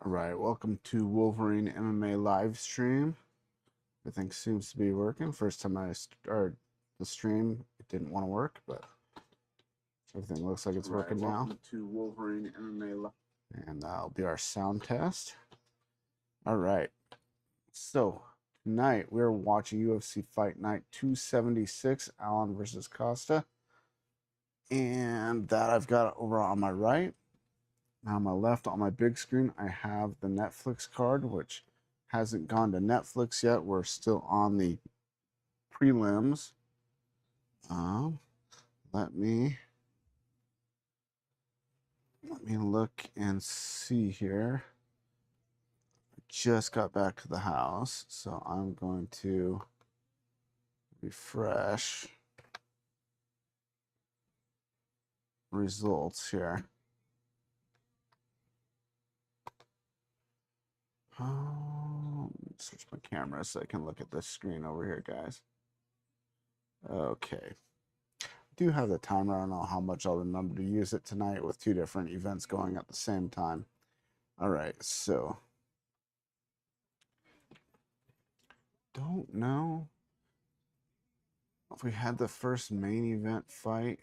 All right, welcome to Wolverine MMA live stream. Everything seems to be working. First time I started the stream, it didn't want to work, but everything looks like it's working now. Welcome to Wolverine MMA live, and that'll be our sound test. All right, so tonight we're watching UFC Fight Night 276, Allen versus Costa, and that I've got over on my right. Now on my left, on my big screen, I have the Netflix card, which hasn't gone to Netflix yet. We're still on the prelims. Let me look and see here. I just got back to the house, so I'm going to refresh results here. Switch my camera so I can look at this screen over here, guys. Okay. I do have the timer. I don't know how much I'll remember to use it tonight with two different events going at the same time. All right, so don't know if we had the first main event fight.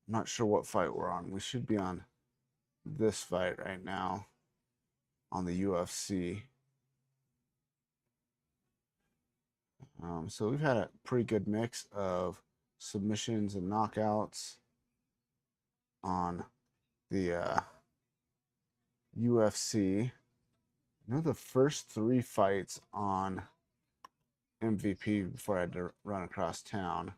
I'm not sure what fight we're on. We should be on this fight right now on the UFC. So we've had a pretty good mix of submissions and knockouts on the UFC. I know the first three fights on MVP before I had to run across town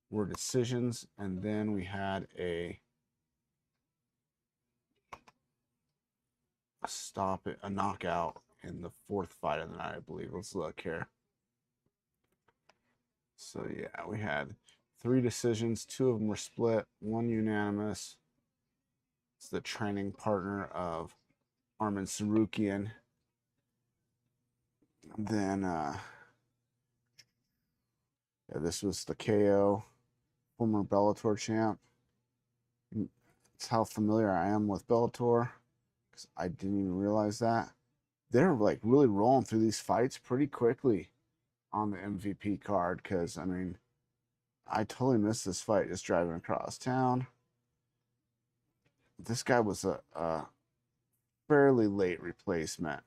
were decisions, and then we had a knockout in the fourth fight of the night, I believe. Let's look here. So yeah, we had 3 decisions. 2 of them were split, 1 unanimous. It's the training partner of Arman Sarukian. Then yeah, this was the KO, former Bellator champ. It's how familiar I am with Bellator, because I didn't even realize that. They're like really rolling through these fights pretty quickly on the MVP card, because I mean, I totally missed this fight just driving across town. This guy was a fairly late replacement.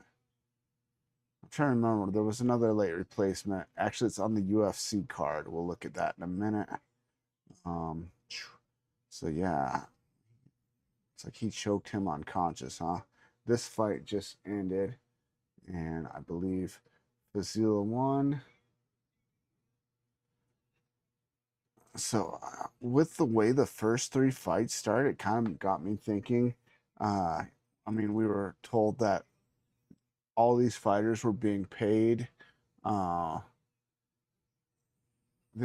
I'm trying to remember. There was another late replacement. Actually, it's on the UFC card. We'll look at that in a minute. So yeah, it's like he choked him unconscious, huh? This fight just ended, and I believe Fazila won. So with the way the first 3 fights started, it kind of got me thinking. I mean, we were told that all these fighters were being paid. They're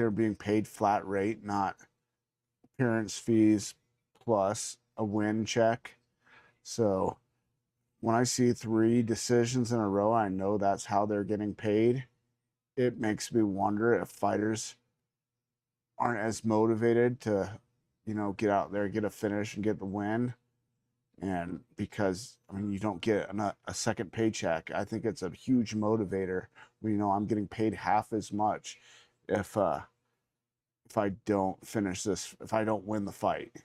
being paid flat rate, not appearance fees plus a win check. So when I see 3 decisions in a row, I know that's how they're getting paid. It makes me wonder if fighters aren't as motivated to, get out there, get a finish, and get the win. And because, I mean, you don't get a second paycheck, I think it's a huge motivator. I'm getting paid half as much if I don't finish this, if I don't win the fight.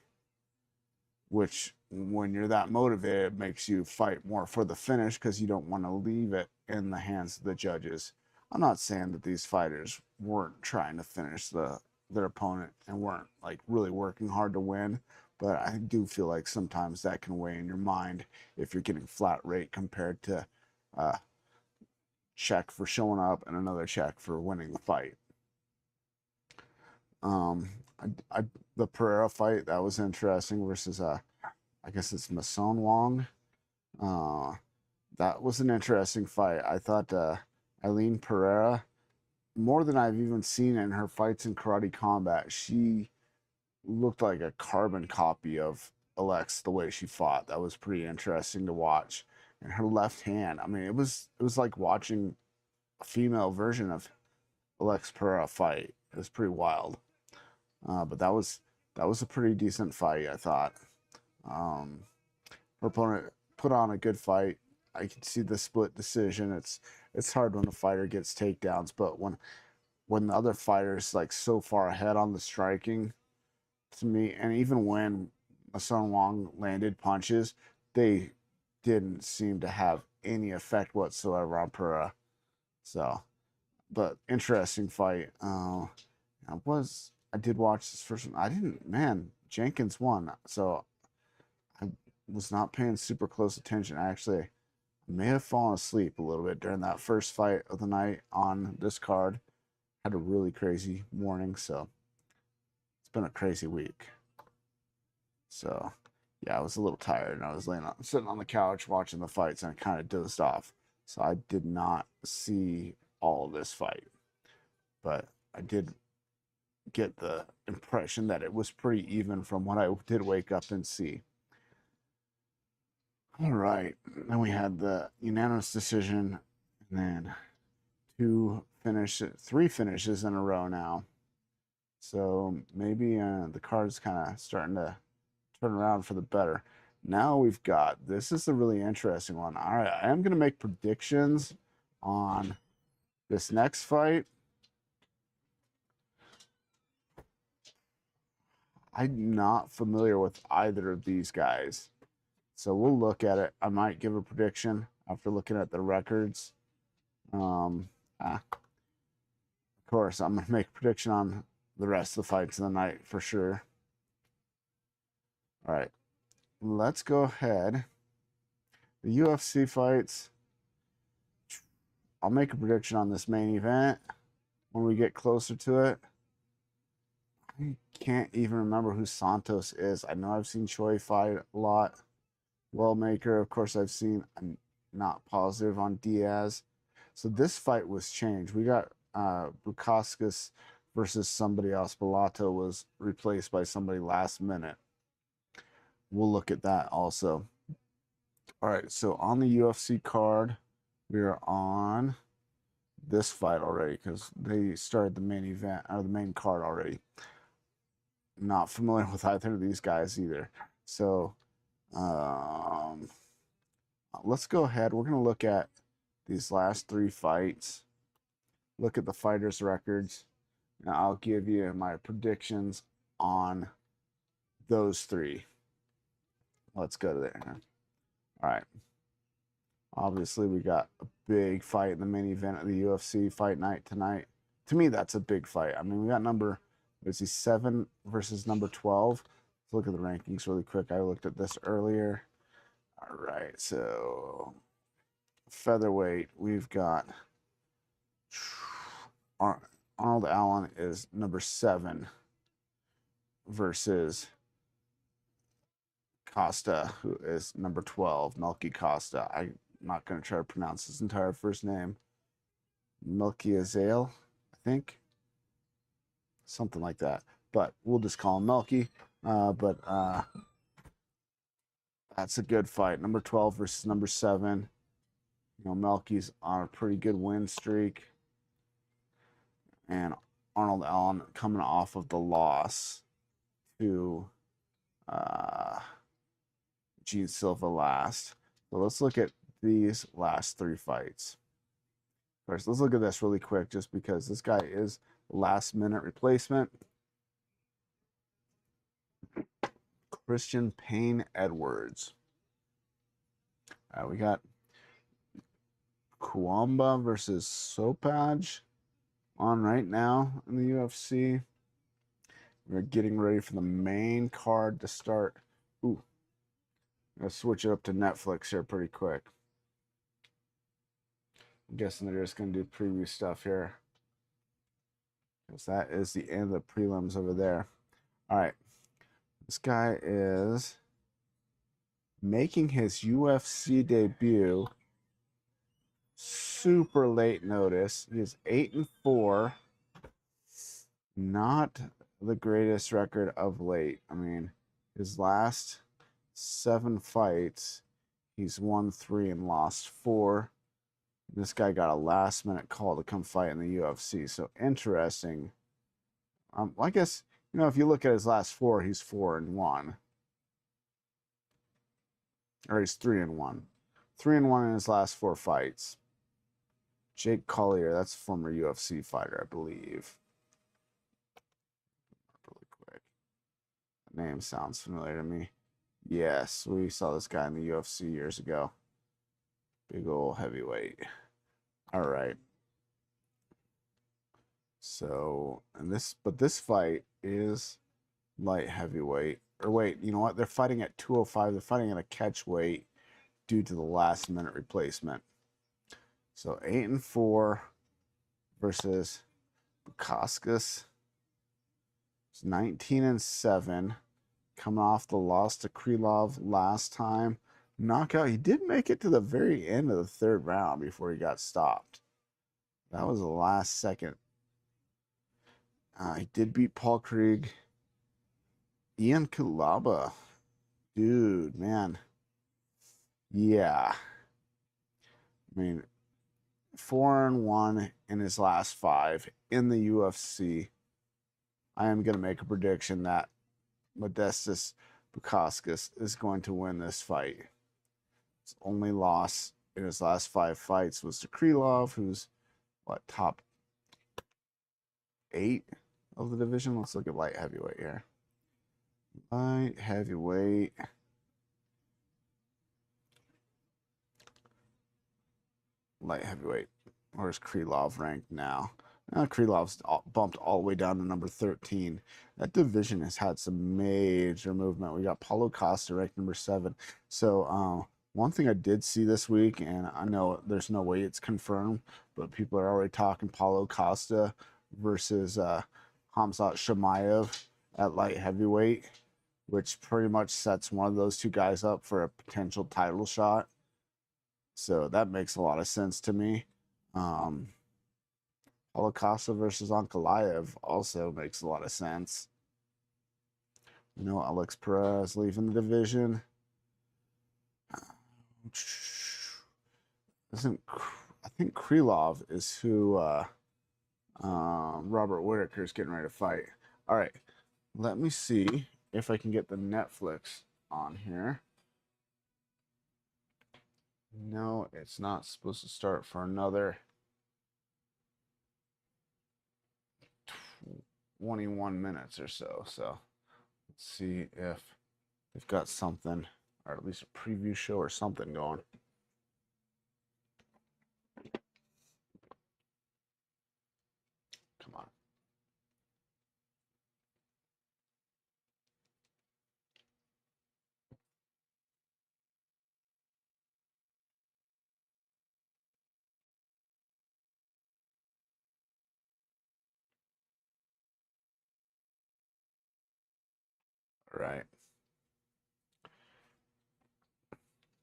Which, when you're that motivated, it makes you fight more for the finish because you don't want to leave it in the hands of the judges. I'm not saying that these fighters weren't trying to finish their opponent and weren't like really working hard to win, but I do feel like sometimes that can weigh in your mind if you're getting flat rate compared to check for showing up and another check for winning the fight. The Pereira fight, that was interesting, versus I guess it's Mason Wong. That was an interesting fight. I thought Eileen Pereira, more than I've even seen in her fights in Karate Combat, she looked like a carbon copy of Alex the way she fought. That was pretty interesting to watch. And her left hand, I mean, it was like watching a female version of Alex Pereira fight. It was pretty wild. But that was a pretty decent fight, I thought. Her opponent put on a good fight. I can see the split decision. It's hard when a fighter gets takedowns, but when the other fighter's like so far ahead on the striking, to me, and even when Sun Wong landed punches, they didn't seem to have any effect whatsoever on Pereira. So, but interesting fight. I did watch this first one. I didn't, man, Jenkins won. So I was not paying super close attention. Actually, I may have fallen asleep a little bit during that first fight of the night on this card. Had a really crazy morning, so it's been a crazy week. So yeah, I was a little tired and I was sitting on the couch watching the fights and I kind of dozed off. So I did not see all of this fight. But I did get the impression that it was pretty even from what I did wake up and see. All right. Then we had the unanimous decision and then three finishes in a row now. So maybe the card's kind of starting to turn around for the better. Now we've got, this is a really interesting one. All right, I am going to make predictions on this next fight. I'm not familiar with either of these guys. So we'll look at it. I might give a prediction after looking at the records. Of course, I'm going to make a prediction on the rest of the fights of the night for sure. All right, let's go ahead. The UFC fights. I'll make a prediction on this main event when we get closer to it. I can't even remember who Santos is. I know I've seen Choi fight a lot. Wellmaker, of course, I've seen. I'm not positive on Diaz. So this fight was changed. We got Bukauskas versus somebody else. Bellato was replaced by somebody last minute. We'll look at that also. All right, so on the UFC card, we are on this fight already because they started the main event or the main card already. Not familiar with either of these guys either. So let's go ahead. We're going to look at these last three fights, look at the fighters' records, and I'll give you my predictions on those three. Let's go to there. All right. Obviously, we got a big fight in the main event of the UFC fight night tonight. To me, that's a big fight. I mean, we got number 7 versus number 12. Let's look at the rankings really quick. I looked at this earlier. All right, so featherweight, we've got Arnold Allen is number 7 versus Costa, who is number 12, Melky Costa. I'm not going to try to pronounce his entire first name. Melky Azale, I think. Something like that. But we'll just call him Melky. That's a good fight. Number 12 versus number 7. You know, Melky's on a pretty good win streak. And Arnold Allen coming off of the loss to Gene Silva last. So let's look at these last 3 fights. First, let's look at this really quick just because this guy is last minute replacement. Christian Payne Edwards. We got Kuamba versus Sopaj on right now in the UFC. We're getting ready for the main card to start. Ooh, I'm gonna switch it up to Netflix here pretty quick. I'm guessing they're just gonna do preview stuff here, because that is the end of the prelims over there. All right, this guy is making his UFC debut super late notice. He is 8-4. Not the greatest record of late. I mean, his last 7 fights, he's won 3 and lost 4. This guy got a last minute call to come fight in the UFC. So interesting. I guess, you know, if you look at his last 4, he's 4-1. Or he's 3-1. 3-1 in his last 4 fights. Jake Collier, that's a former UFC fighter, I believe. Really quick. The name sounds familiar to me. Yes, we saw this guy in the UFC years ago. Big old heavyweight. All right. So, but this fight is light heavyweight. Or wait, you know what? They're fighting at 205. They're fighting at a catch weight due to the last minute replacement. So 8-4 versus Bukaskas. It's 19-7. Coming off the loss to Krylov last time. Knockout. He did make it to the very end of the 3rd round before he got stopped. That was the last second. He did beat Paul Krieg. Ian Kulaba. Dude, man. Yeah. I mean, 4-1 in his last 5 in the UFC. I am going to make a prediction that Modestas Bukauskas is going to win this fight. His only loss in his last 5 fights was to Krylov, who's top 8 of the division. Let's look at light heavyweight here. Light heavyweight. Light heavyweight. Where's Krylov ranked now? Krylov's bumped all the way down to number 13. That division has had some major movement. We got Paulo Costa ranked number 7. So one thing I did see this week, and I know there's no way it's confirmed, but people are already talking Paulo Costa versus Khamzat Chimaev at light heavyweight, which pretty much sets one of those two guys up for a potential title shot. So that makes a lot of sense to me. Paulo Costa versus Ankalaev also makes a lot of sense. You know, Alex Perez leaving the division. I think Krylov is who Robert Whittaker is getting ready to fight. All right, let me see if I can get the Netflix on here. No, it's not supposed to start for another 21 minutes or so. So let's see if they've got something, or at least a preview show or something going. Come on. All right.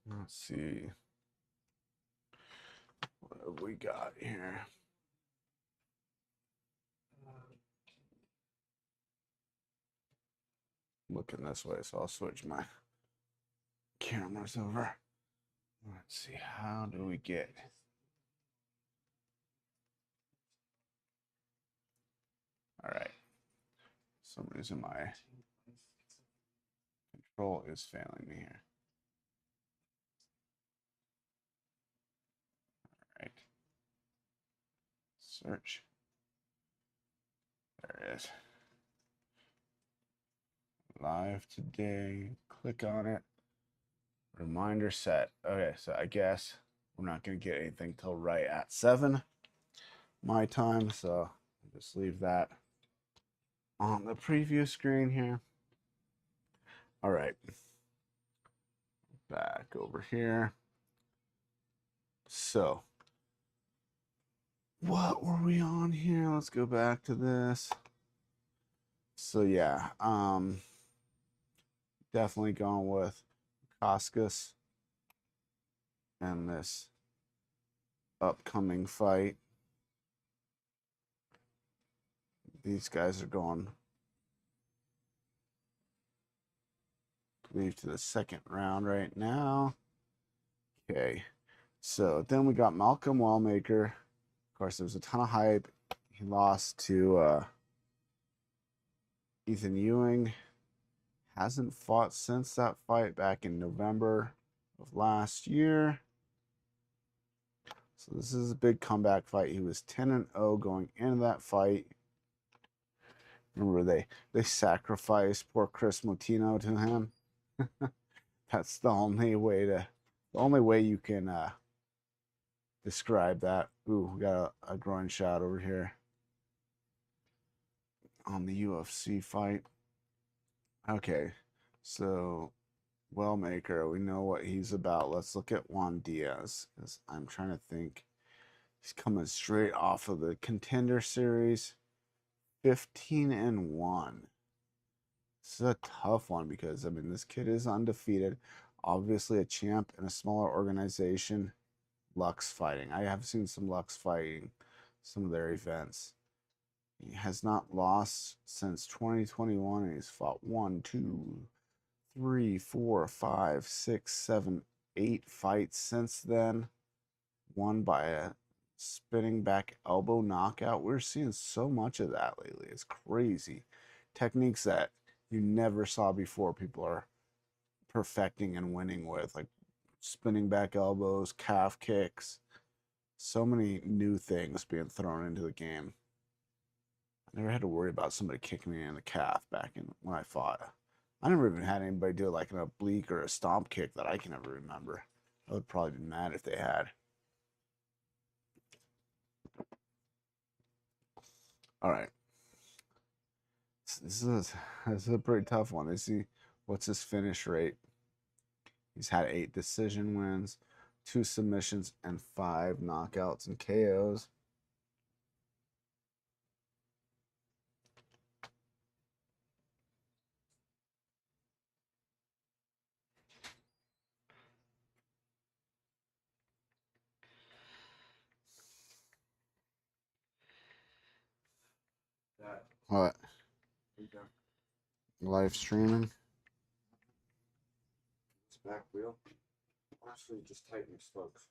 Let's see. What have we got here? Looking this way, so I'll switch my cameras over. Let's see, how do we get? All right. For some reason my control is failing me here. All right. Search. There it is. Live today. Click on it. Reminder set. Okay, so I guess we're not going to get anything till right at 7 my time, so I'll just leave that on the preview screen here. All right. Back over here. So, what were we on here? Let's go back to this. So yeah, definitely going with Koskas and this upcoming fight. These guys are going, I believe, to the 2nd round right now. Okay, so then we got Malcolm Wellmaker. Of course, there was a ton of hype. He lost to Ethan Ewing. Hasn't fought since that fight back in November of last year. So this is a big comeback fight. He was 10-0 going into that fight. Remember they sacrificed poor Chris Motino to him. That's the only way you can describe that. Ooh, we got a groin shot over here on the UFC fight. Okay, so Wellmaker, we know what he's about. Let's look at Juan Diaz, because I'm trying to think. He's coming straight off of the Contender Series, 15-1. This is a tough one because, I mean, this kid is undefeated. Obviously a champ in a smaller organization. Lux fighting. I have seen some Lux fighting, some of their events. He has not lost since 2021, and he's fought 1, 2, 3, 4, 5, 6, 7, 8 fights since then. Won by a spinning back elbow knockout. We're seeing so much of that lately. It's crazy. Techniques that you never saw before, people are perfecting and winning with, like spinning back elbows, calf kicks. So many new things being thrown into the game. I never had to worry about somebody kicking me in the calf back in when I fought. I never even had anybody do like an oblique or a stomp kick that I can ever remember. I would probably be mad if they had. All right. This is a pretty tough one. Let's see what's his finish rate. He's had 8 decision wins, 2 submissions, and 5 knockouts and KOs. What? Live streaming? It's back wheel. Actually, just tighten your spokes.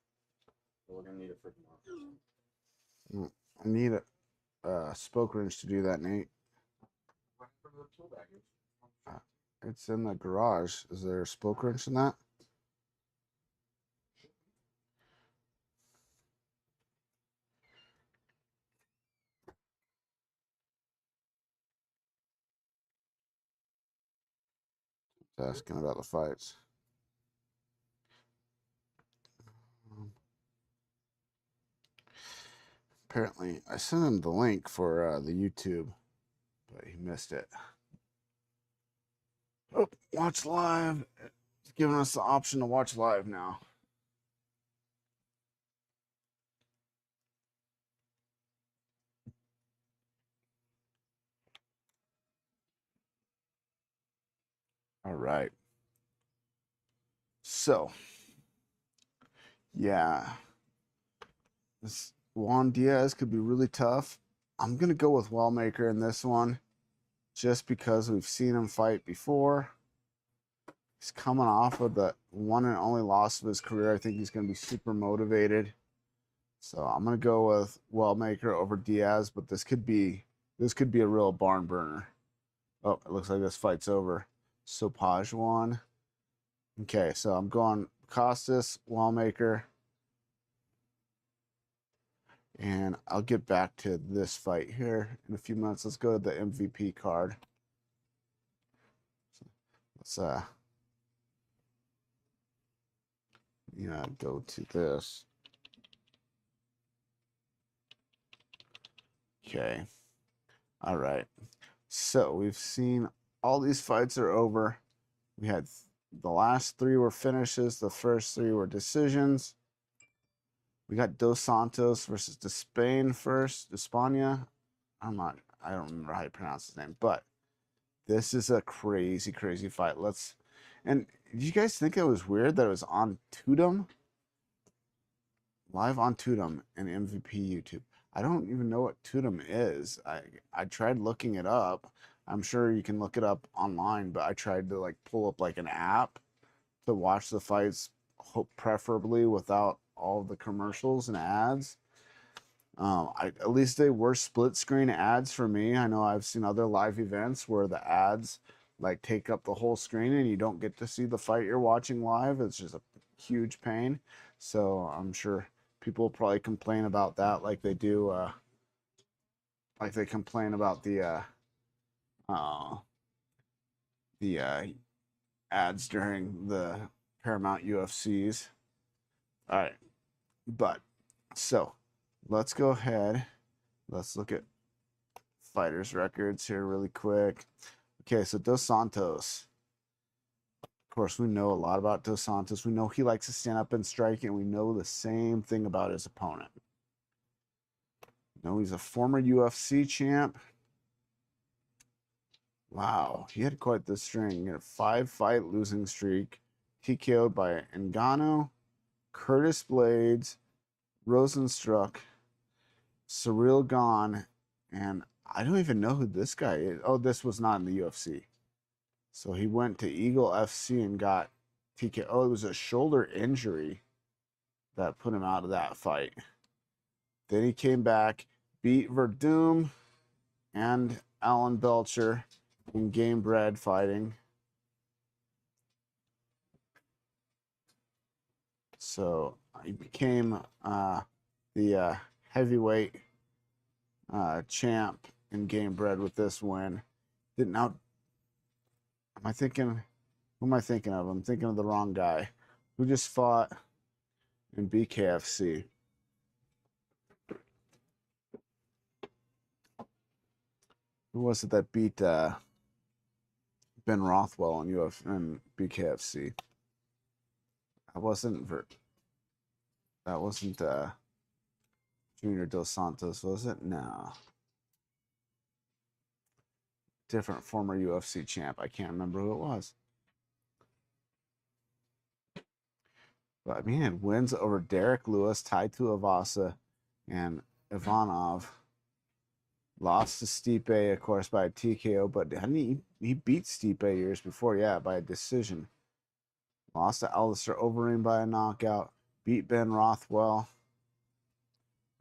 We're gonna need it for tomorrow. I need a spoke wrench to do that, Nate. It's in the garage. Is there a spoke wrench in that? Asking about the fights. Apparently, I sent him the link for the YouTube, but he missed it. Oh, watch live. It's giving us the option to watch live now. All right. So, yeah, this Juan Diaz could be really tough. I'm going to go with Wellmaker in this one just because we've seen him fight before. He's coming off of the one and only loss of his career. I think he's going to be super motivated. So I'm going to go with Wellmaker over Diaz, but this could be a real barn burner. Oh, it looks like this fight's over. Sopajuan. Okay, so I'm going Costas, Wellmaker. And I'll get back to this fight here in a few minutes. Let's go to the MVP card. Let's go to this. Okay. All right. So we've seen all these fights are over. We had the last 3 were finishes. The first 3 were decisions. We got Dos Santos versus Despain first. Despania. I don't remember how you pronounce his name, but this is a crazy, crazy fight. And did you guys think it was weird that it was on Tudum? Live on Tudum and MVP YouTube. I don't even know what Tudum is. I tried looking it up. I'm sure you can look it up online, but I tried to like pull up like an app to watch the fights, preferably without all the commercials and ads. At least they were split screen ads for me. I know I've seen other live events where the ads like take up the whole screen and you don't get to see the fight you're watching live. It's just huge pain. So I'm sure people will probably complain about that, like they do, like they complain about uh, the ads during the Paramount UFCs. All right, but so let's go ahead. Let's look at fighters' records here really quick. Okay, so Dos Santos. Of course, we know a lot about Dos Santos. We know he likes to stand up and strike, and we know the same thing about his opponent. No, he's a former UFC champ. Wow, he had quite the string. He had a 5-fight losing streak. TKO'd by Ngannou, Curtis Blades, Rosenstruck, Cyril Gane, and I don't even know who this guy is. Oh, this was not in the UFC. So he went to Eagle FC and got TKO. Oh, it was a shoulder injury that put him out of that fight. Then he came back, beat Verdum and Alan Belcher in Game Bred fighting. So he became the heavyweight champ in Game Bred with this win. Didn't out. Am I thinking? Who am I thinking of? I'm thinking of the wrong guy. Who just fought in BKFC? Who was it that beat Ben Rothwell in BKFC? That wasn't Junior Dos Santos, was it? No. Different former UFC champ. I can't remember who it was. But man, wins over Derek Lewis, Tai Tuivasa, and Ivanov. Lost to Stipe, of course, by a TKO, but hadn't he beat Stipe years before? Yeah, by a decision. Lost to Alistair Overeem by a knockout. Beat Ben Rothwell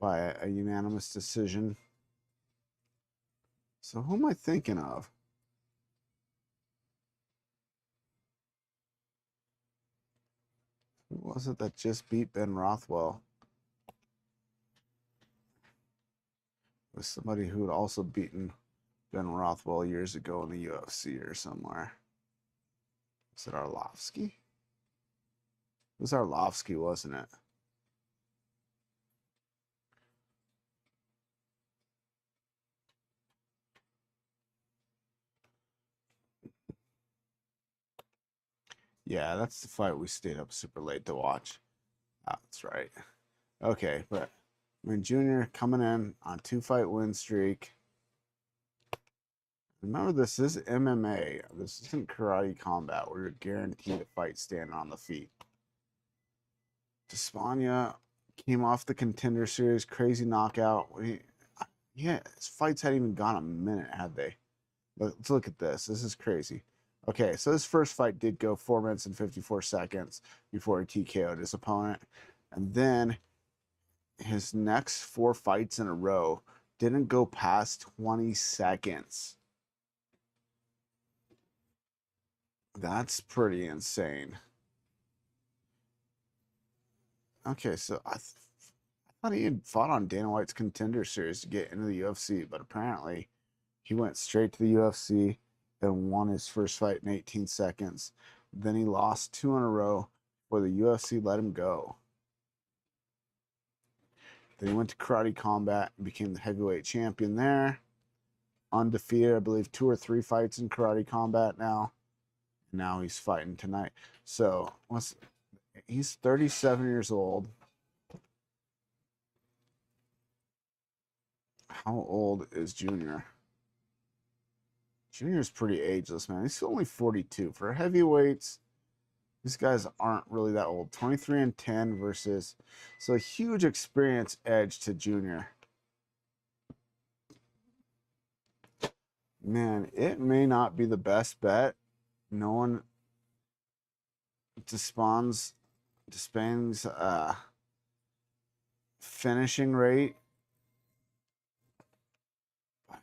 by a unanimous decision. So who am I thinking of? Who was it that just beat Ben Rothwell? It was somebody who had also beaten Ben Rothwell years ago in the UFC or somewhere. Was it Arlovsky? It was Arlovsky, wasn't it? Yeah, that's the fight we stayed up super late to watch. That's right. Okay, but I mean, Junior coming in on 2-fight win streak. Remember, this is MMA. This isn't karate combat where you're guaranteed a fight standing on the feet. Despania came off the Contender Series, crazy knockout. Yeah, his fights hadn't even gone a minute, had they? Let's look at this. This is crazy. Okay, so his first fight did go 4 minutes and 54 seconds before he TKO'd his opponent. And then his next 4 fights in a row didn't go past 20 seconds. That's pretty insane. Okay, so I thought he had fought on Dana White's Contender Series to get into the UFC, but apparently he went straight to the UFC and won his first fight in 18 seconds. Then he lost 2 in a row before the UFC let him go. Then he went to Karate Combat and became the heavyweight champion there. Undefeated, I believe 2 or 3 fights in Karate Combat now. Now he's fighting tonight. So he's 37 years old. How old is Junior? Junior's pretty ageless, man. He's only 42. For heavyweights, these guys aren't really that old. 23-10 versus, so a huge experience edge to Junior. Man, it may not be the best bet. No one Despang's finishing rate. I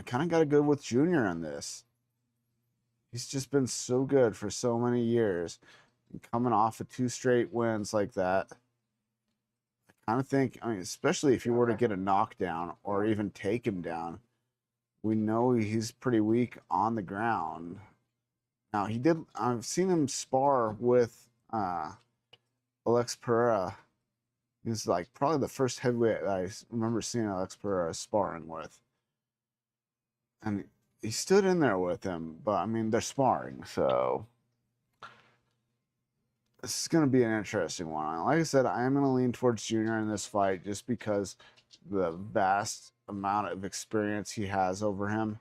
kind of gotta go with Junior on this. He's just been so good for so many years. And coming off of 2 straight wins like that, I kind of think, I mean, especially if you were to get a knockdown or even take him down, we know he's pretty weak on the ground. Now, I've seen him spar with Alex Pereira. He's like probably the first heavyweight that I remember seeing Alex Pereira sparring with. And he stood in there with him, but I mean, they're sparring, so this is going to be an interesting one. Like I said, I am going to lean towards Junior in this fight just because the vast amount of experience he has over him.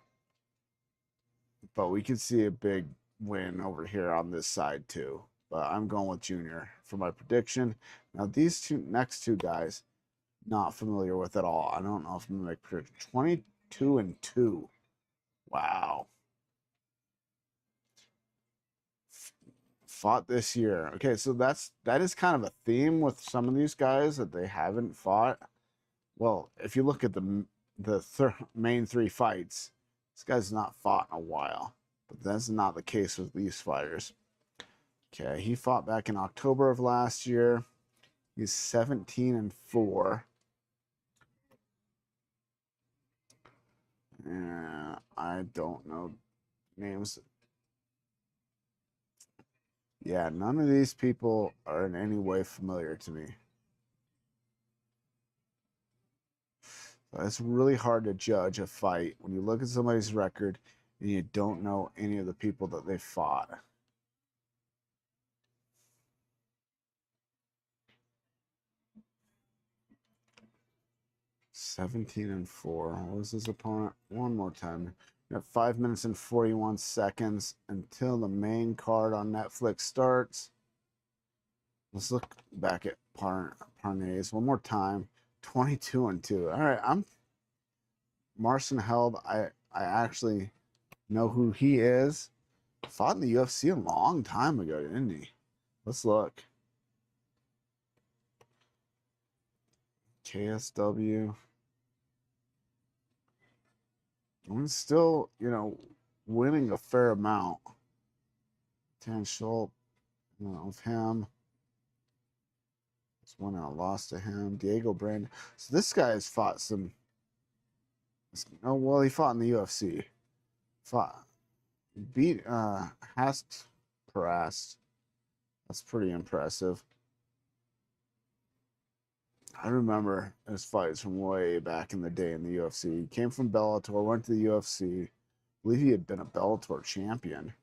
But we could see a big win over here on this side too. But I'm going with Junior for my prediction. Now, these next two guys, not familiar with at all. I don't know if I'm going to make prediction. 22-2. Wow. Fought this year. Okay, so that is kind of a theme with some of these guys that they haven't fought. Well, if you look at the main 3 fights, this guy's not fought in a while. But that's not the case with these fighters. Okay, he fought back in October of last year. He's 17-4. And I don't know names. Yeah, none of these people are in any way familiar to me. So it's really hard to judge a fight when you look at somebody's record and you don't know any of the people that they fought. (17-4). What was his opponent? One more time. We have 5 minutes and 41 seconds until the main card on Netflix starts. Let's look back at Parnays one more time. 22-2. All right, I'm Marcin Held. I actually know who he is. Fought in the UFC a long time ago, didn't he? Let's look. KSW. I'm still, winning a fair amount. Tan Schultz, of him. It's one I lost to him. Diego Brand. So this guy has fought some. Oh well, he fought in the UFC. Beat Hast Parast. That's pretty impressive. I remember his fights from way back in the day in the UFC. He came from Bellator, went to the UFC. I believe he had been a Bellator champion.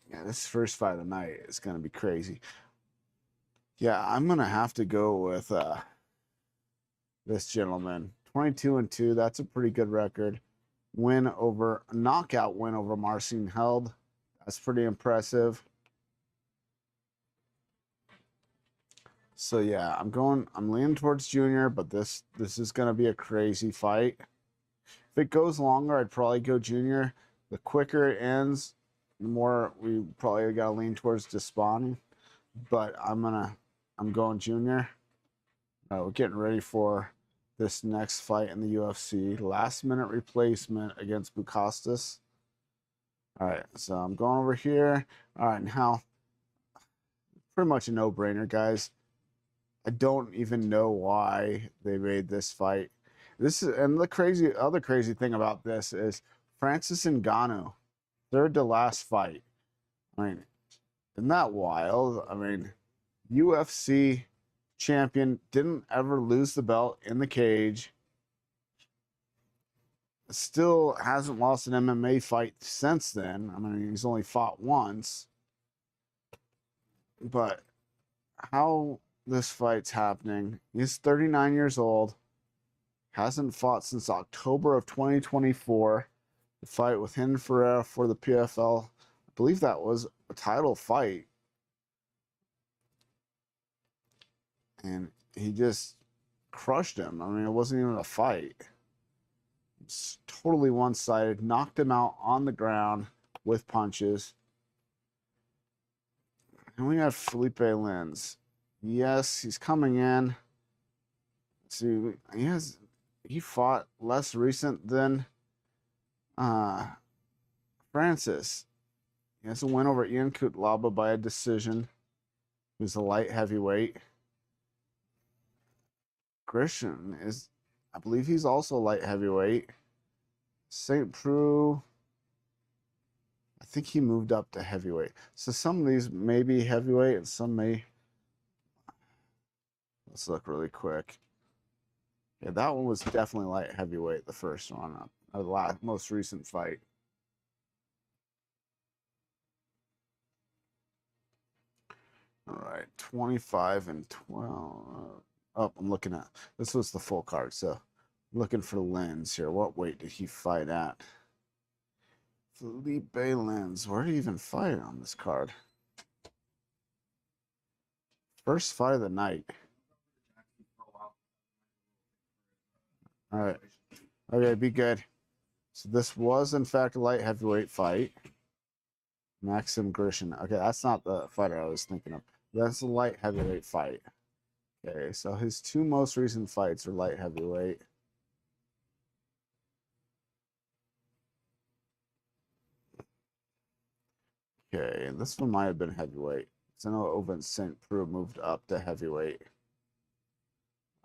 Yeah, this first fight of the night is going to be crazy. Yeah, I'm going to have to go with this gentleman. 22-2. That's a pretty good record. Knockout win over Marcin Held. That's pretty impressive. So yeah, I'm leaning towards Junior, but this is gonna be a crazy fight. If it goes longer, I'd probably go Junior. The quicker it ends, the more we probably gotta lean towards Despawning. But I'm going Junior. We're getting ready for this next fight in the UFC. Last minute replacement against Bukastas. All right, so I'm going over here. All right, now pretty much a no-brainer, guys. I don't even know why they made this fight. The other crazy thing about this is Francis Ngannou, third to last fight. I mean, isn't that wild? I mean, UFC champion, didn't ever lose the belt in the cage. Still hasn't lost an MMA fight since then. I mean, he's only fought once. But how this fight's happening? He's 39 years old. Hasn't fought since October of 2024. The fight with him for the PFL. I believe that was a title fight. And he just crushed him. I mean, it wasn't even a fight. It's totally one-sided. Knocked him out on the ground with punches. And we have Felipe Lins. Yes, he's coming in. Let's see, he fought less recent than Francis. He has a win over Ian Kutlaba by a decision. Who's a light heavyweight. Christian is, I believe he's also light heavyweight. St. Preux, I think he moved up to heavyweight. So some of these may be heavyweight and some may. Let's look really quick. Yeah, that one was definitely light heavyweight, the first one, the most recent fight. All right, 25 and 12. Oh, I'm looking at, this was the full card, so looking for Lenz here. What weight did he fight at? Felipe Lenz. Where did he even fight on this card? First fight of the night. All right. Okay, be good. So this was, in fact, a light heavyweight fight. Maxim Grishin. Okay, that's not the fighter I was thinking of. That's a light heavyweight fight. Okay, so his two most recent fights are light heavyweight. Okay, and this one might have been heavyweight. So I know Oven St. Preux moved up to heavyweight.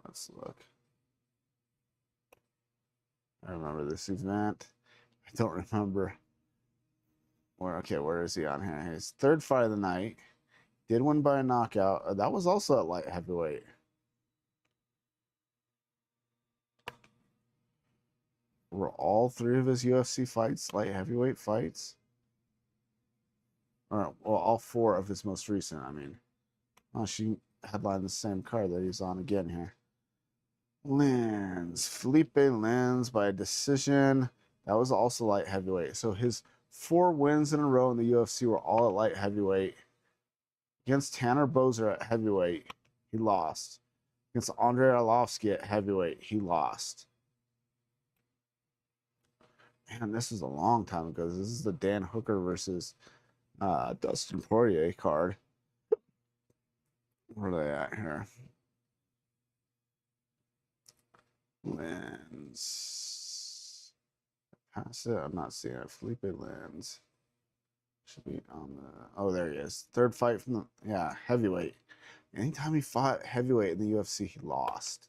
Let's look. I remember this event. I don't remember where. Okay, where is he on here? His third fight of the night. Did win by a knockout. That was also at light heavyweight. Were all three of his UFC fights light heavyweight fights? Or, well, all four of his most recent, I mean. Oh, she headlined the same card that he's on again here. Lenz. Felipe Lenz by a decision. That was also light heavyweight. So his 4 wins in a row in the UFC were all at light heavyweight. Against Tanner Boser at heavyweight, he lost. Against Andrei Arlovsky at heavyweight, he lost. Man, this is a long time ago. This is the Dan Hooker versus Dustin Poirier card. Where are they at here? Lenz. Pass it. I'm not seeing it. Felipe Lenz. Should be on the. Oh, there he is. Third fight from the. Yeah, heavyweight. Anytime he fought heavyweight in the UFC, he lost.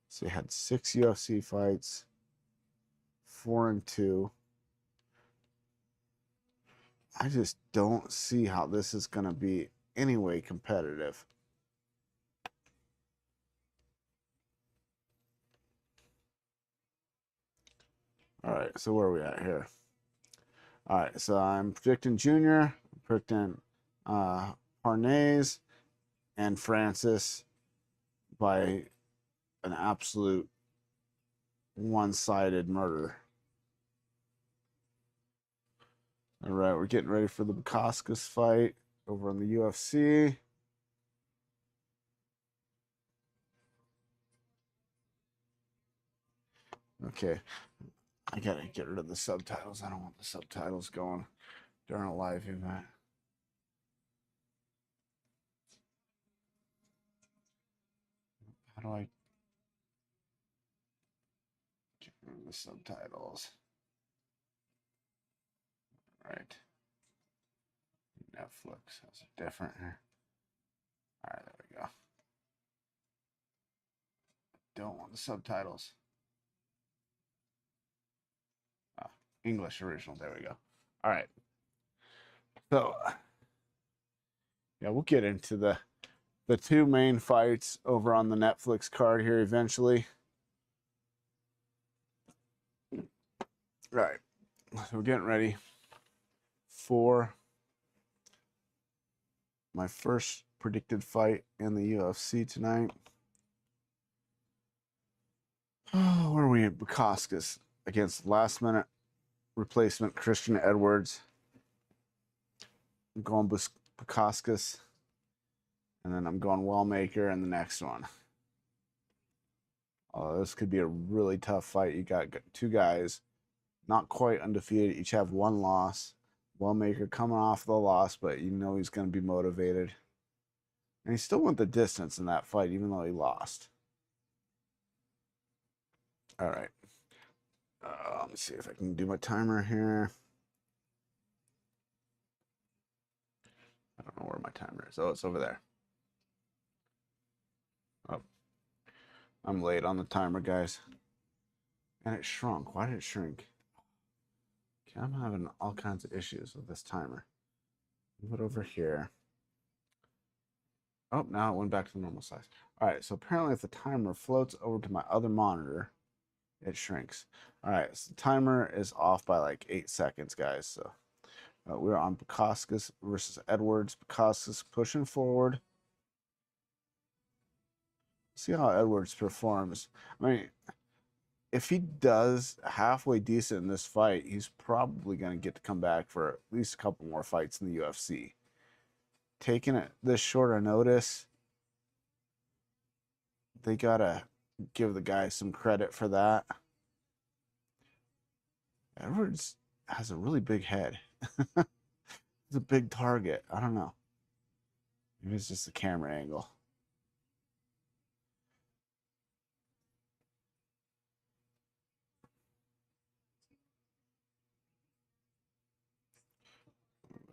So he had 6 UFC fights, 4 and 2. I just don't see how this is going to be anyway competitive. All right, so where are we at here? All right, so I'm predicting Junior, I'm predicting Parnays and Francis by an absolute one-sided murder. All right, we're getting ready for the Bukowskis fight over in the UFC. Okay, I gotta get rid of the subtitles. I don't want the subtitles going during a live event. How do I get rid of the subtitles? All right. Netflix has a different here. All right, there we go. Don't want the subtitles. English original. There we go. All right. So, yeah, we'll get into the 2 main fights over on the Netflix card here eventually. All right. So we're getting ready for my first predicted fight in the UFC tonight. Oh, where are we at? Bukowskis against last-minute replacement Christian Edwards. I'm going Bukowskis, and then I'm going Wellmaker in the next one. This could be a really tough fight. You got 2 guys not quite undefeated, each have 1 loss. Wellmaker coming off the loss, but you know he's going to be motivated. And he still went the distance in that fight, even though he lost. All right. Let me see if I can do my timer here. I don't know where my timer is. Oh, it's over there. Oh, I'm late on the timer, guys. And it shrunk. Why did it shrink? Okay, I'm having all kinds of issues with this timer. Move it over here. Oh, now it went back to the normal size. All right, so apparently if the timer floats over to my other monitor, it shrinks. All right, so the timer is off by like 8 seconds, guys. So we're on Bukauskas versus Edwards. Bukauskas pushing forward. See how Edwards performs. I mean, if he does halfway decent in this fight, he's probably going to get to come back for at least a couple more fights in the UFC. Taking it this short a notice, they got to give the guy some credit for that. Edwards has a really big head. It's a big target. I don't know. Maybe it's just the camera angle.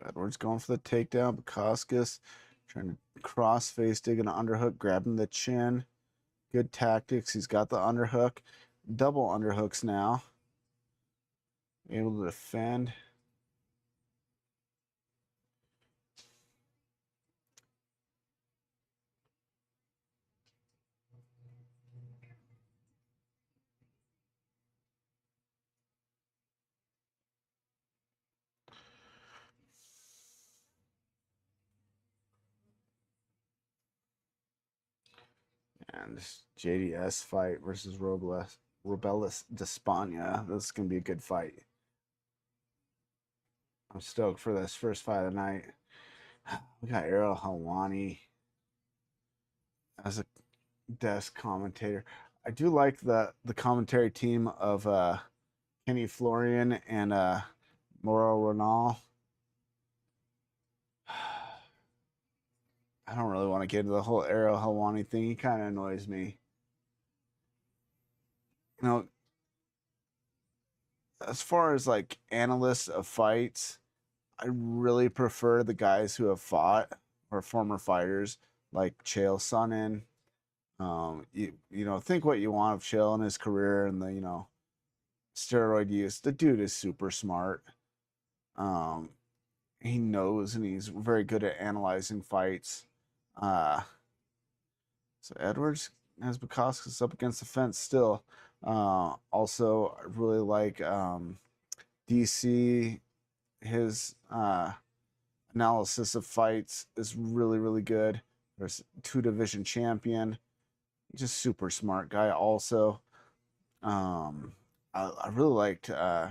Edwards going for the takedown. Bukauskas trying to cross face, digging an underhook, grabbing the chin. Good tactics. He's got the underhook. Double underhooks now. Able to defend. And this JDS fight versus Robelis Despania. This is going to be a good fight. I'm stoked for this first fight of the night. We got Ariel Helwani as a desk commentator. I do like the commentary team of Kenny Florian and Mauro Ronal. I don't really want to get into the whole Ariel Helwani thing. He kind of annoys me. You know, as far as like analysts of fights, I really prefer the guys who have fought or former fighters like Chael Sonnen. You know, think what you want of Chael and his career and the, you know, steroid use. The dude is super smart. Um, he knows and he's very good at analyzing fights. Uh, so Edwards has Bukauskas up against the fence still. Also, I really like DC. His analysis of fights is really, really good. There's 2 division champion. Just super smart guy also. I really liked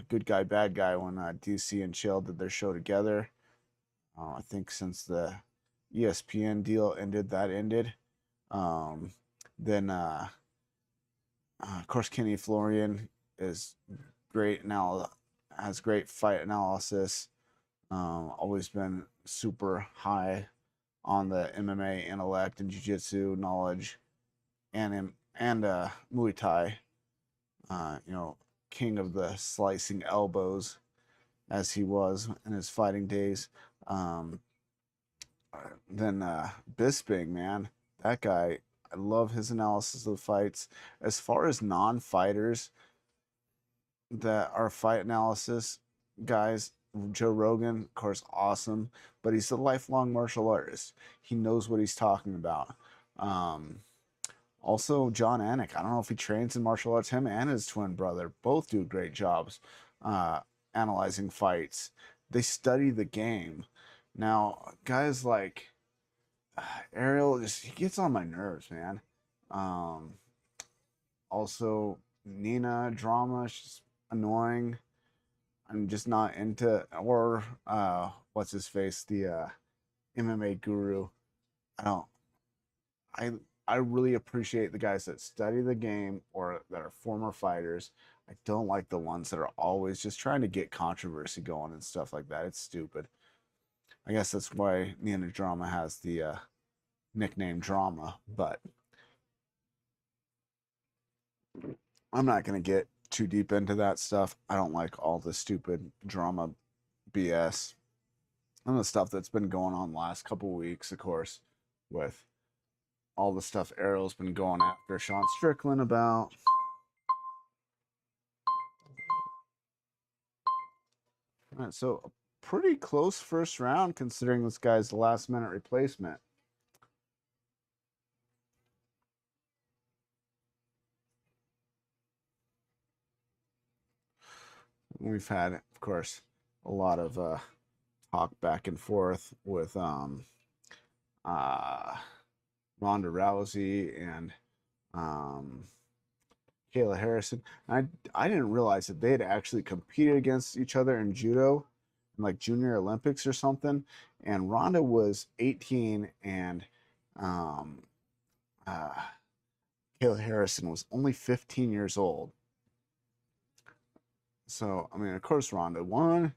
Good Guy, Bad Guy when DC and Chael did their show together. I think since the ESPN deal ended, that ended. Then, of course, Kenny Florian is great now, has great fight analysis. Always been super high on the MMA intellect and jiu-jitsu knowledge and Muay Thai. You know, king of the slicing elbows as he was in his fighting days. Then Bisping, man, that guy, I love his analysis of the fights. As far as non-fighters that are fight analysis guys, Joe Rogan, of course, awesome, but he's a lifelong martial artist. He knows what he's talking about. Um, Also, John Anik. I don't know if he trains in martial arts. Him and his twin brother both do great jobs uh, analyzing fights. They study the game. Now, guys like Ariel, just he gets on my nerves, man. Um, Also, Nina drama, she's annoying. I'm just not into. Or what's his face, the MMA guru. I don't. I I really appreciate the guys that study the game or that are former fighters. I don't like the ones that are always just trying to get controversy going and stuff like that. It's stupid. I guess that's why Nina Drama has the nickname Drama, but I'm not going to get too deep into that stuff. I don't like all the stupid drama BS and the stuff that's been going on the last couple weeks, of course, with all the stuff Errol's been going after Sean Strickland about. All right, so a pretty close first round considering this guy's the last minute replacement. We've had, of course, a lot of talk back and forth with Ronda Rousey and Kayla Harrison. I didn't realize that they had actually competed against each other in judo, in like Junior Olympics or something. And Ronda was 18, and um, uh, Kayla Harrison was only 15 years old. So I mean, of course, Ronda won,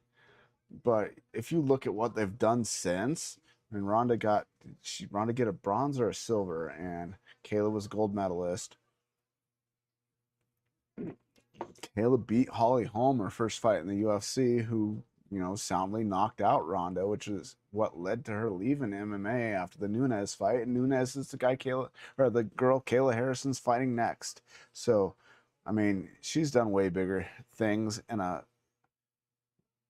but if you look at what they've done since, I mean, Ronda get a bronze or a silver, and Kayla was a gold medalist. Kayla beat Holly Holm her first fight in the UFC, who, you know, soundly knocked out Ronda, which is what led to her leaving MMA after the Nunes fight. And Nunes is the girl Kayla Harrison's fighting next. So, I mean, she's done way bigger things in a,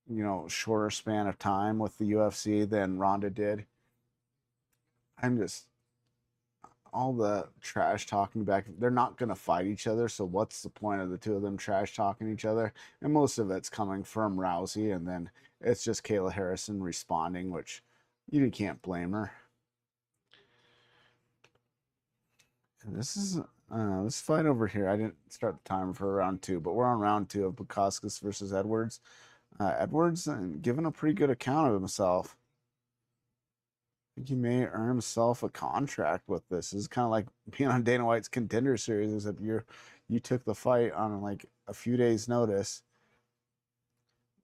you know, shorter span of time with the UFC than Ronda did. I'm just all the trash talking back. They're not going to fight each other, so what's the point of the two of them trash talking each other? And most of it's coming from Rousey, and then it's just Kayla Harrison responding, which you can't blame her. And this fight over here, I didn't start the timer for round 2, but we're on round 2 of Bukauskas versus Edwards. Edwards giving a pretty good account of himself. I think he may earn himself a contract with this. This is kind of like being on Dana White's Contender Series, except you took the fight on like a few days' notice.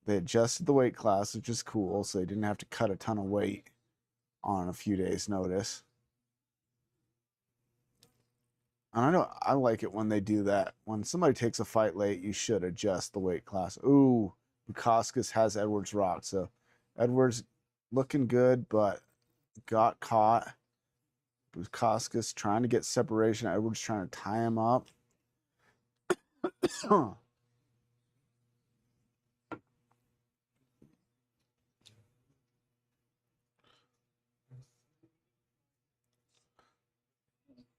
They adjusted the weight class, which is cool, so they didn't have to cut a ton of weight on a few days' notice. And I know I like it when they do that. When somebody takes a fight late, you should adjust the weight class. Ooh, Bukauskas has Edwards rocked. So Edwards looking good, but got caught. Bukauskas trying to get separation. Edwards trying to tie him up.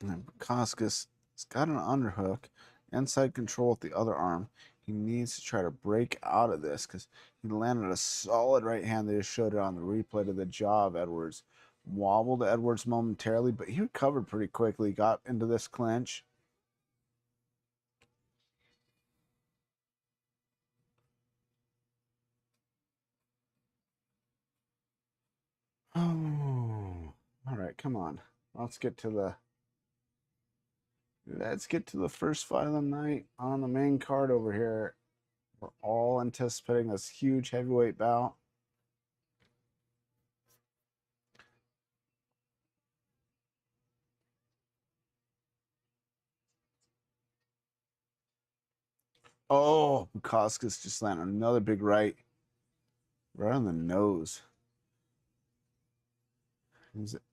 And Bukauskas has got an underhook, inside control with the other arm. He needs to try to break out of this because he landed a solid right hand. They just showed it on the replay to the jaw of Edwards. Wobbled Edwards momentarily, but he recovered pretty quickly. Got into this clinch. Oh, all right, come on. Let's get to the first fight of the night on the main card over here. We're all anticipating this huge heavyweight bout. Oh, Bukauskas just landed another big right on the nose.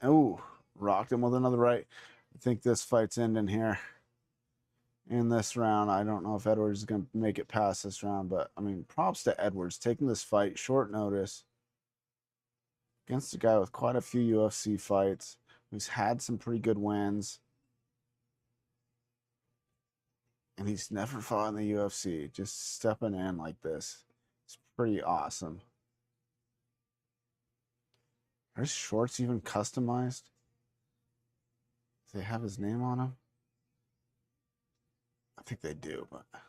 Oh, rocked him with another right. I think this fight's ending here in this round. I don't know if Edwards is going to make it past this round, but I mean, props to Edwards taking this fight short notice against a guy with quite a few UFC fights, who's had some pretty good wins. And he's never fought in the UFC. Just stepping in like this. It's pretty awesome. Are his shorts even customized? Do they have his name on them? I think they do, but it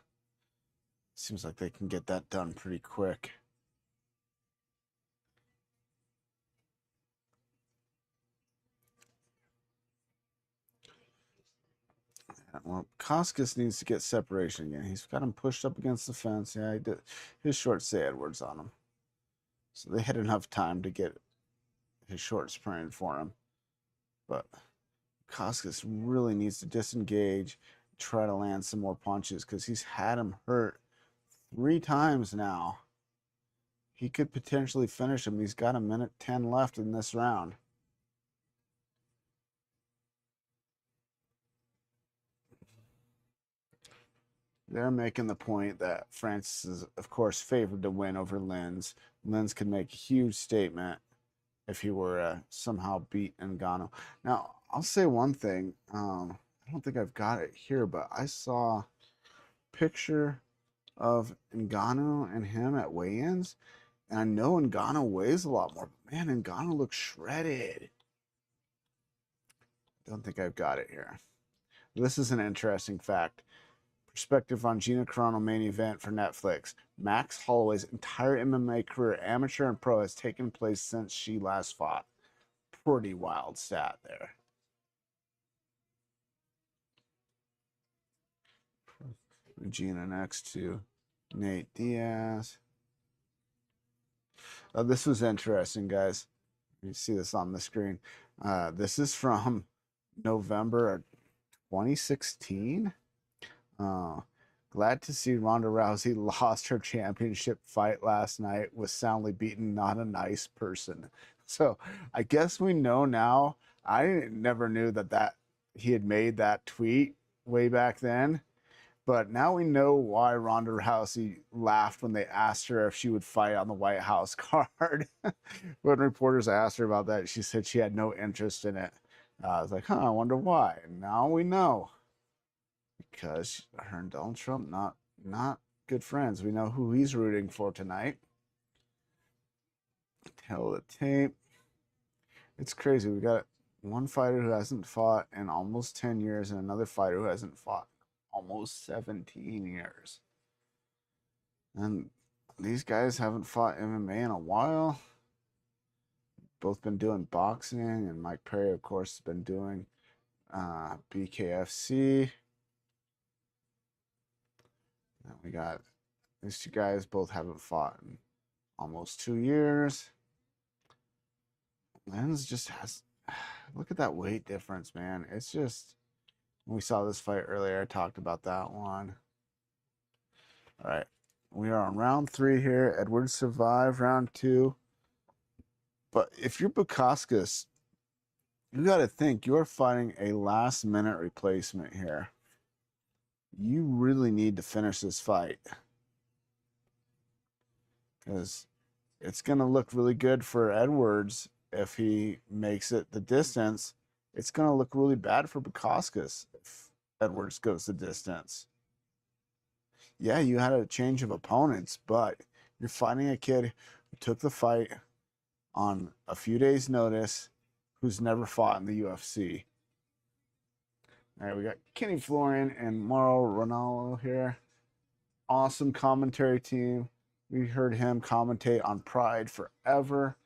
seems like they can get that done pretty quick. Well, Koskis needs to get separation again. He's got him pushed up against the fence. Yeah, he did. His shorts say Edwards on him. So they had enough time to get his shorts printed for him. But Koskis really needs to disengage, try to land some more punches because he's had him hurt 3 times now. He could potentially finish him. He's got a minute 10 left in this round. They're making the point that Francis is, of course, favored to win over Lins. Lins could make a huge statement if he were to somehow beat Ngannou. Now, I'll say one thing. I don't think I've got it here, but I saw a picture of Ngannou and him at weigh-ins, and I know Ngannou weighs a lot more, but man, Ngannou looks shredded. Don't think I've got it here. This is an interesting fact. Perspective on Gina Carano main event for Netflix. Max Holloway's entire MMA career, amateur and pro, has taken place since she last fought. Pretty wild stat there. Gina next to Nate Diaz. Oh, this was interesting, guys. You see this on the screen. This is from November 2016. Glad to see Ronda Rousey lost her championship fight last night, was soundly beaten, not a nice person. So I guess we know now. I never knew that he had made that tweet way back then. But now we know why Ronda Rousey laughed when they asked her if she would fight on the White House card. When reporters asked her about that, she said she had no interest in it. I was like, I wonder why. And now we know. Because her and Donald Trump, not good friends. We know who he's rooting for tonight. Tell the tape. It's crazy. We got one fighter who hasn't fought in almost 10 years and another fighter who hasn't fought almost 17 years. And these guys haven't fought MMA in a while. Both been doing boxing, and Mike Perry, of course, has been doing BKFC. And we got these two guys, both haven't fought in almost 2 years. Lenz just has, look at that weight difference, man. It's just, when we saw this fight earlier, I talked about that one. All right, we are on round 3 here. Edwards survived round 2. But if you're Bukauskas, you got to think you're fighting a last-minute replacement here. You really need to finish this fight, because it's going to look really good for Edwards if he makes it the distance. It's going to look really bad for Bukauskas if Edwards goes the distance. Yeah, you had a change of opponents, but you're fighting a kid who took the fight on a few days' notice, who's never fought in the UFC. All right, we got Kenny Florian and Mauro Ranallo here. Awesome commentary team. We heard him commentate on Pride forever.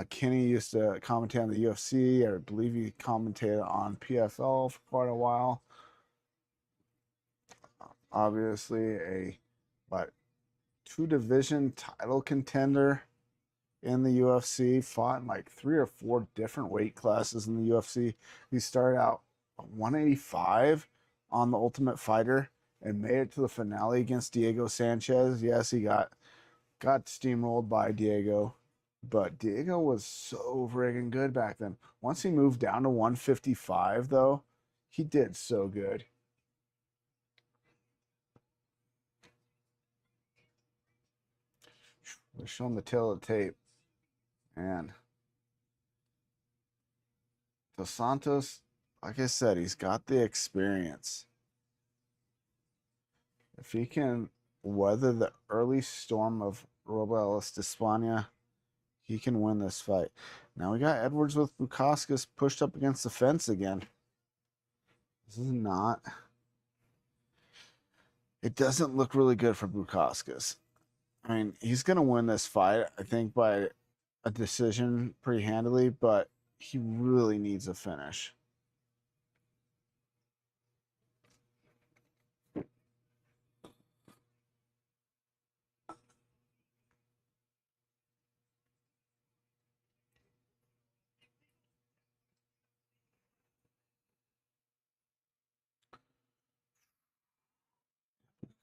Kenny used to commentate on the UFC. I believe he commentated on PFL for quite a while. Obviously, a 2-division title contender in the UFC. Fought in like 3 or 4 different weight classes in the UFC. He started out 185 on the Ultimate Fighter and made it to the finale against Diego Sanchez. Yes, he got steamrolled by Diego, but Diego was so friggin' good back then. Once he moved down to 155, though, he did so good. We're showing the tail of the tape. And Dos Santos, like I said, he's got the experience. If he can weather the early storm of Robles de España, he can win this fight. Now we got Edwards with Bukauskas pushed up against the fence again. This is not... It doesn't look really good for Bukauskas. I mean, he's going to win this fight, I think, by a decision pretty handily, but he really needs a finish.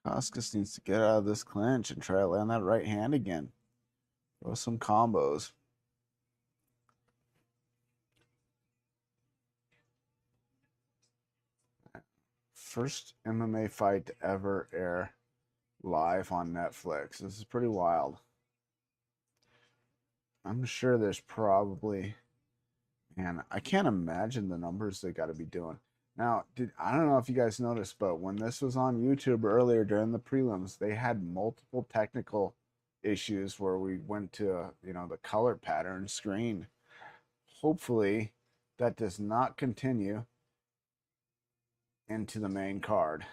Koskas needs to get out of this clinch and try to land that right hand again. Throw some combos. First MMA fight to ever air live on Netflix. This is pretty wild. I'm sure there's probably, man, I can't imagine the numbers they got to be doing. Now, I don't know if you guys noticed, but when this was on YouTube earlier during the prelims, they had multiple technical issues where we went to, the color pattern screen. Hopefully, that does not continue into the main card.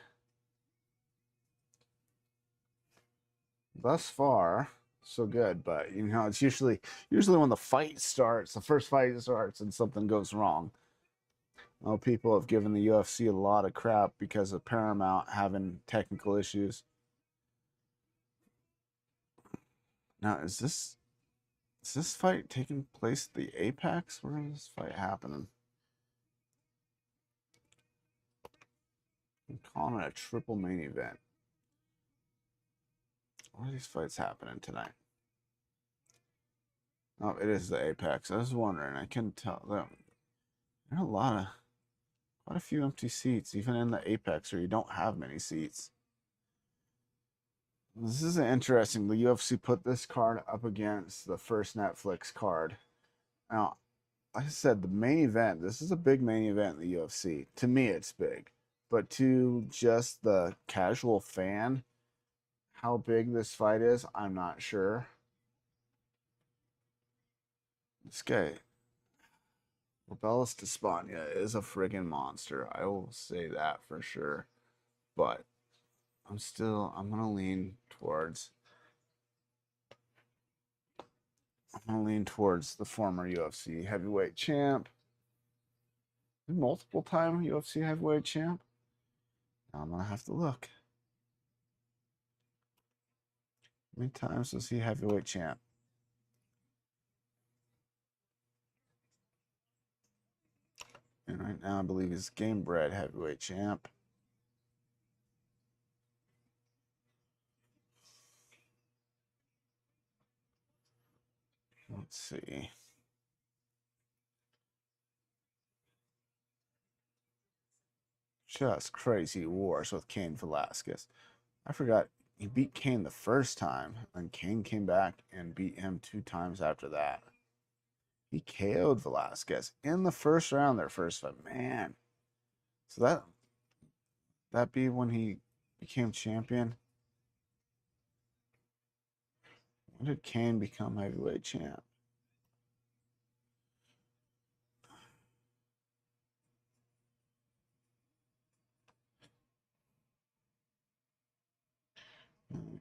Thus far, so good, but it's usually when the fight starts, the first fight starts, and something goes wrong. Well, people have given the UFC a lot of crap because of Paramount having technical issues. Now, is this fight taking place at the Apex? Where is this fight happening? I'm calling it a triple main event. Where are these fights happening tonight? Oh, it is the Apex. I was wondering. I couldn't tell. There are quite a few empty seats, even in the Apex, where you don't have many seats. This is interesting. The UFC put this card up against the first Netflix card. Now, like I said, the main event, this is a big main event in the UFC. To me, it's big. But to just the casual fan, how big this fight is, I'm not sure. This guy, Robelis Despania, is a friggin' monster. I will say that for sure. But I'm going to lean towards the former UFC heavyweight champ. Multiple time UFC heavyweight champ. Now I'm going to have to look. How many times was he heavyweight champ? And right now I believe he's game bred heavyweight champ. Let's see. Just crazy wars with Cain Velasquez. I forgot he beat Cain the first time, and Cain came back and beat him 2 times after that. He KO'd Velasquez in the first round, their first fight. Man. So that be when he became champion? When did Cain become heavyweight champ?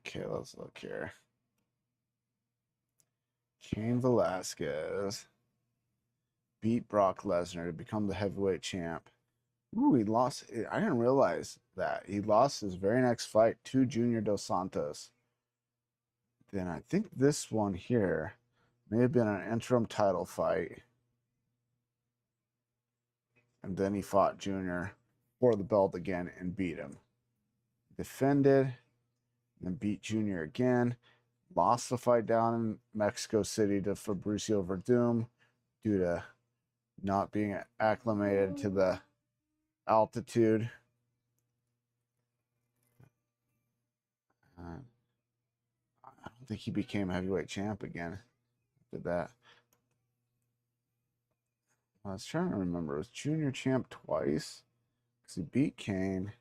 Okay, let's look here. Cain Velasquez beat Brock Lesnar to become the heavyweight champ. Ooh, he lost. I didn't realize that. He lost his very next fight to Junior Dos Santos. Then I think this one here may have been an interim title fight. And then he fought Junior for the belt again and beat him. Defended, then beat Junior again. Lost the fight down in Mexico City to Fabricio Verdum due to not being acclimated to the altitude. I don't think he became heavyweight champ again. Did that? I was trying to remember. It was junior champ twice because he beat Cain,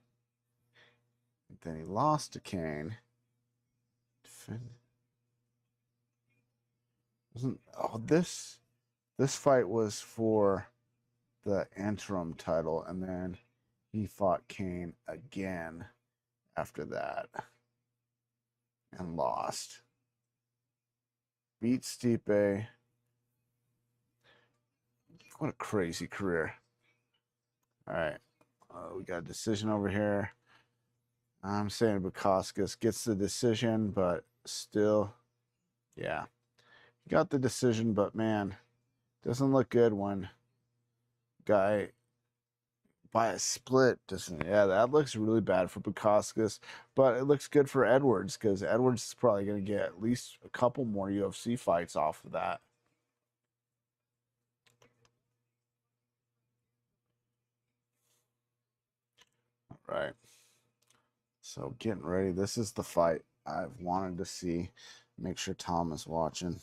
and then he lost to Cain. This fight was for the interim title, and then he fought Cain again after that and lost. Beat Stipe. What a crazy career. All right. We got a decision over here. I'm saying Bukowskis gets the decision, but still, yeah. Got the decision, but man, doesn't look good when guy by a split. Yeah, that looks really bad for Bukowskis, but it looks good for Edwards because Edwards is probably going to get at least a couple more UFC fights off of that. All right. So getting ready. This is the fight I've wanted to see. Make sure Tom is watching.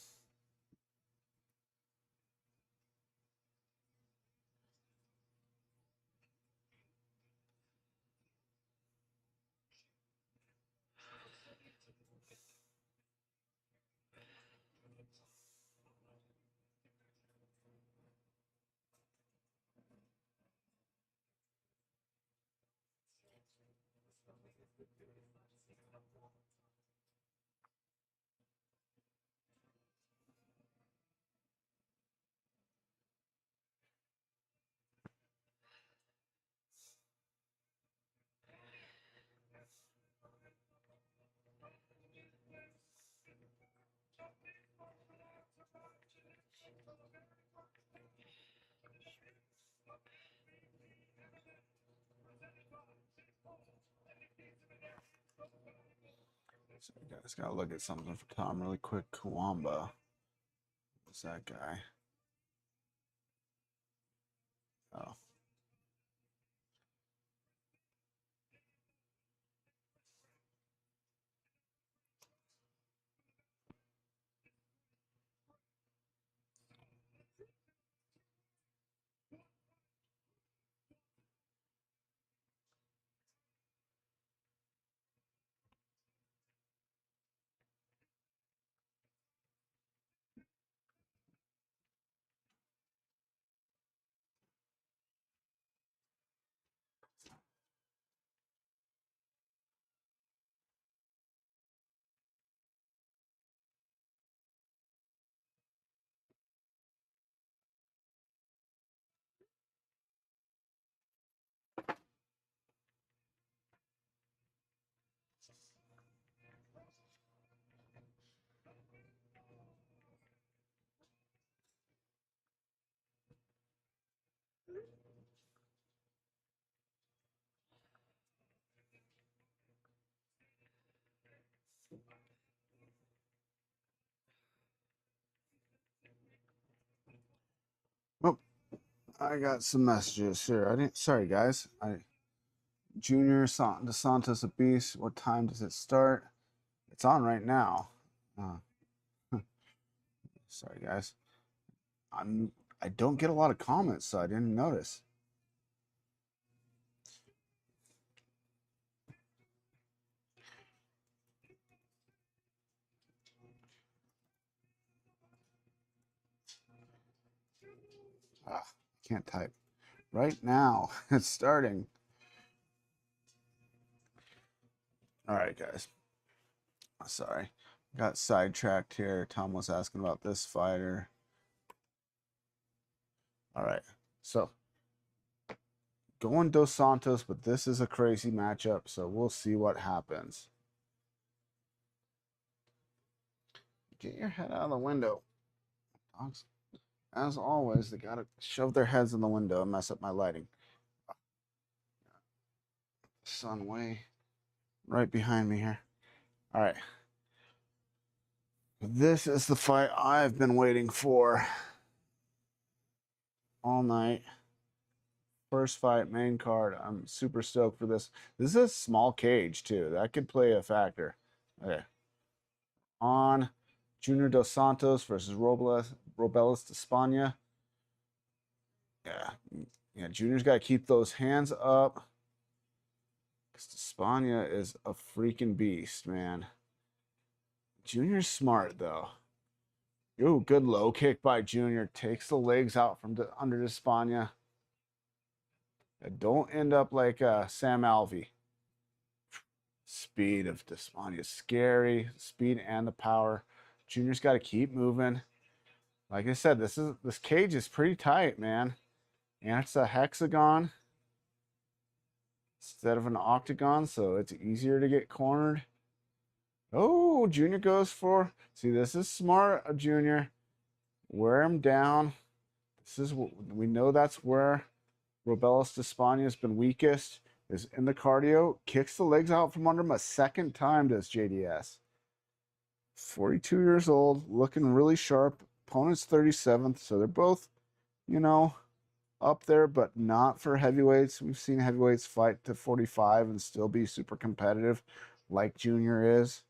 So you guys gotta look at something for Tom really quick. Kuwamba. What's that guy? Oh. Well, I got some messages here. I didn't. Sorry, guys. Junior DeSantos a beast. What time does it start? It's on right now. Uh, sorry, guys. I don't get a lot of comments, so I didn't notice. Ah, can't type. Right now, it's starting. All right, guys. Sorry. Got sidetracked here. Tom was asking about this fighter. All right. So, going Dos Santos, but this is a crazy matchup, so we'll see what happens. Get your head out of the window. Dogs, as always, they gotta shove their heads in the window and mess up my lighting. Sun way right behind me here. All right. This is the fight I've been waiting for all night. First fight, main card. I'm super stoked for this. This is a small cage, too. That could play a factor. Okay. On Junior Dos Santos versus Robelis de Spania. Yeah. Yeah, Junior's got to keep those hands up. Because Despania is a freaking beast, man. Junior's smart, though. Ooh, good low kick by Junior. Takes the legs out from under Despania. Don't end up like Sam Alvey. Speed of Despania is scary. Speed and the power. Junior's got to keep moving. Like I said, this cage is pretty tight, man. And it's a hexagon instead of an octagon, so it's easier to get cornered. Oh, Junior goes for. See, this is smart, Junior. Wear him down. This is we know that's where Robelis Despania has been weakest, is in the cardio, kicks the legs out from under him a second time, does JDS. 42 years old, looking really sharp. Opponent's 37th, so they're both, you know, up there, but not for heavyweights. We've seen heavyweights fight to 45 and still be super competitive, like Junior is.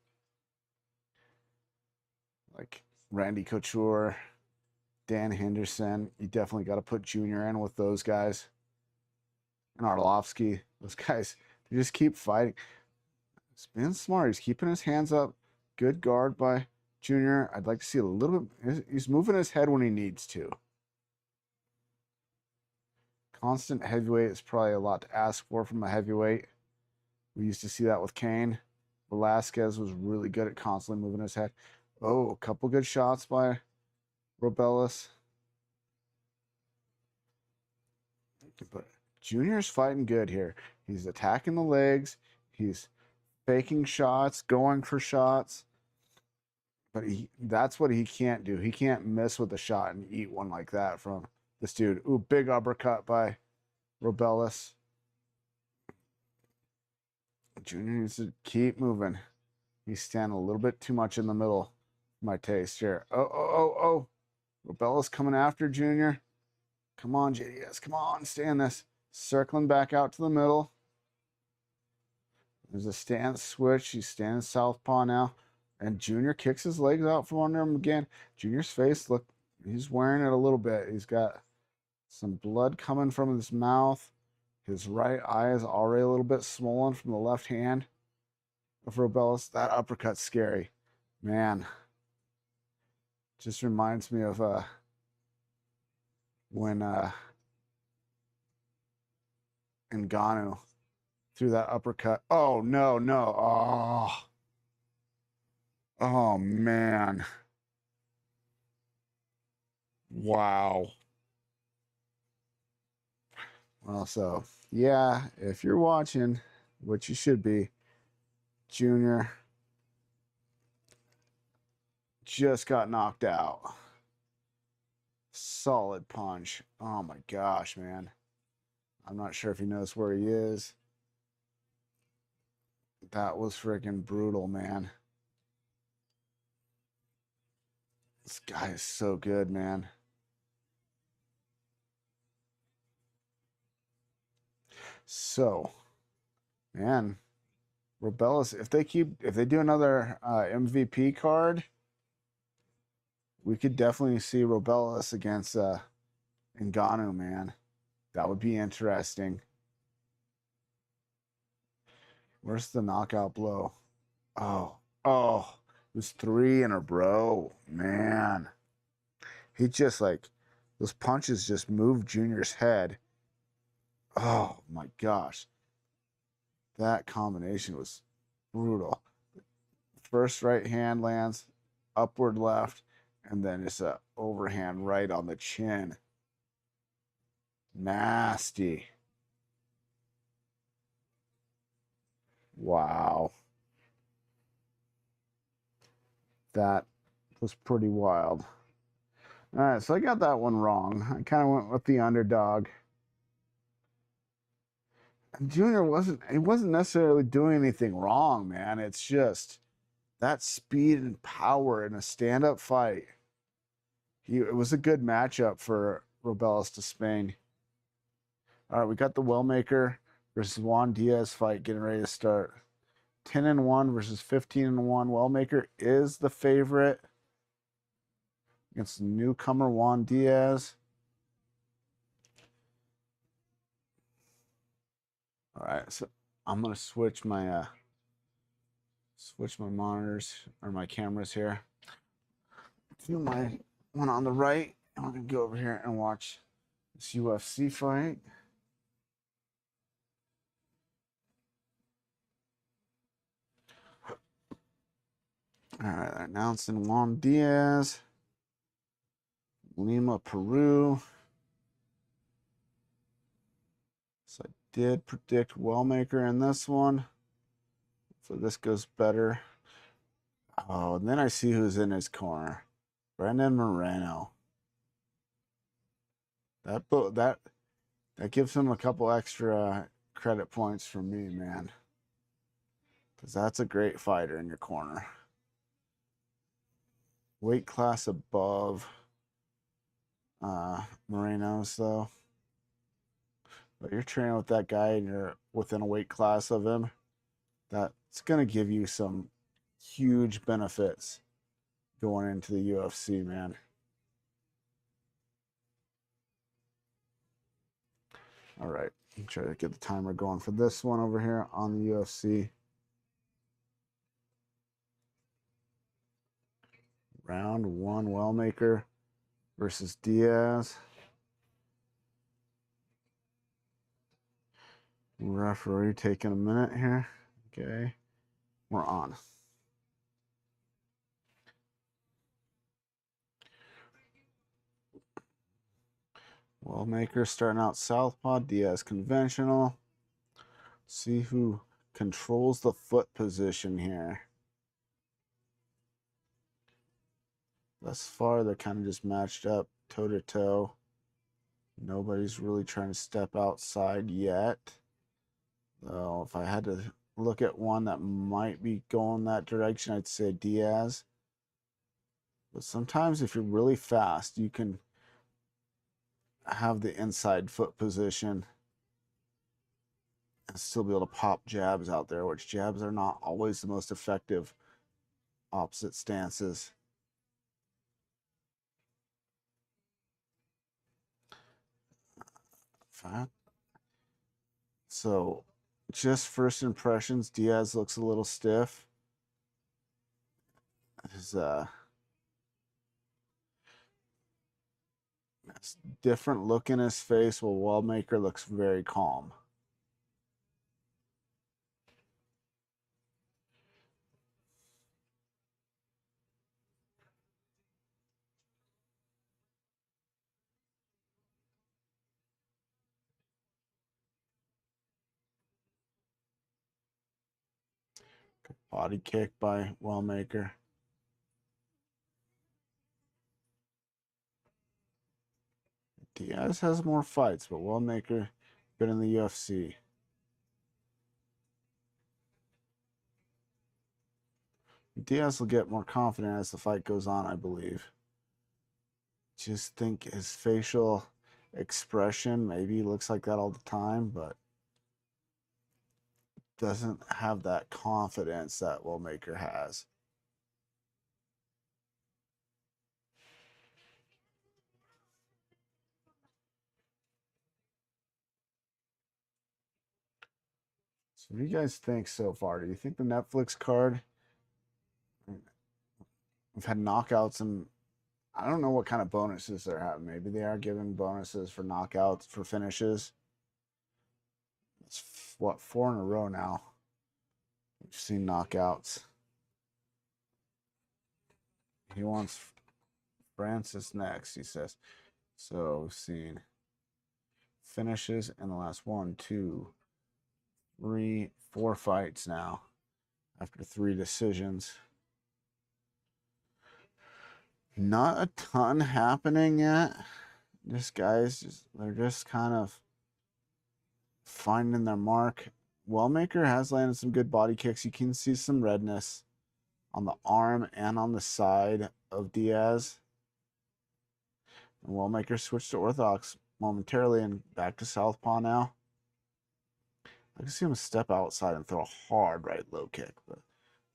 Like Randy Couture, Dan Henderson. You definitely got to put Junior in with those guys. And Arlovsky. Those guys, they just keep fighting. He's being smart. He's keeping his hands up. Good guard by Junior. I'd like to see a little bit. He's moving his head when he needs to. Constant heavyweight is probably a lot to ask for from a heavyweight. We used to see that with Kane. Velasquez was really good at constantly moving his head. Oh, a couple good shots by Robelis. But Junior's fighting good here. He's attacking the legs. He's faking shots, going for shots. But that's what he can't do. He can't miss with a shot and eat one like that from this dude. Ooh, big uppercut by Robelis. Junior needs to keep moving. He's standing a little bit too much in the middle. My taste here. Oh. Robelis coming after Junior. Come on, JDS. Come on, stay in this. Circling back out to the middle. There's a stance switch. He's standing southpaw now. And Junior kicks his legs out from under him again. Junior's face, look, he's wearing it a little bit. He's got some blood coming from his mouth. His right eye is already a little bit swollen from the left hand of Robelis. That uppercut's scary. Man. Just reminds me of when Ngannou threw that uppercut. Oh, no. Oh, man. Wow. Well, so, yeah, if you're watching, which you should be, Junior just got knocked out. Solid punch. Oh, my gosh, man. I'm not sure if he knows where he is. That was freaking brutal, man. This guy is so good, man. So, man, Robelis, if they do another MVP card, we could definitely see Robelis against Ngannou, man. That would be interesting. Where's the knockout blow? Oh, it was 3 in a row, man. He just those punches just moved Junior's head. Oh my gosh. That combination was brutal. First right hand lands, upward left, and then it's a overhand right on the chin. Nasty. Wow. That was pretty wild. All right, so I got that one wrong. I kind of went with the underdog. Junior wasn't necessarily doing anything wrong, man. It's just that speed and power in a stand-up fight. It was a good matchup for Robelis to Spain. All right, we got the Wellmaker versus Juan Diaz fight getting ready to start. 10-1 versus 15-1. Wellmaker is the favorite against newcomer Juan Diaz. All right, so I'm gonna switch my monitors or my cameras here to my one on the right, and we're gonna go over here and watch this UFC fight. All right, announcing Juan Diaz, Lima, Peru. So I did predict Wellmaker in this one. So this goes better. Oh, and then I see who's in his corner. Brandon Moreno. That gives him a couple extra credit points for me, man. Because that's a great fighter in your corner. Weight class above Moreno's, though. But you're training with that guy and you're within a weight class of him. That's going to give you some huge benefits going into the UFC, man. All right, try to get the timer going for this one over here on the UFC. Round one, Wellmaker versus Diaz. Referee taking a minute here. Okay, we're on. Wellmaker starting out southpaw, Diaz conventional. See who controls the foot position here. Thus far, they're kind of just matched up toe to toe. Nobody's really trying to step outside yet. Though, if I had to look at one that might be going that direction, I'd say Diaz. But sometimes, if you're really fast, you can have the inside foot position and still be able to pop jabs out there, which jabs are not always the most effective opposite stances. So, just first impressions, Diaz looks a little stiff. His different look in his face, while Wellmaker looks very calm. Body kick by Wellmaker. Diaz has more fights, but Wellmaker been in the UFC. Diaz will get more confident as the fight goes on, I believe. Just think his facial expression maybe looks like that all the time, but doesn't have that confidence that Wellmaker has. So what do you guys think so far? Do you think the Netflix card, we've had knockouts, and I don't know what kind of bonuses they're having. Maybe they are giving bonuses for knockouts, for finishes. It's what, 4 in a row now. We've seen knockouts. He wants Francis next, he says. So we've seen finishes in the last 1, 2, 3, 4 fights now after 3 decisions. Not a ton happening yet. This guys, they're just kind of finding their mark. Wellmaker has landed some good body kicks. You can see some redness on the arm and on the side of Diaz. And Wellmaker switched to orthodox momentarily and back to southpaw now. I can see him step outside and throw a hard right low kick, but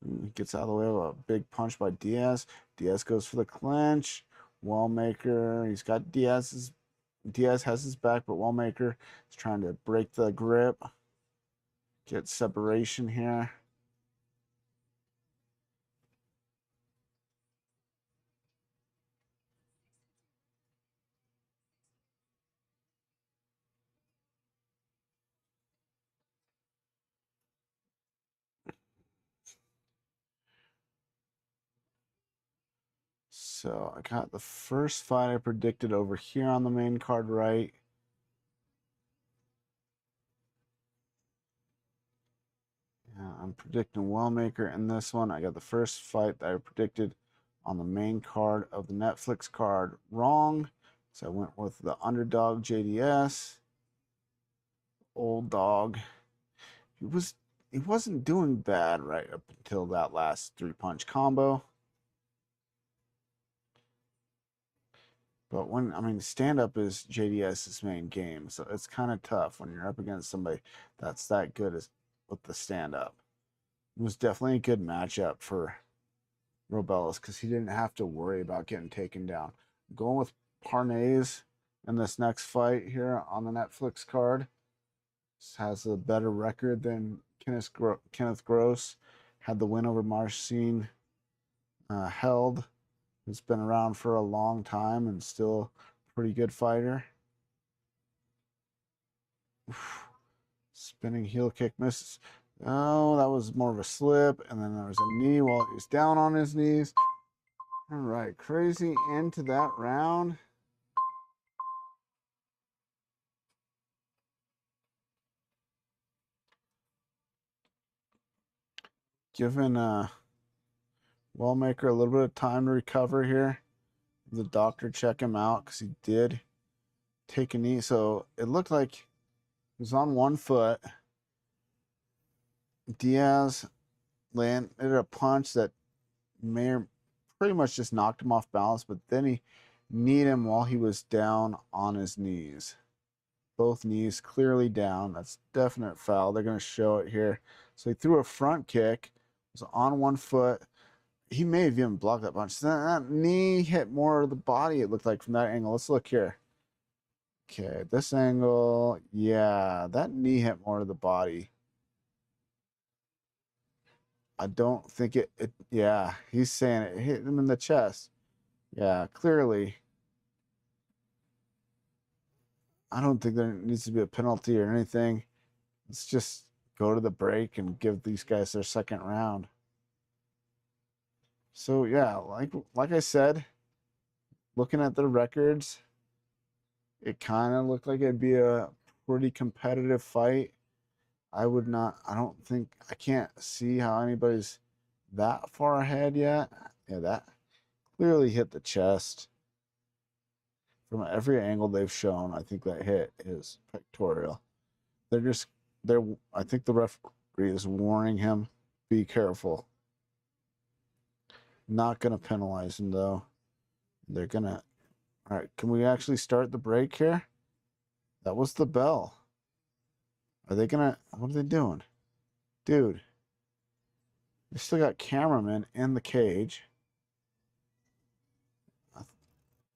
he gets out of the way of a big punch by Diaz. Diaz goes for the clinch. Wellmaker, Diaz has his back, but Wellmaker is trying to break the grip, get separation here. So I got the first fight I predicted over here on the main card right. Yeah, I'm predicting Wellmaker in this one. I got the first fight that I predicted on the main card of the Netflix card wrong. So I went with the underdog JDS. old dog. He wasn't doing bad right up until that last 3-punch combo. But when, I mean, stand up is JDS's main game, so it's kind of tough when you're up against somebody that's that good as with the stand up. It was definitely a good matchup for Robelis because he didn't have to worry about getting taken down. Going with Parnays in this next fight here on the Netflix card. This has a better record than Kenneth Gross. Had the win over Marcin Held, who's been around for a long time and still a pretty good fighter. Oof. Spinning heel kick misses. Oh, that was more of a slip. And then there was a knee while he was down on his knees. All right, crazy end to that round. Giving Wellmaker a little bit of time to recover here. The doctor check him out because he did take a knee. So it looked like he was on one foot. Diaz landed a punch that pretty much just knocked him off balance, but then he kneed him while he was down on his knees. Both knees clearly down. That's definite foul. They're going to show it here. So he threw a front kick, was on one foot. He may have even blocked that punch. That knee hit more of the body, it looked like, from that angle. Let's look here. Okay, this angle, yeah, that knee hit more of the body. I don't think yeah, he's saying it hit him in the chest. Yeah, clearly. I don't think there needs to be a penalty or anything. Let's just go to the break and give these guys their second round. So yeah, like I said, looking at the records, it kind of looked like it'd be a pretty competitive fight. I can't see how anybody's that far ahead yet. Yeah, that clearly hit the chest. From every angle they've shown, I think that hit is pectoral. I think the referee is warning him, be careful. Not going to penalize him though. They're going to, all right, can we actually start the break here? That was the bell. Are they going to, what are they doing? Dude, they still got cameramen in the cage.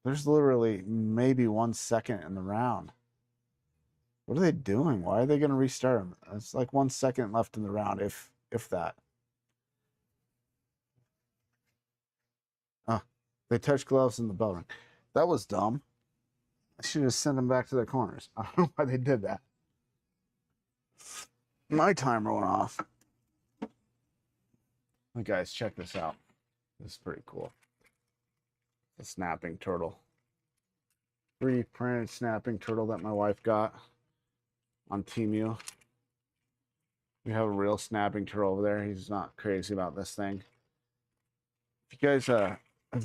There's literally maybe 1 second in the round. What are they doing? Why are they going to restart them? It's like 1 second left in the round, if that. Oh, they touched gloves in the bell ring. That was dumb. I should have sent them back to their corners. I don't know why they did that. My timer went off. Hey guys, check this out. This is pretty cool. A snapping turtle. Pre-printed snapping turtle that my wife got on Temu. We have a real snapping turtle over there. He's not crazy about this thing. If you guys have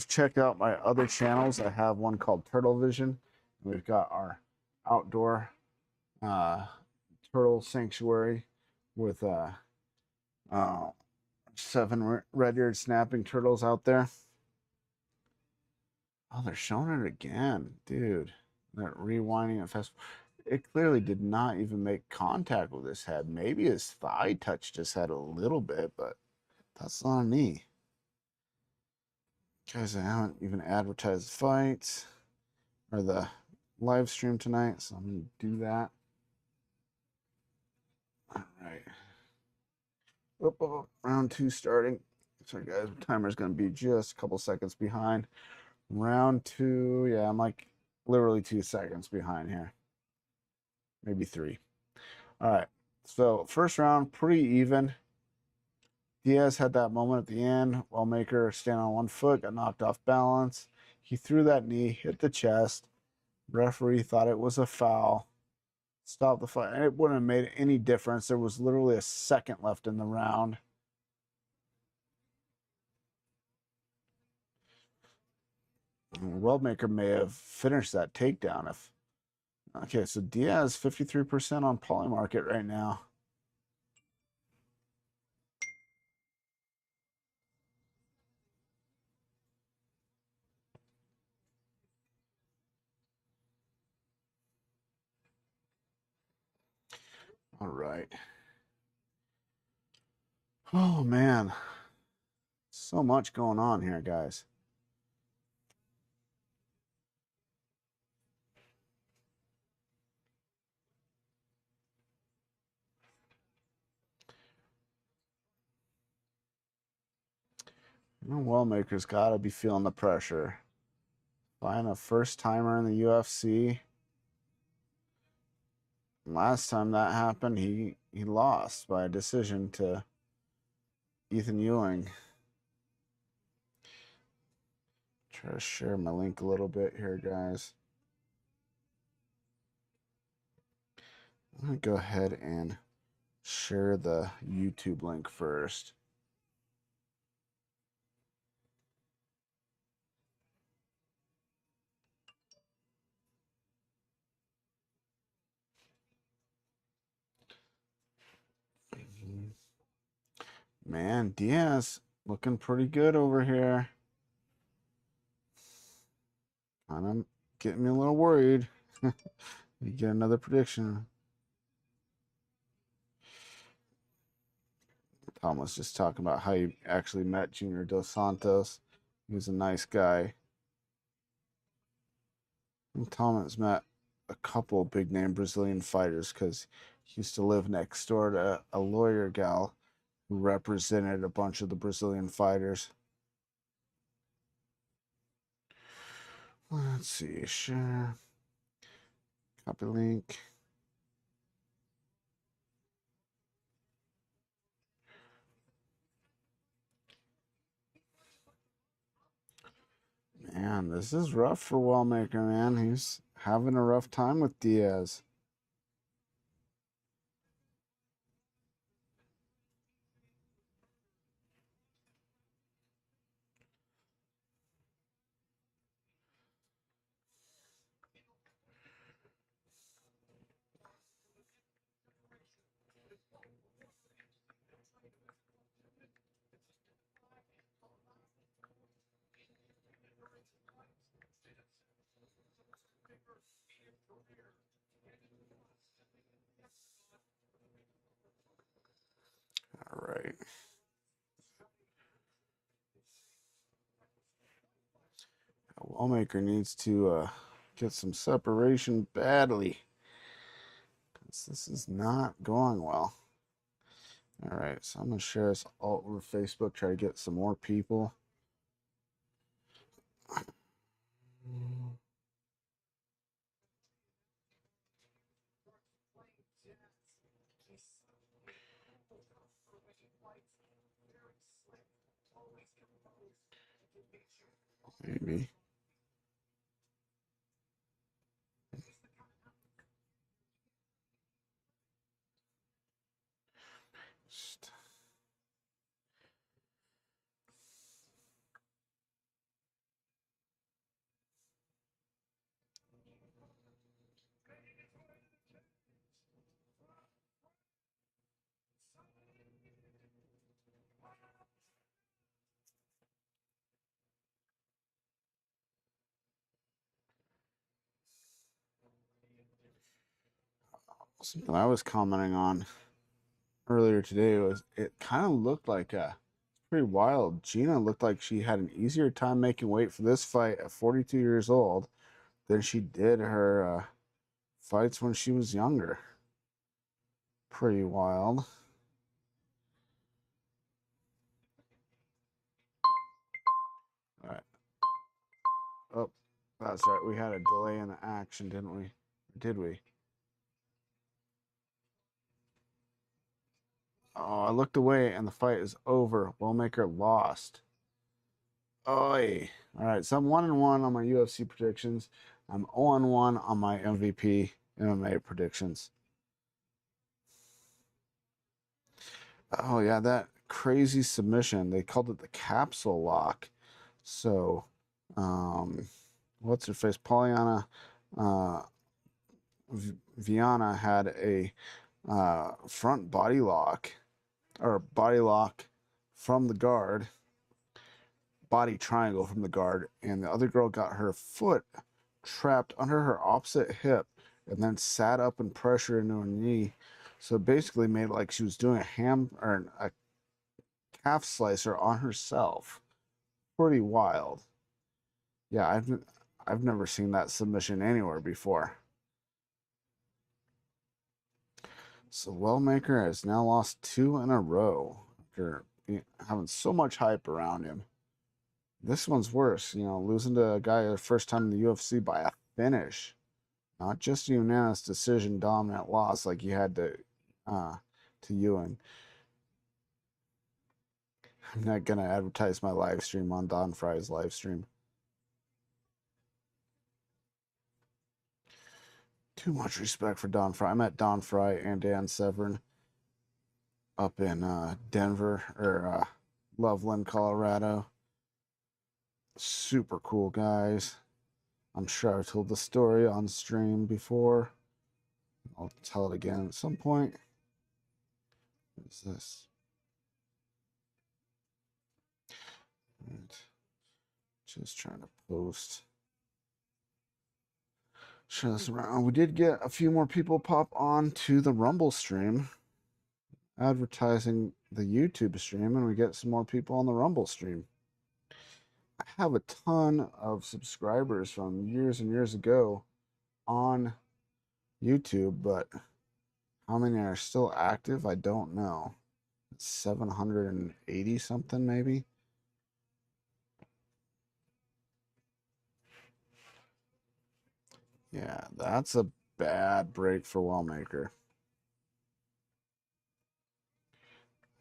checked out my other channels, I have one called Turtle Vision. We've got our outdoor turtle sanctuary with 7 red-eared snapping turtles out there. Oh, they're showing it again, dude. They're rewinding it fast. It clearly did not even make contact with his head. Maybe his thigh touched his head a little bit, but that's not a knee. Guys, I haven't even advertised fights or the live stream tonight, so I'm going to do that. All right. Round 2 starting. Sorry, guys, timer's going to be just a couple seconds behind. Round 2, yeah, I'm like literally 2 seconds behind here. Maybe 3. All right. So, first round, pretty even. Diaz had that moment at the end. Wellmaker standing on one foot, got knocked off balance. He threw that knee, hit the chest. Referee thought it was a foul. Stopped the fight. And it wouldn't have made any difference. There was literally a second left in the round. Wellmaker may have finished that takedown if Okay, so Diaz 53% on Polymarket right now. All right. Oh man, so much going on here, guys. Wellmaker's got to be feeling the pressure. Buying a first timer in the UFC. Last time that happened, he lost by a decision to Ethan Ewing. Try to share my link a little bit here, guys. I'm going to go ahead and share the YouTube link first. Man, Diaz looking pretty good over here. Kind of getting me a little worried. You get another prediction. Tom was just talking about how he actually met Junior Dos Santos. He was a nice guy. And Tom has met a couple big name Brazilian fighters because he used to live next door to a lawyer gal who represented a bunch of the Brazilian fighters. Let's see, share. Copy link. Man, this is rough for Wellmaker, man. He's having a rough time with Diaz. All right. Wellmaker needs to get some separation badly. This is not going well. All right, so I'm going to share this all over Facebook, try to get some more people. Maybe. Just... Something I was commenting on earlier today was it kind of looked like pretty wild. Gina looked like she had an easier time making weight for this fight at 42 years old than she did her fights when she was younger. Pretty wild. All right. Oh, that's right. We had a delay in the action, didn't we? Did we? Oh, I looked away and the fight is over. Wellmaker lost. Oi. All right, so I'm 1-1 on my UFC predictions. I'm 0-1 on my MVP MMA predictions. Oh yeah, that crazy submission. They called it the capsule lock. So, what's her face? Polyana Viana had a front body lock, or body lock from the guard, body triangle from the guard, and the other girl got her foot trapped under her opposite hip and then sat up and pressured into her knee. So basically made it like she was doing a ham or a calf slicer on herself. Pretty wild. Yeah, I've never seen that submission anywhere before. So Wellmaker has now lost 2 in a row after having so much hype around him. This one's worse, losing to a guy the first time in the UFC by a finish, not just a unanimous decision dominant loss like you had to Ewan. I'm not gonna advertise my live stream on Don Fry's live stream. Too much respect for Don Fry. I met Don Fry and Dan Severn up in Denver or Loveland, Colorado. Super cool guys. I'm sure I've told the story on stream before. I'll tell it again at some point. What is this? Right. Just trying to post. Share this around. We did get a few more people pop on to the Rumble stream, advertising the YouTube stream, and we get some more people on the Rumble stream. I have a ton of subscribers from years and years ago on YouTube, but how many are still active? I don't know. It's 780 something, maybe. Yeah, that's a bad break for Wellmaker.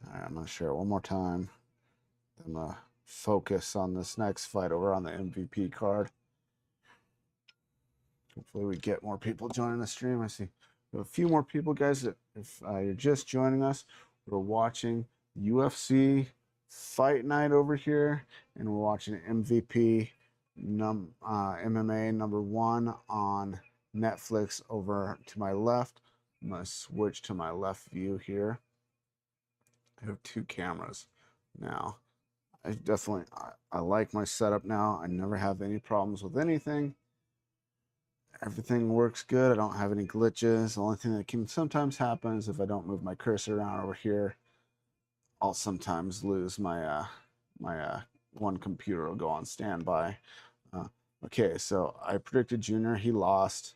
All right, I'm going to share it one more time. I'm going to focus on this next fight over on the MVP card. Hopefully we get more people joining the stream. I see we have a few more people, guys. If you're just joining us, we're watching UFC Fight Night over here, and we're watching MVP MMA #1 on Netflix over to my left. I'm going to switch to my left view here. I have 2 cameras now. I like my setup now. I never have any problems with anything. Everything works good. I don't have any glitches. The only thing that can sometimes happen is if I don't move my cursor around over here, I'll sometimes lose my one computer will go on standby. Okay, so I predicted Junior. He lost.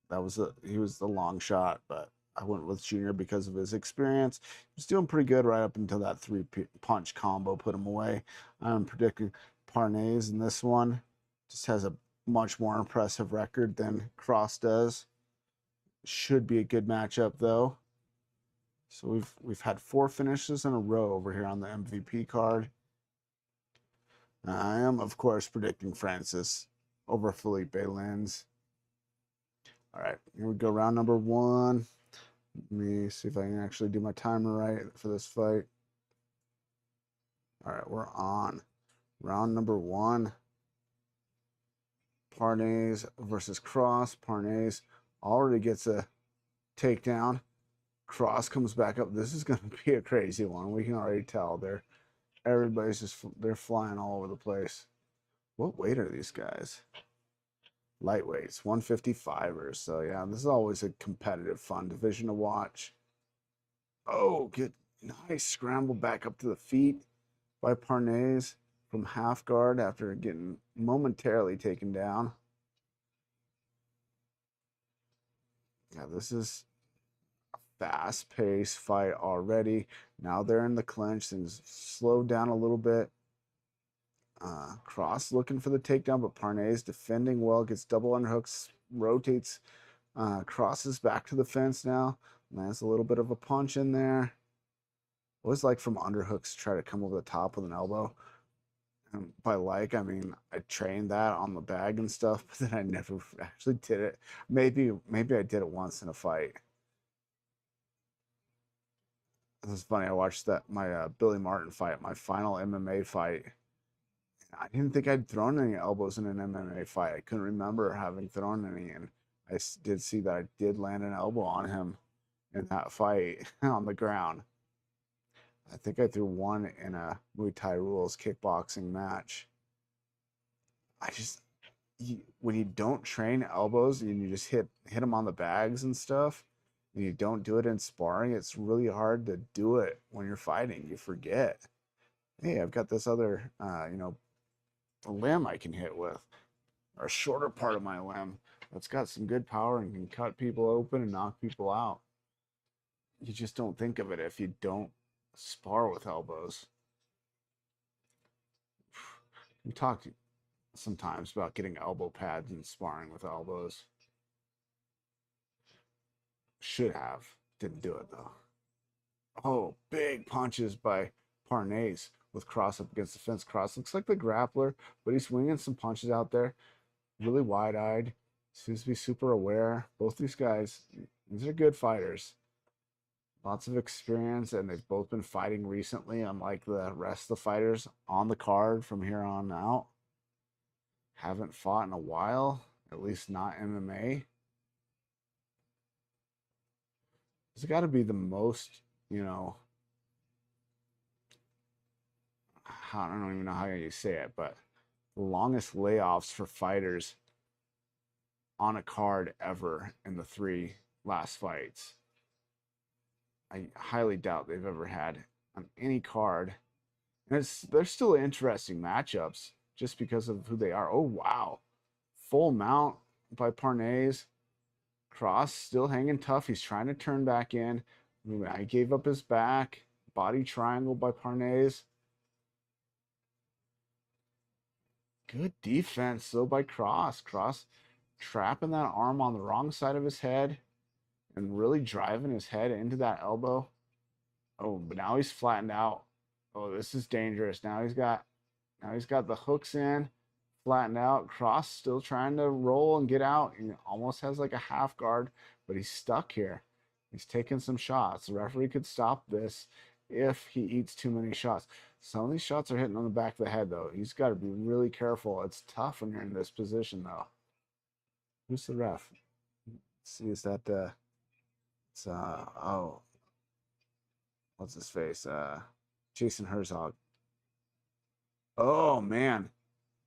He was the long shot, but I went with Junior because of his experience. He was doing pretty good right up until that 3-punch combo put him away. I'm predicting Parnays in this one. Just has a much more impressive record than Cross does. Should be a good matchup though. So we've had 4 finishes in a row over here on the MVP card. I am, of course, predicting Francis over Felipe Lins. All right, here we go. Round number 1. Let me see if I can actually do my timer right for this fight. All right, we're on round number 1. Parnays versus Cross. Parnays already gets a takedown. Cross comes back up. This is going to be a crazy one. We can already tell. They're flying all over the place. What weight are these guys? Lightweights, 155ers. So yeah, this is always a competitive, fun division to watch. Oh, good, nice scramble back up to the feet by Parnays from half guard after getting momentarily taken down. Yeah, this is a fast-paced fight already. Now they're in the clinch. Things slowed down a little bit. Cross looking for the takedown, but Parnays defending well, gets double underhooks, rotates, crosses back to the fence now. Lands a little bit of a punch in there. Always like from underhooks, try to come over the top with an elbow. And by I mean I trained that on the bag and stuff, but then I never actually did it. Maybe I did it once in a fight. This is funny. I watched my Billy Martin fight, my final MMA fight. I didn't think I'd thrown any elbows in an MMA fight. I couldn't remember having thrown any, and I did see that I did land an elbow on him in that fight on the ground. I think I threw one in a Muay Thai rules kickboxing match. I just when you don't train elbows and you just hit them on the bags and stuff, and you don't do it in sparring, it's really hard to do it when you're fighting. You forget, hey, I've got this other limb I can hit with, or a shorter part of my limb that's got some good power and can cut people open and knock people out. You just don't think of it if you don't spar with elbows. We talked sometimes about getting elbow pads and sparring with elbows. Should have. Didn't do it though. Oh, big punches by Parnasse with Cross up against the fence. Cross looks like the grappler, but he's swinging some punches out there. Really wide eyed. Seems to be super aware. Both these guys, these are good fighters. Lots of experience, and they've both been fighting recently, unlike the rest of the fighters on the card from here on out. Haven't fought in a while, at least not MMA. It's got to be the most, I don't even know how you say it, but the longest layoffs for fighters on a card ever in the 3 last fights. I highly doubt they've ever had on any card. And they're still interesting matchups just because of who they are. Oh, wow. Full mount by Parnasse. Cross still hanging tough. He's trying to turn back in. I gave up his back. Body triangle by Parnasse. Good defense, though, by Cross. Cross trapping that arm on the wrong side of his head and really driving his head into that elbow. Oh, but now he's flattened out. Oh, this is dangerous. Now he's got the hooks in, flattened out. Cross still trying to roll and get out. He almost has like a half guard, but he's stuck here. He's taking some shots. The referee could stop this if he eats too many shots. Some of these shots are hitting on the back of the head, though. He's got to be really careful. It's tough when you're in this position, though. Who's the ref? Let's see, is that it's what's his face? Jason Herzog. Oh man.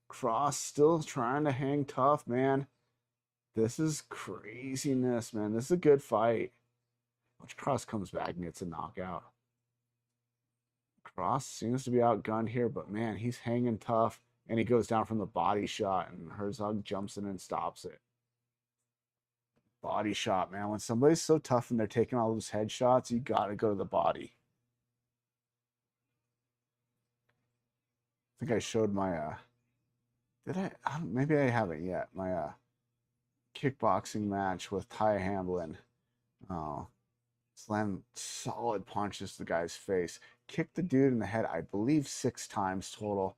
Cross still trying to hang tough, man. This is craziness, man. This is a good fight. Watch Cross comes back and gets a knockout. Cross seems to be outgunned here, but man, he's hanging tough. And he goes down from the body shot, and Herzog jumps in and stops it. Body shot, man. When somebody's so tough and they're taking all those headshots, you got to go to the body. I think I showed my did I maybe I haven't yet, my kickboxing match with Ty Hamblin. Oh, slammed solid punches to the guy's face, kicked the dude in the head, I believe 6 times total.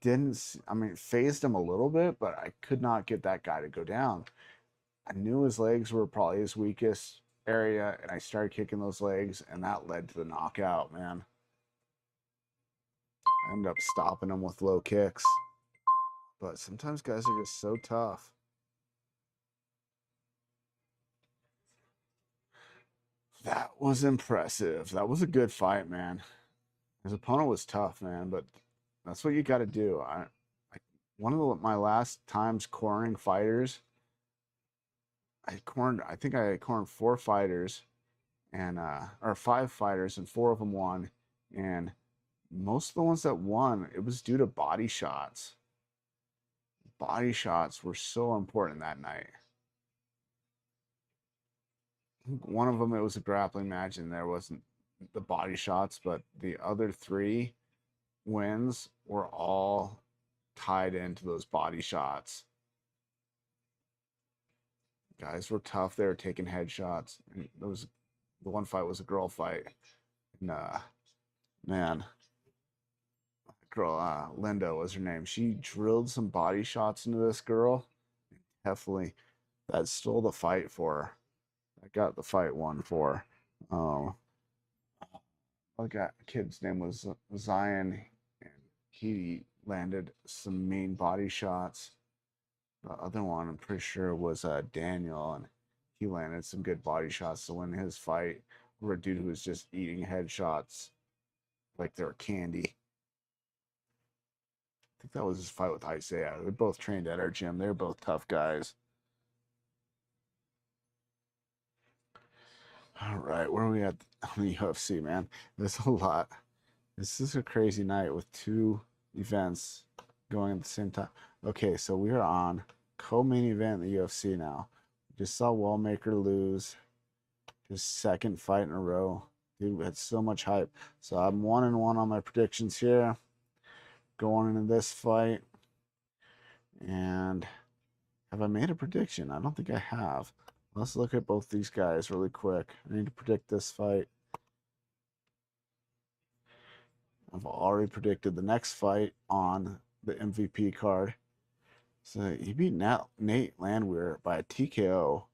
Phased him a little bit, but I could not get that guy to go down. I knew his legs were probably his weakest area, and I started kicking those legs, and that led to the knockout, man. I ended up stopping him with low kicks. But sometimes guys are just so tough. That was impressive. That was a good fight, man. His opponent was tough, man, but that's what you got to do. One of my last times cornering fighters, I think I cornered 4 fighters and or 5 fighters, and 4 of them won. And most of the ones that won, it was due to body shots. Body shots were so important that night. One of them, it was a grappling match, and there wasn't the body shots, but the other 3 wins were all tied into those body shots. Guys were tough. They were taking headshots. And the one fight was a girl fight. And man, girl Linda was her name. She drilled some body shots into this girl. Definitely, that stole the fight for her. I got the fight won for. The kid's name was Zion, and he landed some mean body shots. The other one, I'm pretty sure, was Daniel, and he landed some good body shots to win his fight over a dude who was just eating headshots like they were candy. I think that was his fight with Isaiah. They both trained at our gym. They're both tough guys. All right, where are we at on the UFC, man? There's a lot. This is a crazy night with two events going at the same time. Okay, so we are on co-main event in the UFC now. Just saw Wallmaker lose his second fight in a row. Dude had so much hype. So I'm 1-1 on my predictions here going into this fight. And have I made a prediction? I don't think I have. Let's look at both these guys really quick. I need to predict this fight. I've already predicted the next fight on the MVP card. So he beat Nate Landwehr by a TKO.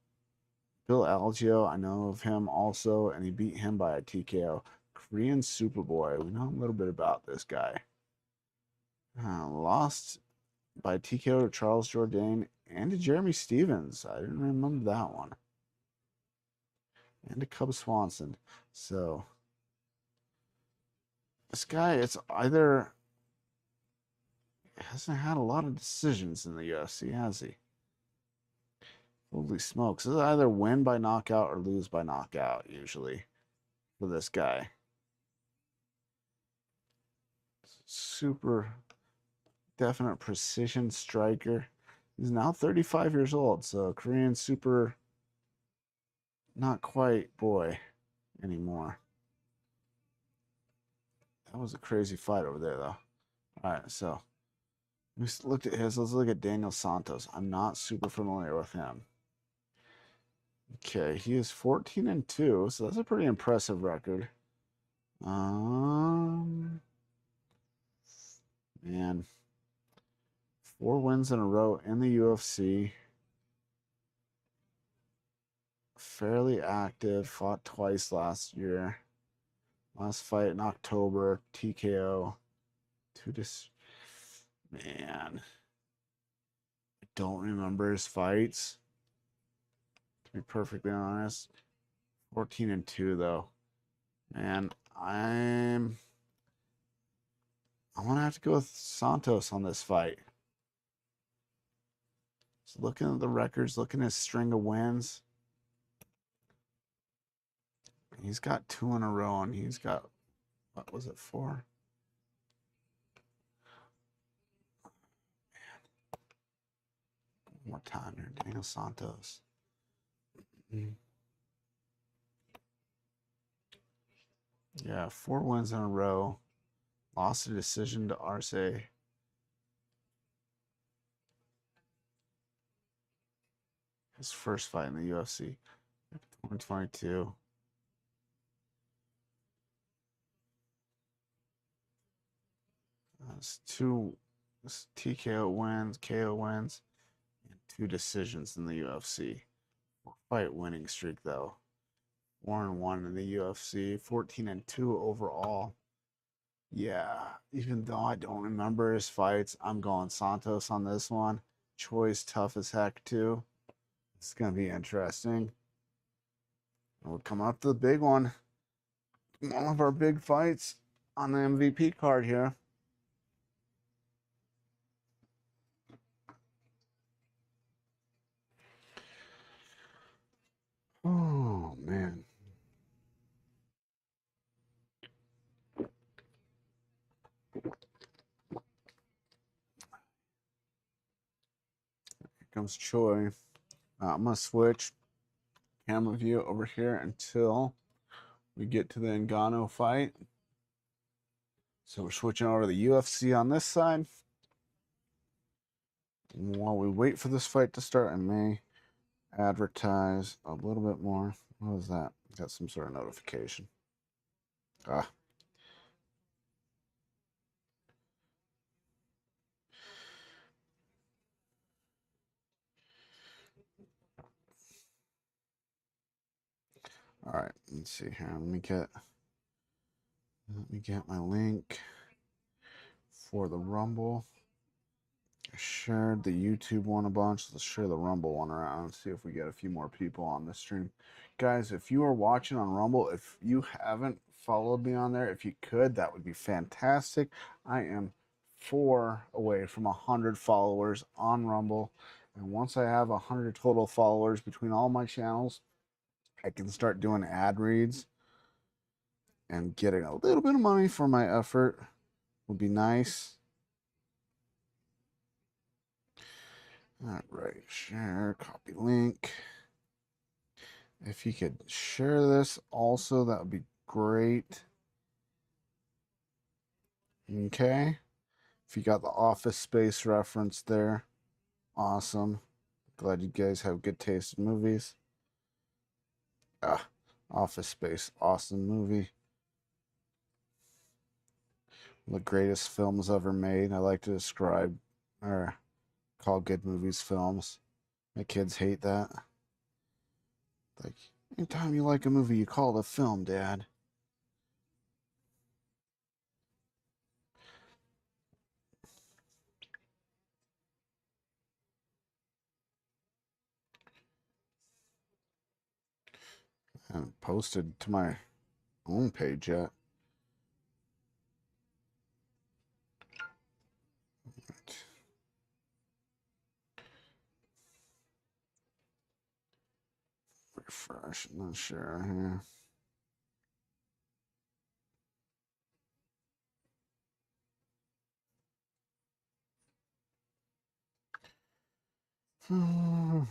Bill Algeo, I know of him also, and he beat him by a TKO. Korean Superboy, we know a little bit about this guy. Lost by TKO to Charles Jourdain and to Jeremy Stevens. I didn't remember that one. And to Cub Swanson. So this guy, it's either hasn't had a lot of decisions in the UFC, has he? Holy smokes. It's either win by knockout or lose by knockout, usually, for this guy. Super definite precision striker. He's now 35 years old, so Korean super not quite boy anymore. That was a crazy fight over there, though. All right, so we looked at his. Let's look at Daniel Santos. I'm not super familiar with him. Okay, he is 14-2, so that's a pretty impressive record. Man, 4 wins in a row in the UFC. Fairly active. Fought twice last year. Last fight in October, TKO. Man, I don't remember his fights. To be perfectly honest, 14-2 though. Man, I'm gonna have to go with Santos on this fight. So looking at the records, looking at his string of wins, he's got 2 in a row, and he's got, what was it, 4? One more time here, Daniel Santos. Yeah, 4 wins in a row. Lost a decision to Arce. His first fight in the UFC, 2022. That's 2 TKO wins, KO wins, and 2 decisions in the UFC. Fight winning streak though. 4-1 in the UFC, 14-2 overall. Yeah, even though I don't remember his fights, I'm going Santos on this one. Choi's tough as heck too. It's gonna be interesting. We'll come up to the big one. One of our big fights on the MVP card here. Oh man. Here comes Choi. I'm gonna switch camera view over here until we get to the Ngannou fight. So we're switching over to the UFC on this side. And while we wait for this fight to start, I may advertise a little bit more. What was that? Got some sort of notification. Ah. All right, let's see here. Let me get my link for the Rumble. I shared the YouTube one a bunch. Let's share the Rumble one around and see if we get a few more people on the stream. Guys, if you are watching on Rumble, if you haven't followed me on there, if you could, that would be fantastic. I am 4 away from 100 followers on Rumble. And once I have 100 total followers between all my channels, I can start doing ad reads and getting a little bit of money for my effort. Would be nice. All right, share, copy link. If you could share this also, that would be great. Okay. If you got the Office Space reference there, awesome. Glad you guys have good taste in movies. Office Space, awesome movie. One of the greatest films ever made. I like to describe or call good movies films. My kids hate that. Like, anytime you like a movie, you call it a film, Dad. I haven't posted to my own page yet. Refresh, I'm not sure here. All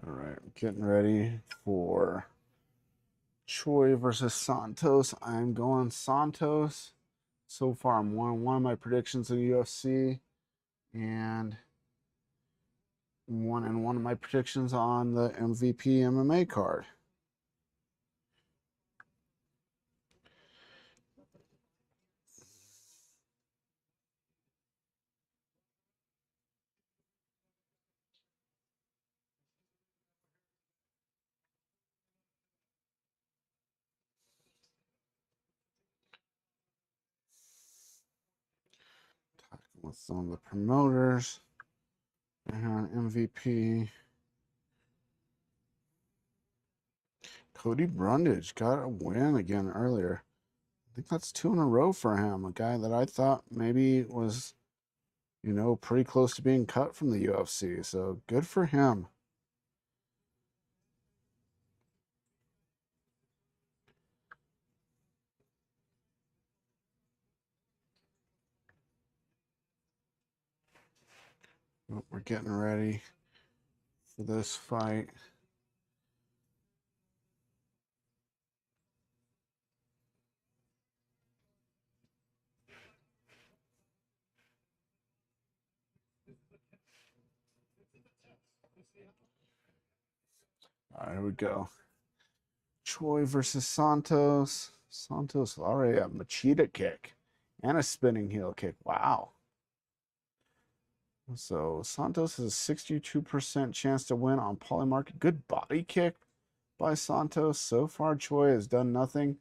right, getting ready for Choi versus Santos. I'm going Santos. So far, I'm 1-1 of my predictions in the UFC, and 1-1 of my predictions on the MVP MMA card. Talking with some of the promoters and MVP. Cody Brundage got a win again earlier. I think that's 2 in a row for him. A guy that I thought maybe was, pretty close to being cut from the UFC. So good for him. Oh, we're getting ready for this fight. All right, here we go. Choi versus Santos. Santos already a Machida kick and a spinning heel kick. Wow. So Santos has a 62% chance to win on Polymarket. Good body kick by Santos. So far, Choi has done nothing.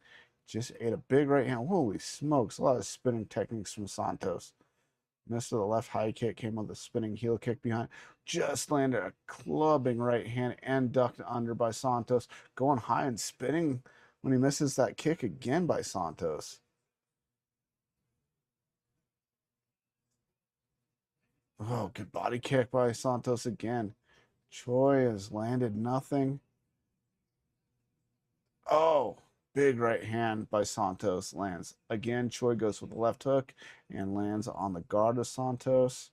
Just ate a big right hand. Holy smokes. A lot of spinning techniques from Santos. Missed with the left high kick, came with a spinning heel kick behind. Just landed a clubbing right hand and ducked under by Santos. Going high and spinning when he misses that kick again by Santos. Oh, good body kick by Santos again. Choi has landed nothing. Oh, big right hand by Santos lands. Again, Choi goes with the left hook and lands on the guard of Santos.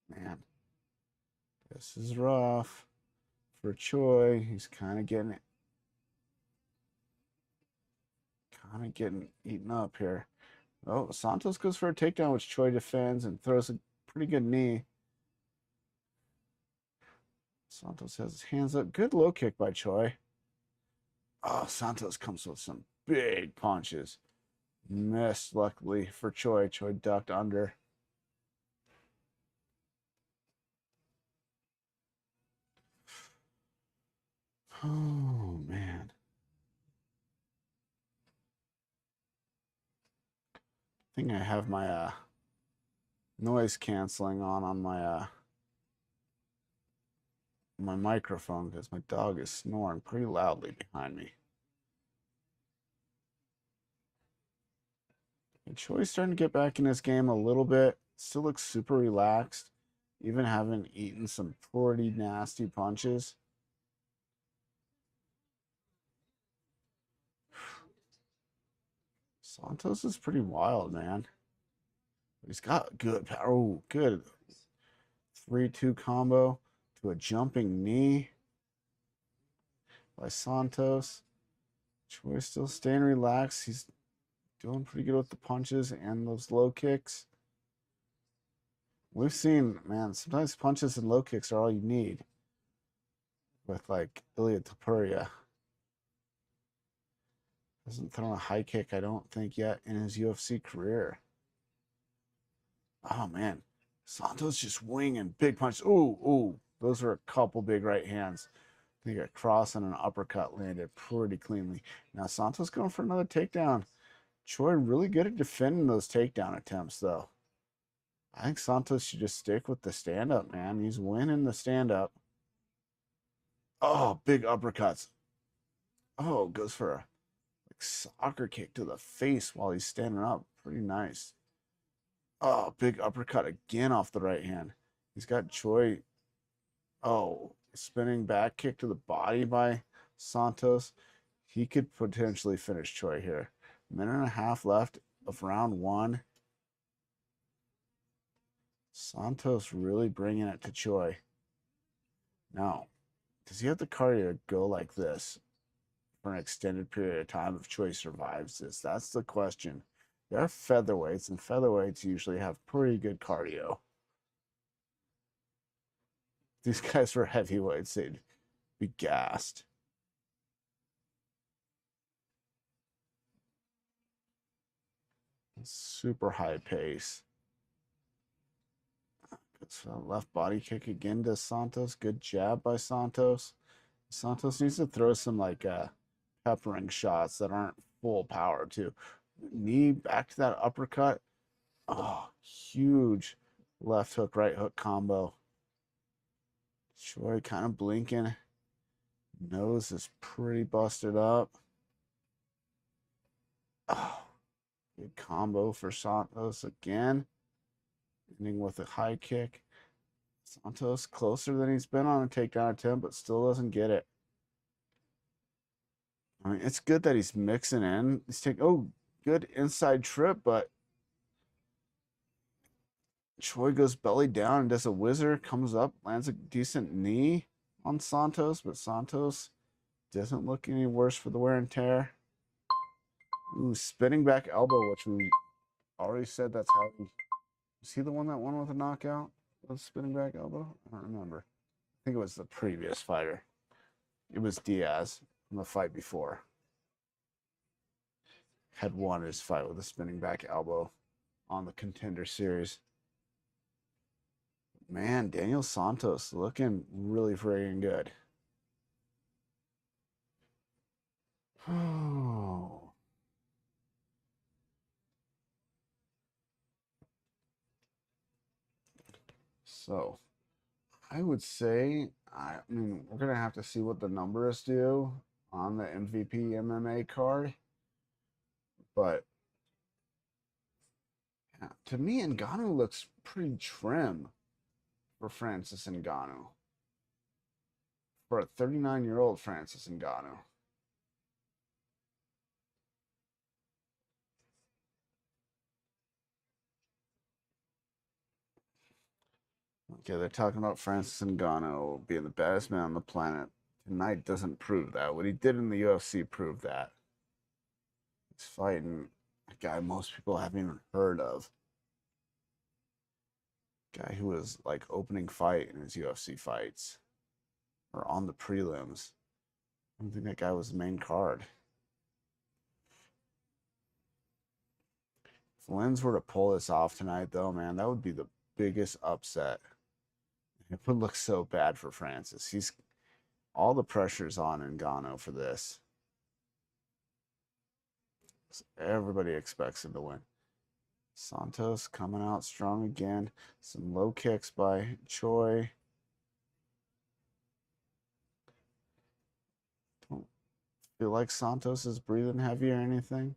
Man, this is rough for Choi. He's kind of getting eaten up here. Oh, Santos goes for a takedown, which Choi defends and throws a pretty good knee. Santos has his hands up. Good low kick by Choi. Oh, Santos comes with some big punches. Missed, luckily for Choi. Choi ducked under. Oh, man. I think I have my noise canceling on my microphone because my dog is snoring pretty loudly behind me. And Choi's starting to get back in his game a little bit. Still looks super relaxed, even having eaten some pretty nasty punches. Santos is pretty wild, man. He's got good power. Oh, good 3-2 combo to a jumping knee by Santos. Choi still staying relaxed. He's doing pretty good with the punches and those low kicks. We've seen, man, sometimes punches and low kicks are all you need with like Ilya Topuria. Hasn't thrown a high kick, I don't think, yet in his UFC career. Oh, man. Santos just winging big punches. Ooh, ooh. Those are a couple big right hands. I think a cross and an uppercut landed pretty cleanly. Now Santos going for another takedown. Choi really good at defending those takedown attempts, though. I think Santos should just stick with the stand-up, man. He's winning the stand-up. Oh, big uppercuts. Oh, goes for a soccer kick to the face while he's standing up. Pretty nice. Oh, big uppercut again off the right hand. He's got Choi. Oh, spinning back kick to the body by Santos. He could potentially finish Choi here. Minute and a half left of round one. Santos really bringing it to Choi. Now, does he have the cardio to go like this for an extended period of time if Choi survives this? That's the question. They're featherweights, and featherweights usually have pretty good cardio. These guys were heavyweights, they'd be gassed. Super high pace. It's a left body kick again to Santos. Good jab by Santos. Santos needs to throw some like peppering shots that aren't full power too. Knee back to that uppercut. Oh, huge left hook, right hook combo. Choi kind of blinking. Nose is pretty busted up. Oh, good combo for Santos again. Ending with a high kick. Santos closer than he's been on a takedown attempt, but still doesn't get it. I mean, it's good that he's mixing in. He's taking, oh, good inside trip, but Choi goes belly down and does a whizzer, comes up, lands a decent knee on Santos, but Santos doesn't look any worse for the wear and tear. Ooh, spinning back elbow, which we already said that's how he. Was he the one that won with a knockout with spinning back elbow? I don't remember. I think it was the previous fighter. It was Diaz from the fight before. Had won his fight with a spinning back elbow on the Contender Series. Man, Daniel Santos looking really freaking good. Oh. So, I would say, I mean, we're going to have to see what the numbers do on the MVP MMA card. But yeah, to me, Ngannou looks pretty trim for Francis Ngannou. For a 39-year-old Francis Ngannou. Okay, they're talking about Francis Ngannou being the baddest man on the planet. Tonight doesn't prove that. What he did in the UFC proved that. He's fighting a guy most people haven't even heard of. Guy who was like opening fight in his UFC fights or on the prelims. I don't think that guy was the main card. If Lenz were to pull this off tonight, though, man, that would be the biggest upset. It would look so bad for Francis. All the pressure's on Ngannou for this. Everybody expects him to win. Santos coming out strong again. Some low kicks by Choi. Don't feel like Santos is breathing heavy or anything.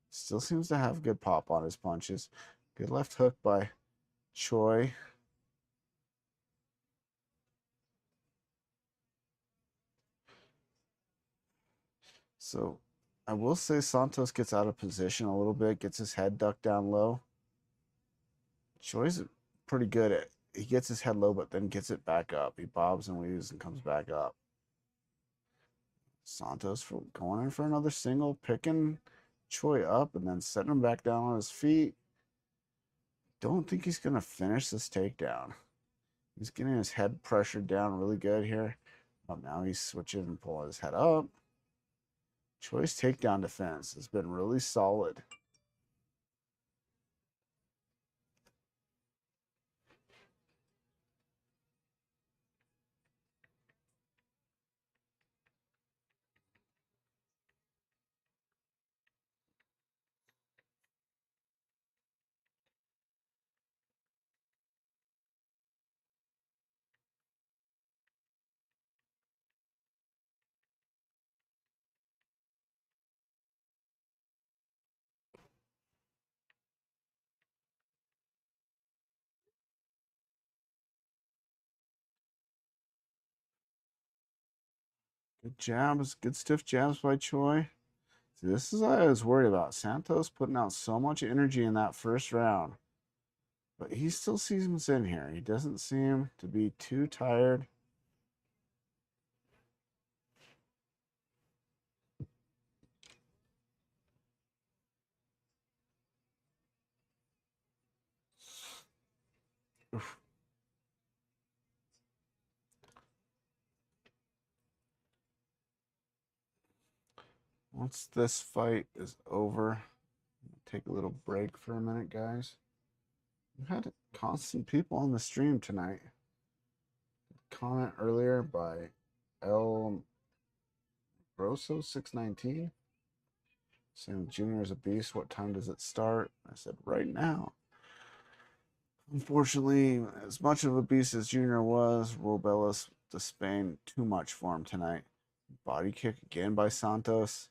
Still seems to have good pop on his punches. Good left hook by Choi. So I will say Santos gets out of position a little bit, gets his head ducked down low. Choi's pretty good at he gets his head low, but then gets it back up. He bobs and weaves and comes back up. Santos for going in for another single, picking Choi up and then setting him back down on his feet. Don't think he's gonna finish this takedown. He's getting his head pressured down really good here. Oh, now he's switching and pulling his head up. Choi's takedown defense has been really solid. Good jabs, good stiff jabs by Choi. See, this is what I was worried about. Santos putting out so much energy in that first round. But he still seems in here. He doesn't seem to be too tired. Oof. Once this fight is over, take a little break for a minute, guys. We've had constant people on the stream tonight. Comment earlier by El Grosso 619 saying Junior is a beast. What time does it start? I said right now. Unfortunately, as much of a beast as Junior was, Robelis to Spain too much for him tonight. Body kick again by Santos.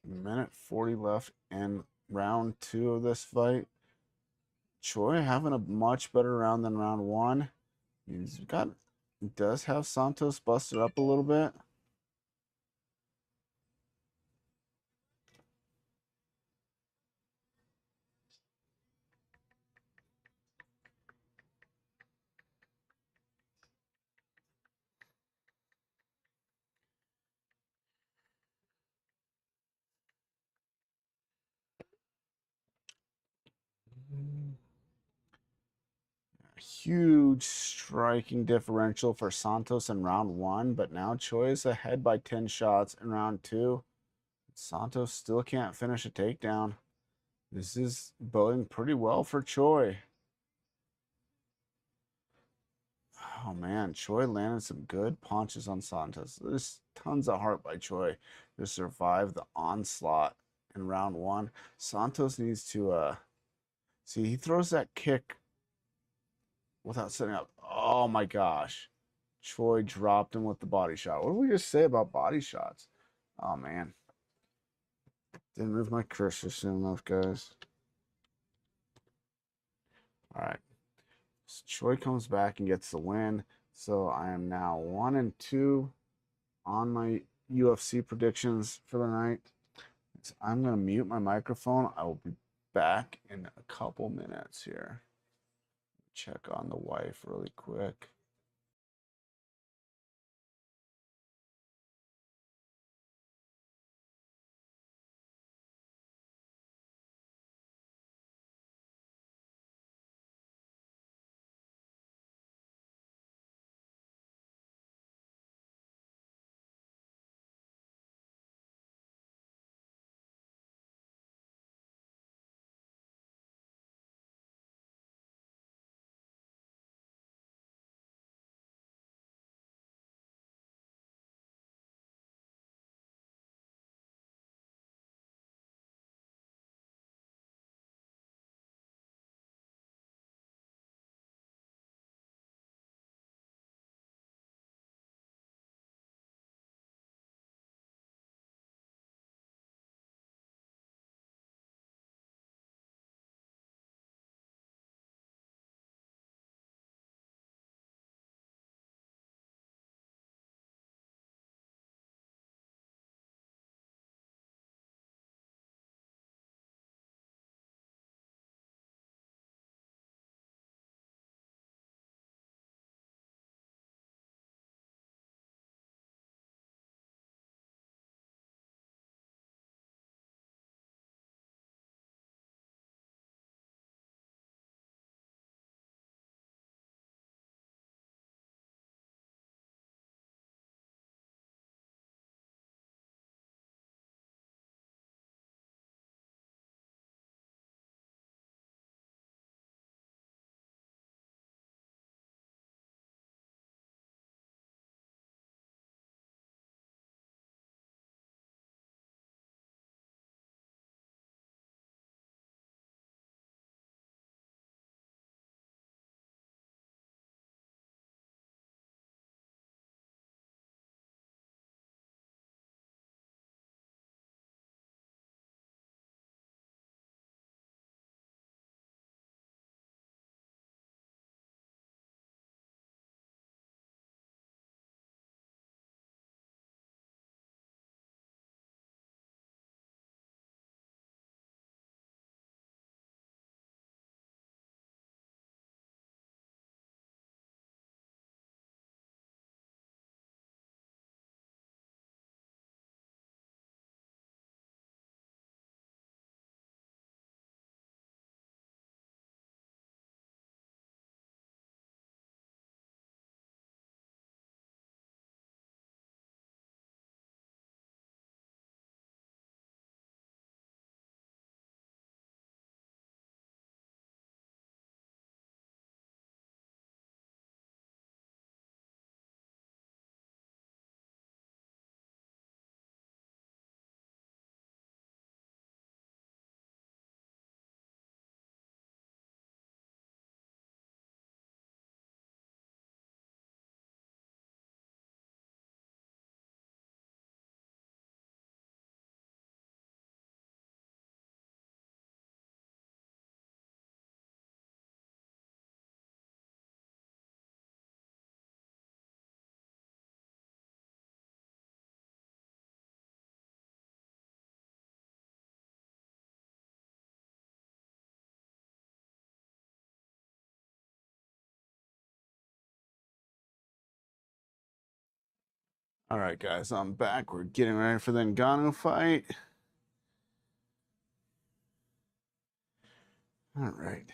Minute 40 left in round 2 of this fight. Choi having a much better round than round 1. He does have Santos busted up a little bit. Huge striking differential for Santos in round 1, but now Choi is ahead by 10 shots in round 2. Santos still can't finish a takedown. This is boding pretty well for Choi. Oh man, Choi landed some good punches on Santos. There's tons of heart by Choi to survive the onslaught in round 1. Santos needs to see, he throws that kick without setting up. Oh my gosh. Choi dropped him with the body shot. What did we just say about body shots? Oh man. Didn't move my cursor soon enough, guys. All right. So Choi comes back and gets the win. So I am now 1-2 on my UFC predictions for the night. So I'm going to mute my microphone. I will be back in a couple minutes here. Check on the wife really quick. All right, guys, I'm back. We're getting ready for the Ngannou fight. All right.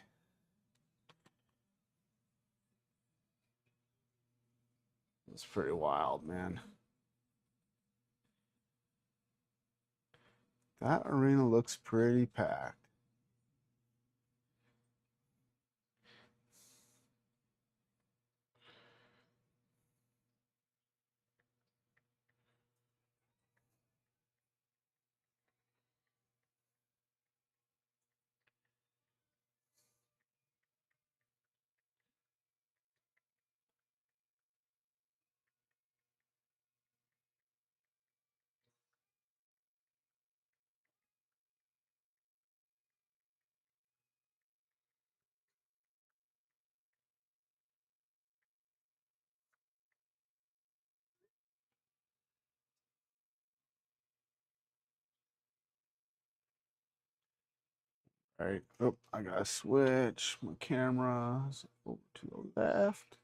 It's pretty wild, man. That arena looks pretty packed. All right. Oh, I gotta switch my cameras over to the left.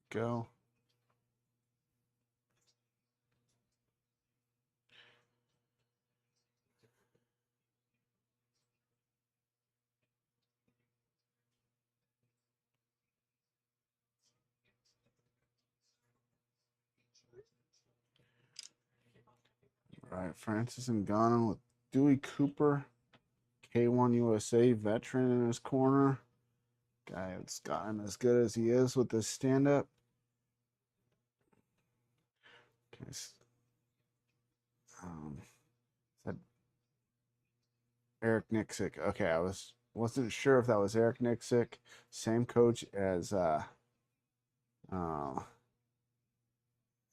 Go. All right, Francis Ngannou with Dewey Cooper, K1 USA veteran in his corner. Guy that's gotten as good as he is with his stand-up. Okay, said Eric Nixick. Okay, wasn't sure if that was Eric Nixick, same coach uh,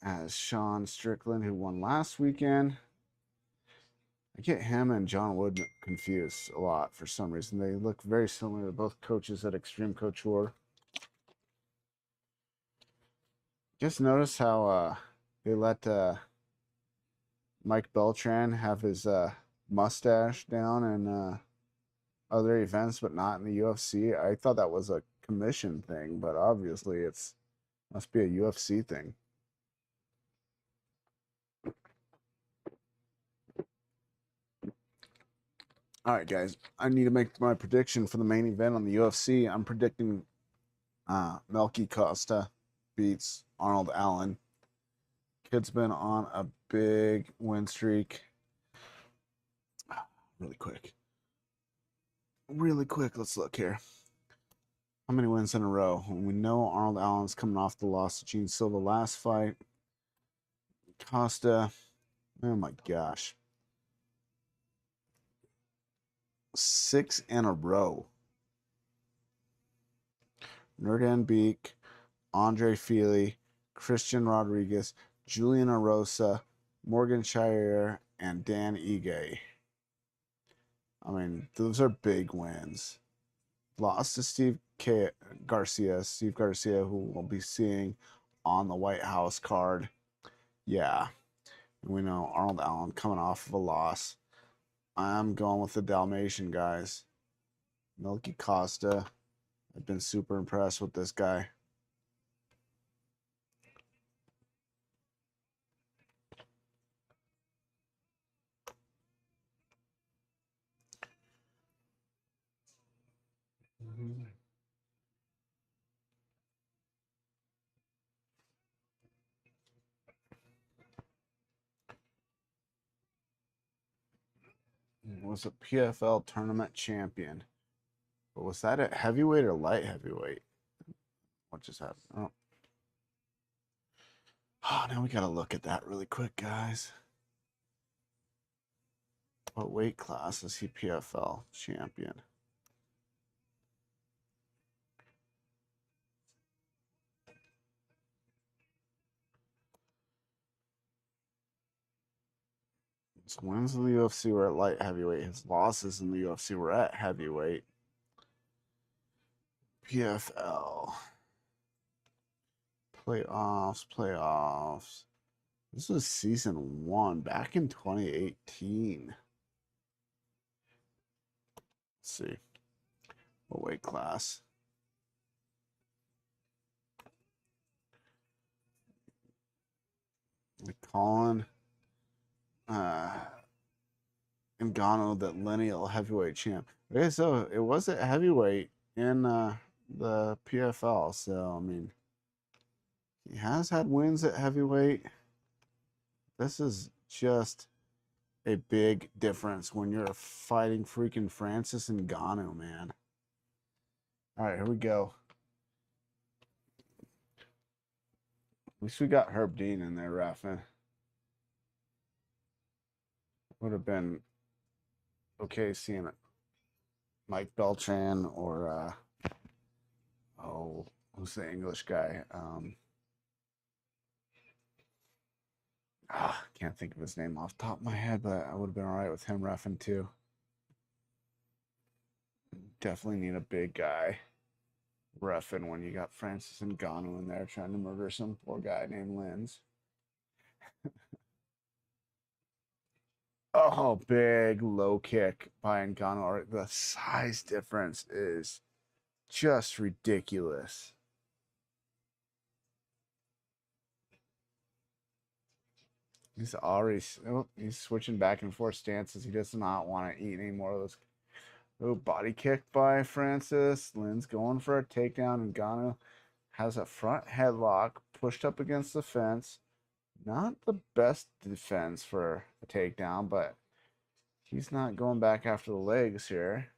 as Sean Strickland, who won last weekend. I get him and John Wood confused a lot for some reason. They look very similar. They're both coaches at Extreme Couture. Just notice how they let Mike Beltran have his mustache down in other events, but not in the UFC. I thought that was a commission thing, but obviously it's must be a UFC thing. All right, guys, I need to make my prediction for the main event on the UFC. I'm predicting Melky Costa beats Arnold Allen. Kid's been on a big win streak. Really quick. Let's look here. How many wins in a row? We know Arnold Allen's coming off the loss to Gene Silva last fight. Costa, oh my gosh. 6 in a row. Nurdan Beek, Andre Feely, Christian Rodriguez, Julian Arosa, Morgan Shire, and Dan Ige. I mean, those are big wins. Lost to Steve Garcia, who we'll be seeing on the White House card. Yeah, we know Arnold Allen coming off of a loss. I'm going with the Dalmatian, guys. Milky Costa. I've been super impressed with this guy. Was a PFL tournament champion. But was that at heavyweight or light heavyweight? What just happened? Oh, now we gotta look at that really quick, guys. What weight class is he PFL champion? His wins in the UFC were at light heavyweight. His losses in the UFC were at heavyweight. PFL. Playoffs. This was season 1 back in 2018. Let's see. What weight class? Ngannou, the lineal heavyweight champ. Okay, so it was a heavyweight in the PFL. So I mean, he has had wins at heavyweight. This is just a big difference when you're fighting freaking Francis Ngannou, man. All right, here we go. At least we got Herb Dean in there, reffing. Would have been okay seeing it. Mike Beltran or oh, who's the English guy? Can't think of his name off the top of my head, but I would have been all right with him reffing too. Definitely need a big guy reffing when you got Francis Ngannou in there trying to murder some poor guy named Lins. Oh, big low kick by Ngannou. The size difference is just ridiculous. He's already he's switching back and forth stances. He does not want to eat any more of those. Oh, body kick by Francis. Lynn's going for a takedown. Ngannou has a front headlock pushed up against the fence. Not the best defense for a takedown, but he's not going back after the legs here.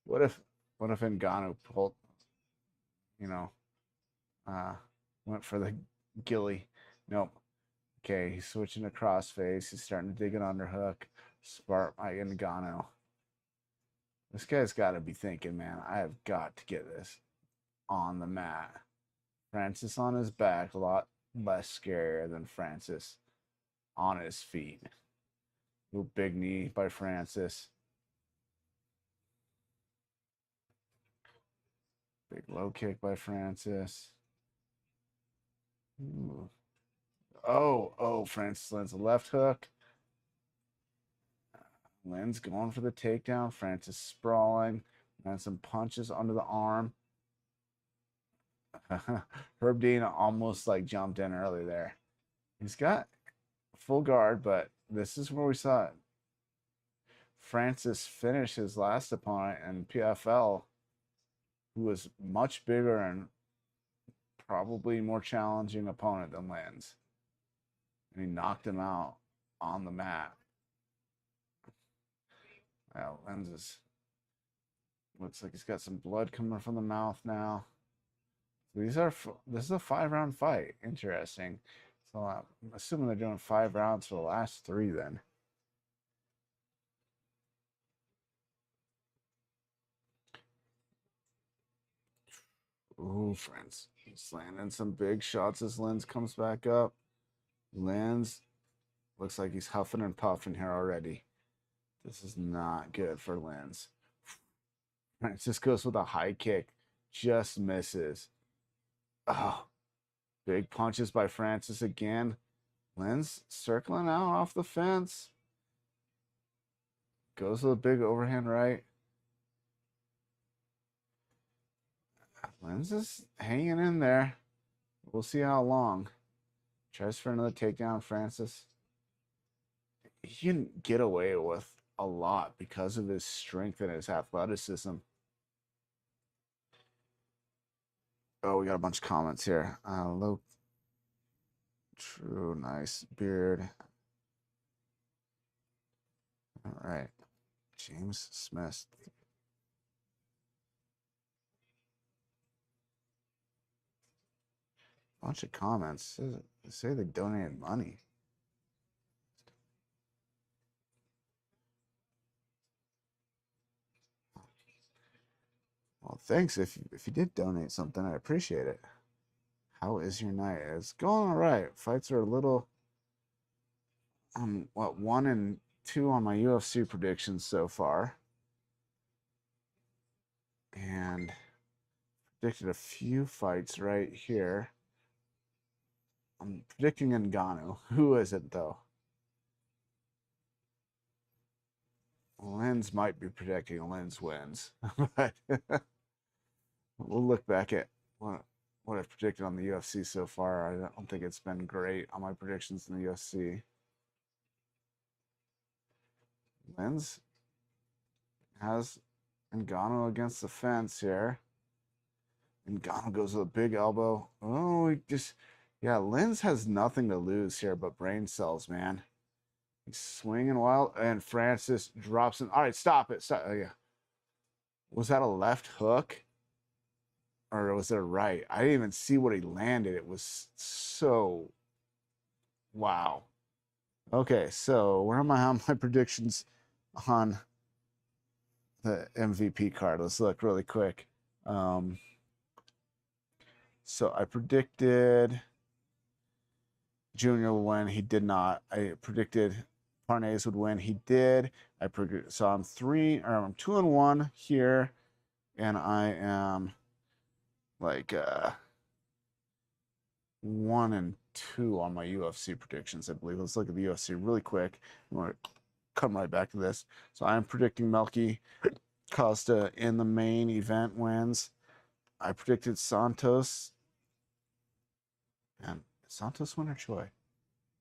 What if Ngannou pulled, you know, uh, went for the gilly? Nope. Okay, he's switching to crossface. He's starting to dig an underhook. Smart by Ngannou. This guy's got to be thinking, man, I have got to get this on the mat. Francis on his back, a lot less scarier than Francis on his feet. Little big knee by Francis. Big low kick by Francis. Ooh. Oh, Francis lands a left hook. Lynn's going for the takedown. Francis sprawling. And some punches under the arm. Herb Dean almost like jumped in early there. He's got full guard, but this is where we saw Francis finish his last opponent in PFL, who was much bigger and probably more challenging opponent than Lynn's. And he knocked him out on the mat. Well, Lynn's is looks like he's got some blood coming from the mouth now. This is a 5-round fight. Interesting. So I'm assuming they're doing 5 rounds for the last 3 then. Ooh, friends. He's landing some big shots as Lynn's comes back up. Lynn's looks like he's huffing and puffing here already. This is not good for Lynn's. Francis goes with a high kick. Just misses. Oh, big punches by Francis again. Lynn's circling out off the fence. Goes with a big overhand right. Lynn's is hanging in there. We'll see how long. Tries for another takedown, Francis. He can get away with a lot because of his strength and his athleticism. Oh, we got a bunch of comments here. Low, true, nice beard. All right, James Smith. Bunch of comments. They say they donated money. Well, thanks if you did donate something. I appreciate it. How is your night? It's going all right. Fights are a little. I'm 1-2 on my UFC predictions so far, and predicted a few fights right here. I'm predicting Ngannou. Who is it though? Lynn's might be predicting Lynn's wins, but we'll look back at what I've predicted on the UFC so far. I don't think it's been great on my predictions in the UFC. Lynn's has Ngannou against the fence here. Ngannou goes with a big elbow. Oh, he just, yeah, Lynn's has nothing to lose here but brain cells, man. He's swinging wild, and Francis drops him. All right, stop it. Stop. Oh, yeah. Was that a left hook? Or was it a right? I didn't even see what he landed. It was so, wow. Okay, so where am I on my predictions on the MVP card? Let's look really quick. So I predicted Junior would win. He did not. I predicted Parnays would win. He did. So I'm 2-1 here, and I am like 1-2 on my UFC predictions, I believe. Let's look at the UFC really quick. I'm going to come right back to this. So I'm predicting Melky Costa in the main event wins. I predicted Santos. And Santos won or Choi?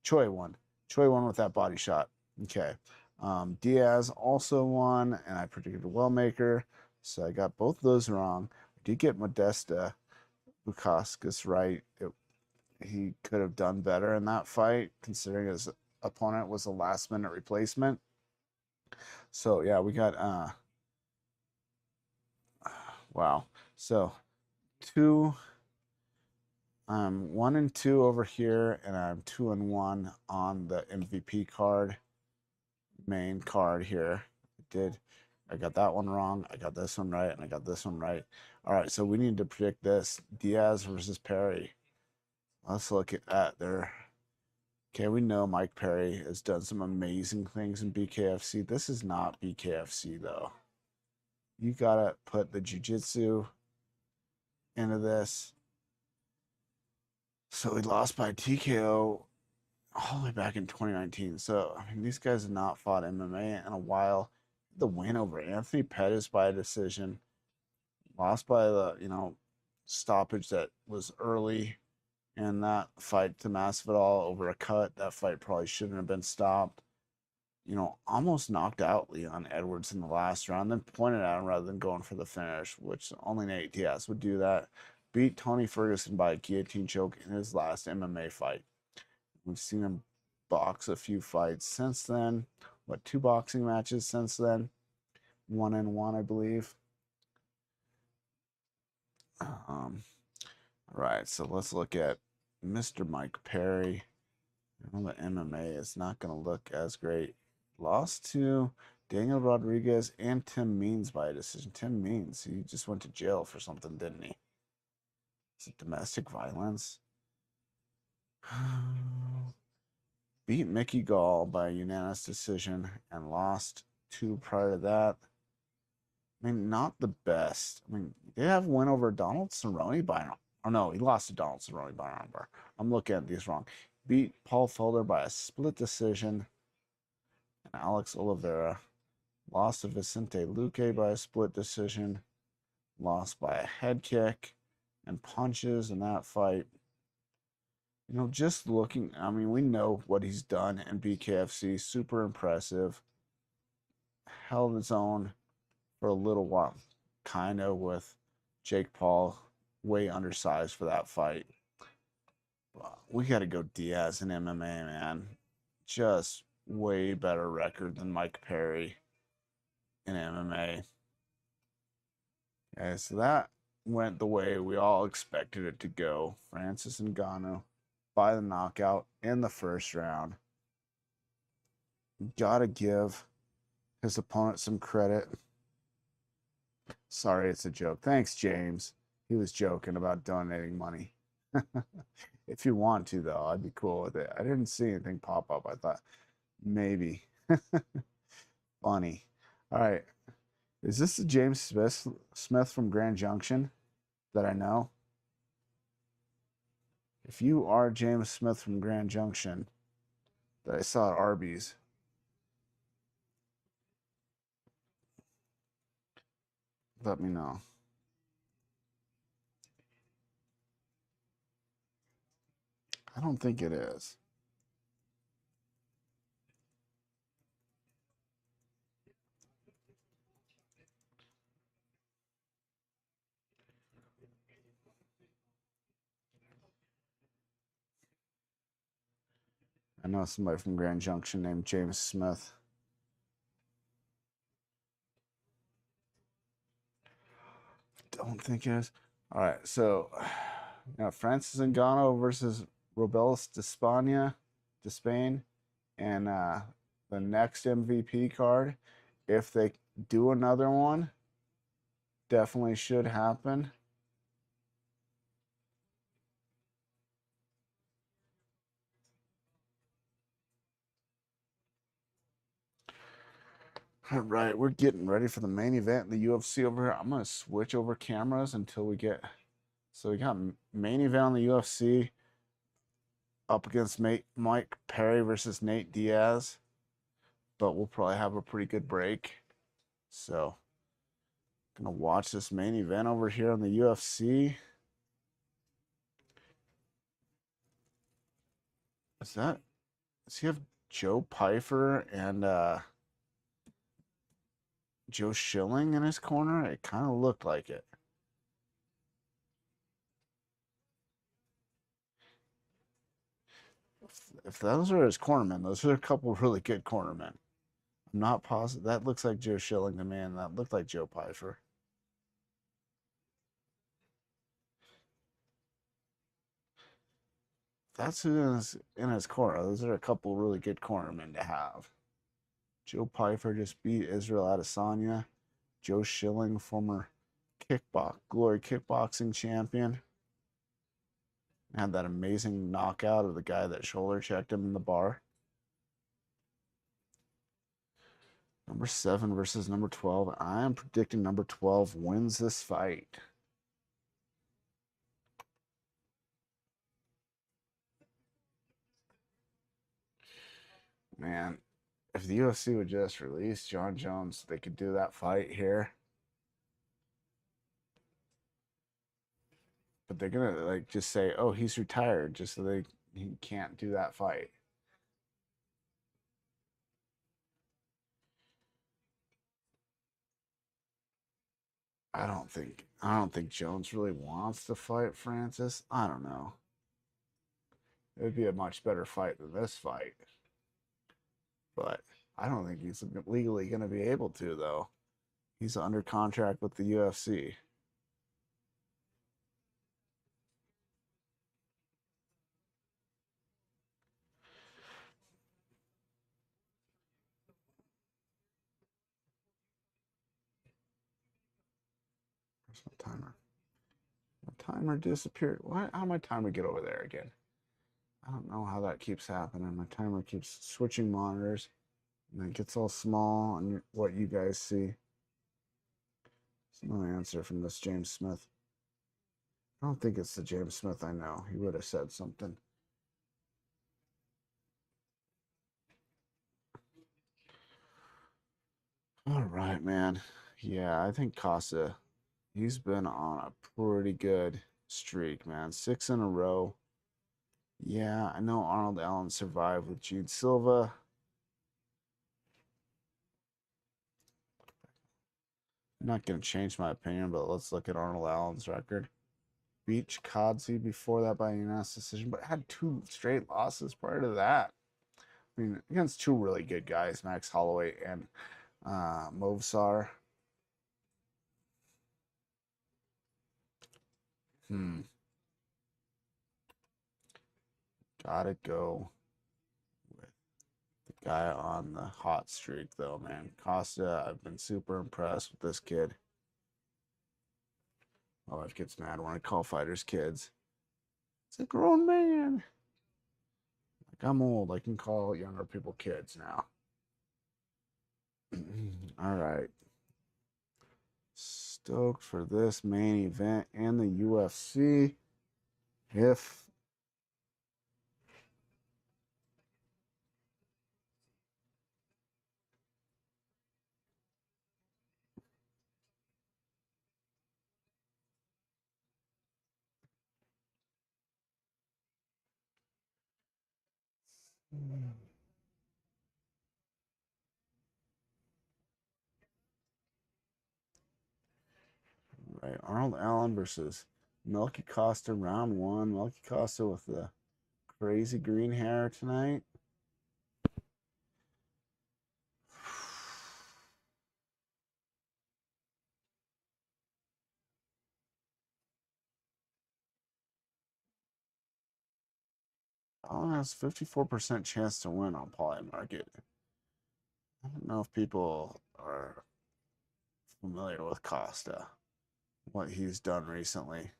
Choi won. Choi won with that body shot. Okay. Diaz also won, and I predicted Wellmaker. So I got both of those wrong. I did get Modesta Bukauskas right. He could have done better in that fight, considering his opponent was a last-minute replacement. So yeah, we got wow. So 1-2 over here, and I'm 2-1 on the MVP card, main card here. I got that one wrong. I got this one right, and I got this one right. All right, so we need to predict this: Diaz versus Perry. Let's look at their. Okay, we know Mike Perry has done some amazing things in BKFC. This is not BKFC though. You gotta put the jiu-jitsu into this. So he lost by TKO all the way back in 2019. So, I mean, these guys have not fought MMA in a while. The win over Anthony Pettis by a decision, lost by the, stoppage that was early in that fight to Masvidal over a cut. That fight probably shouldn't have been stopped. Almost knocked out Leon Edwards in the last round, then pointed at him rather than going for the finish, which only Nate Diaz would do that. Beat Tony Ferguson by a guillotine choke in his last MMA fight. We've seen him box a few fights since then. 2 boxing matches since then? 1-1, I believe. Right, so let's look at Mr. Mike Perry. The MMA is not going to look as great. Lost to Daniel Rodriguez and Tim Means by a decision. Tim Means, he just went to jail for something, didn't he? Is it domestic violence? Beat Mickey Gall by a unanimous decision and lost 2 prior to that. I mean, not the best. I mean, they have a win over Donald Cerrone by an. Oh no, he lost to Donald Cerrone by an armbar. I'm looking at these wrong. Beat Paul Felder by a split decision. And Alex Oliveira lost to Vicente Luque by a split decision. Lost by a head kick and punches in that fight. Just looking, I mean, we know what he's done in BKFC. Super impressive. Held his own for a little while, kind of, with Jake Paul, way undersized for that fight. We got to go Diaz in MMA, man. Just way better record than Mike Perry in MMA. Okay, so that went the way we all expected it to go. Francis Ngannou by the knockout in the first round. Gotta give his opponent some credit. Sorry, it's a joke. Thanks, James. He was joking about donating money. If you want to, though, I'd be cool with it. I didn't see anything pop up. I thought maybe. Funny. All right. Is this the James Smith from Grand Junction that I know? If you are James Smith from Grand Junction that I saw at Arby's, let me know. I don't think it is. know somebody from Grand Junction named James Smith. Don't think it is. All right, so Francis Ngannou versus Robelis de Spain, and the next MVP card, if they do another one, definitely should happen. All right, we're getting ready for the main event in the UFC over here. I'm gonna switch over cameras until we get. So we got main event on the UFC up against Mike Perry versus Nate Diaz, but we'll probably have a pretty good break. So, gonna watch this main event over here on the UFC. Does he have Joe Pyfer and Joe Schilling in his corner? It kind of looked like it. If those are his cornermen, those are a couple really good cornermen. I'm not positive. That looks like Joe Schilling to me, and that looked like Joe Pyfer. That's who's in his corner. Those are a couple really good cornermen to have. Joe Pyfer just beat Israel Adesanya. Joe Schilling, former Glory kickboxing champion, had that amazing knockout of the guy that shoulder checked him in the bar. Number 7 versus number 12. I am predicting number 12 wins this fight. Man, if the UFC would just release John Jones, they could do that fight here. But they're gonna like just say, "Oh, he's retired," just so he can't do that fight. I don't think Jones really wants to fight Francis. I don't know. It would be a much better fight than this fight. But I don't think he's legally going to be able to, though. He's under contract with the UFC. Where's my timer? My timer disappeared. Why? How did my timer get over there again? I don't know how that keeps happening. My timer keeps switching monitors, and it gets all small on what you guys see. There's no answer from this James Smith. I don't think it's the James Smith I know. He would have said something. All right, man. Yeah, I think Casa, he's been on a pretty good streak, man. 6 in a row. Yeah, I know Arnold Allen survived with Jude Silva. I'm not going to change my opinion, but let's look at Arnold Allen's record. Beat Kazi before that by a unanimous decision, but had 2 straight losses prior to that. I mean, against 2 really good guys, Max Holloway and Movsar. Hmm. Gotta go with the guy on the hot streak, though, man. Costa, I've been super impressed with this kid. My wife gets mad when I call fighters kids. It's a grown man. Like, I'm old. I can call younger people kids now. All right. Stoked for this main event and the UFC. If right, Arnold Allen versus Melky Costa, round 1. Melky Costa with the crazy green hair tonight. Allen has 54% chance to win on Poly Market. I don't know if people are familiar with Costa, what he's done recently.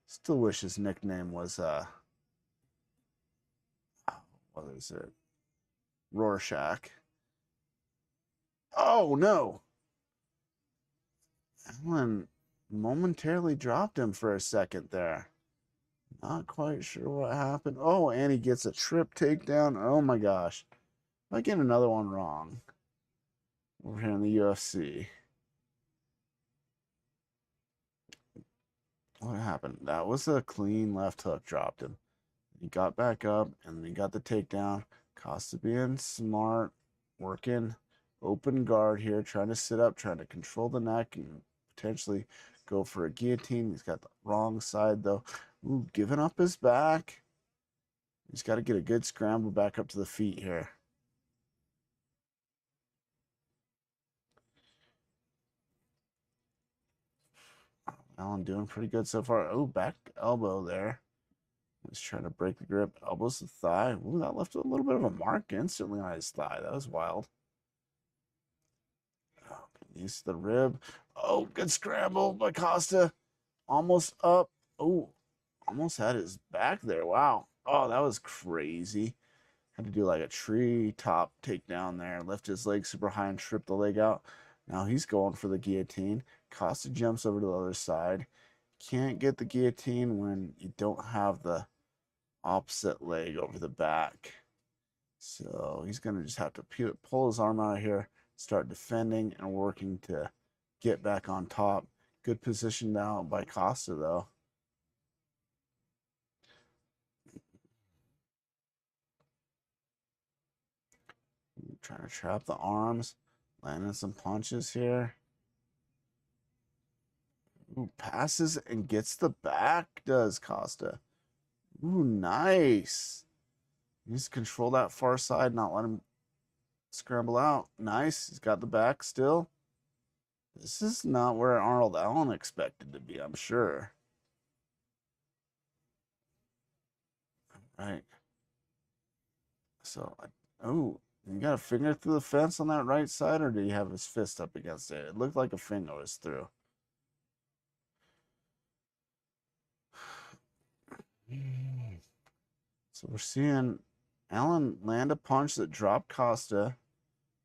Still wish his nickname was what is it? Rorschach. Oh no. Allen momentarily dropped him for a second there. Not quite sure what happened. Oh, and he gets a trip takedown. Oh my gosh. I get another one wrong. Over here in the UFC. What happened? That was a clean left hook, dropped him. He got back up and he got the takedown. Costa being smart, working open guard here, trying to sit up, trying to control the neck and potentially go for a guillotine. He's got the wrong side though. Ooh, giving up his back. He's got to get a good scramble back up to the feet here. Allen doing pretty good so far. Oh, back elbow there. He's trying to break the grip. Elbows the thigh. Ooh, that left a little bit of a mark instantly on his thigh. That was wild. Oh, knees to the rib. Oh, good scramble by Costa. Almost up. Oh, almost had his back there. Wow. Oh, that was crazy. Had to do like a tree top takedown there. Lift his leg super high and trip the leg out. Now he's going for the guillotine. Costa jumps over to the other side. Can't get the guillotine when you don't have the opposite leg over the back. So he's going to just have to pull his arm out of here, start defending and working to get back on top. Good position now by Costa, though. Trying to trap the arms, landing some punches here. Ooh, passes and gets the back, does Costa. Ooh, nice. He needs to control that far side, not let him scramble out. Nice. He's got the back still. This is not where Arnold Allen expected to be, I'm sure. All right. So, oh, you got a finger through the fence on that right side, or did he have his fist up against it? It looked like a finger was through. So we're seeing Allen land a punch that dropped Costa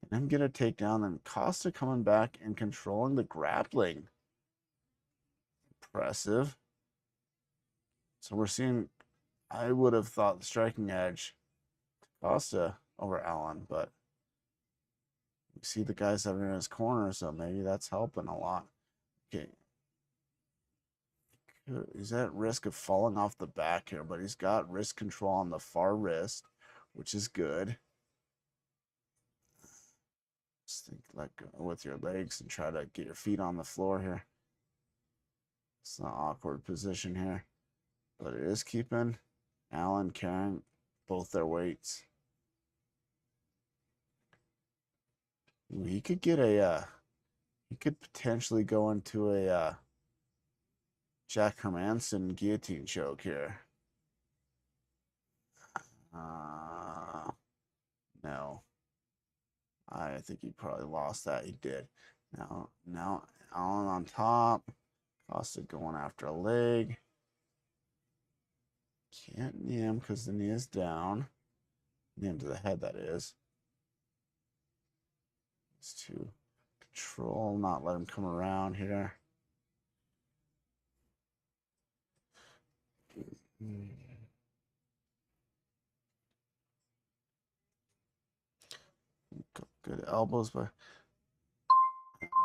and him get a takedown, then Costa coming back and controlling the grappling. Impressive. So we're seeing, I would have thought the striking edge Costa over Allen, but we see the guys that are in his corner, so maybe that's helping a lot. Okay. He's at risk of falling off the back here, but he's got wrist control on the far wrist, which is good. Just think like with your legs and try to get your feet on the floor here. It's an awkward position here, but it is keeping Allen carrying both their weights. Ooh, he could get a, he could potentially go into a Jack Hermanson guillotine choke here. No. I think he probably lost that. He did. Now Allen on top. Costa going after a leg. Can't knee him because the knee is down. Knee him to the head, that is. It's to control, not let him come around here. Good elbows, but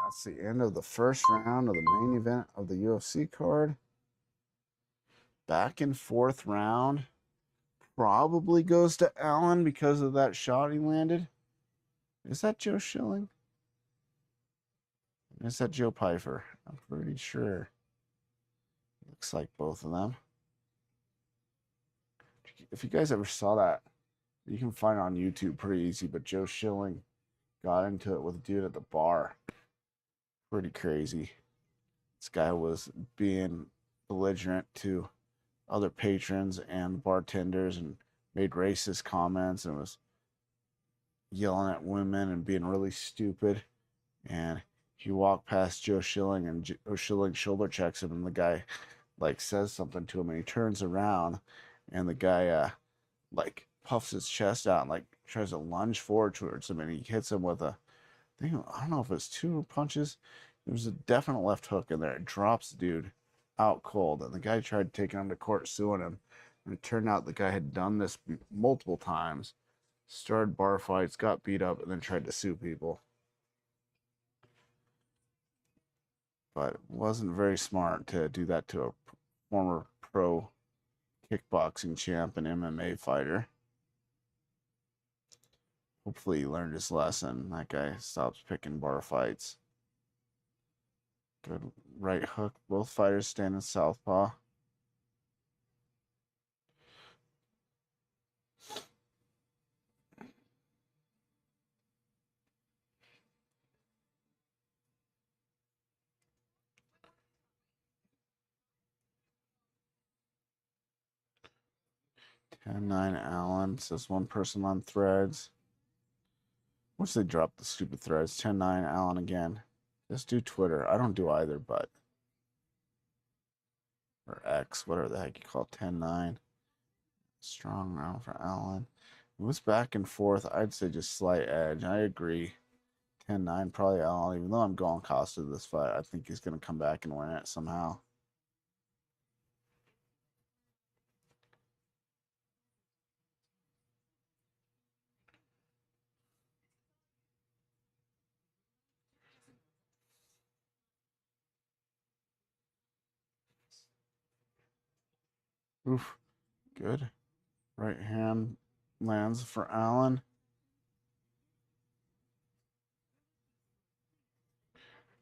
that's the end of the first round of the main event of the UFC card. Back and forth round. Probably goes to Allen because of that shot he landed. Is that Joe Schilling? Is that Joe Pfeiffer? I'm pretty sure. Looks like both of them. If you guys ever saw that, you can find it on YouTube pretty easy, but Joe Schilling got into it with a dude at the bar. Pretty crazy. This guy was being belligerent to other patrons and bartenders and made racist comments and was yelling at women and being really stupid. And he walked past Joe Schilling, and Joe Schilling shoulder checks him, and the guy like says something to him, and he turns around, and the guy like puffs his chest out and like tries to lunge forward towards him, and he hits him with a thing. I don't know if it's two punches. There was a definite left hook in there. It drops the dude out cold, and the guy tried taking him to court, suing him. And it turned out the guy had done this multiple times, started bar fights, got beat up, and then tried to sue people. But it wasn't very smart to do that to a former pro kickboxing champ and MMA fighter. Hopefully he learned his lesson. That guy stops picking bar fights. Good right hook. Both fighters stand in southpaw. Ten-9 Allen says one person on threads. Once they drop the stupid threads, 10-9 Allen again. Just do Twitter. I don't do either, but or X, whatever the heck you call it, 10-9. Strong round for Allen. It was back and forth. I'd say just slight edge. I agree. 10-9, probably Allen. Even though I'm going Costa this fight, I think he's going to come back and win it somehow. Oof. Good. Right hand lands for Allen.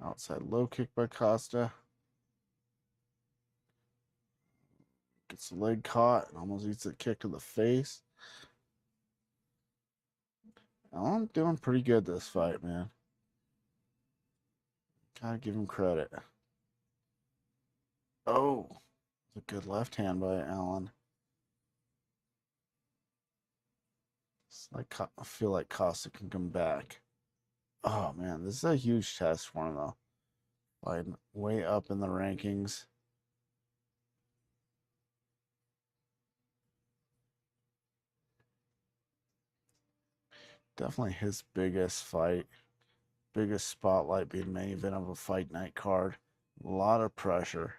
Outside low kick by Costa. Gets the leg caught and almost eats a kick to the face. Allen doing pretty good this fight, man. Gotta give him credit. Oh, a good left hand by Allen. It's like I feel like Costa can come back. Oh man, this is a huge test for him though. Like way up in the rankings. Definitely his biggest fight, biggest spotlight being main event of a fight night card. A lot of pressure.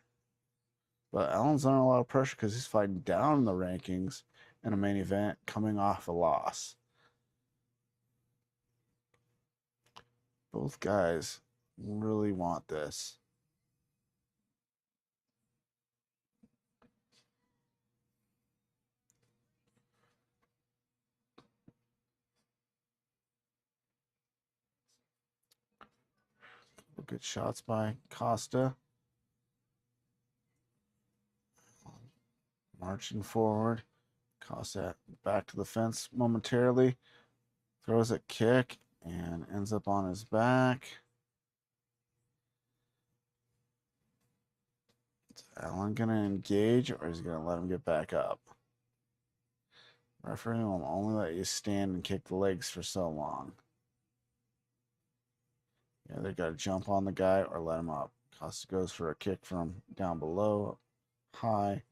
But Allen's under a lot of pressure because he's fighting down in the rankings in a main event coming off a loss. Both guys really want this. Good shots by Costa. Marching forward. Costa back to the fence momentarily. Throws a kick and ends up on his back. Is Allen going to engage or is he going to let him get back up? Referee will only let you stand and kick the legs for so long. Yeah, they got to jump on the guy or let him up. Costa goes for a kick from down below, high,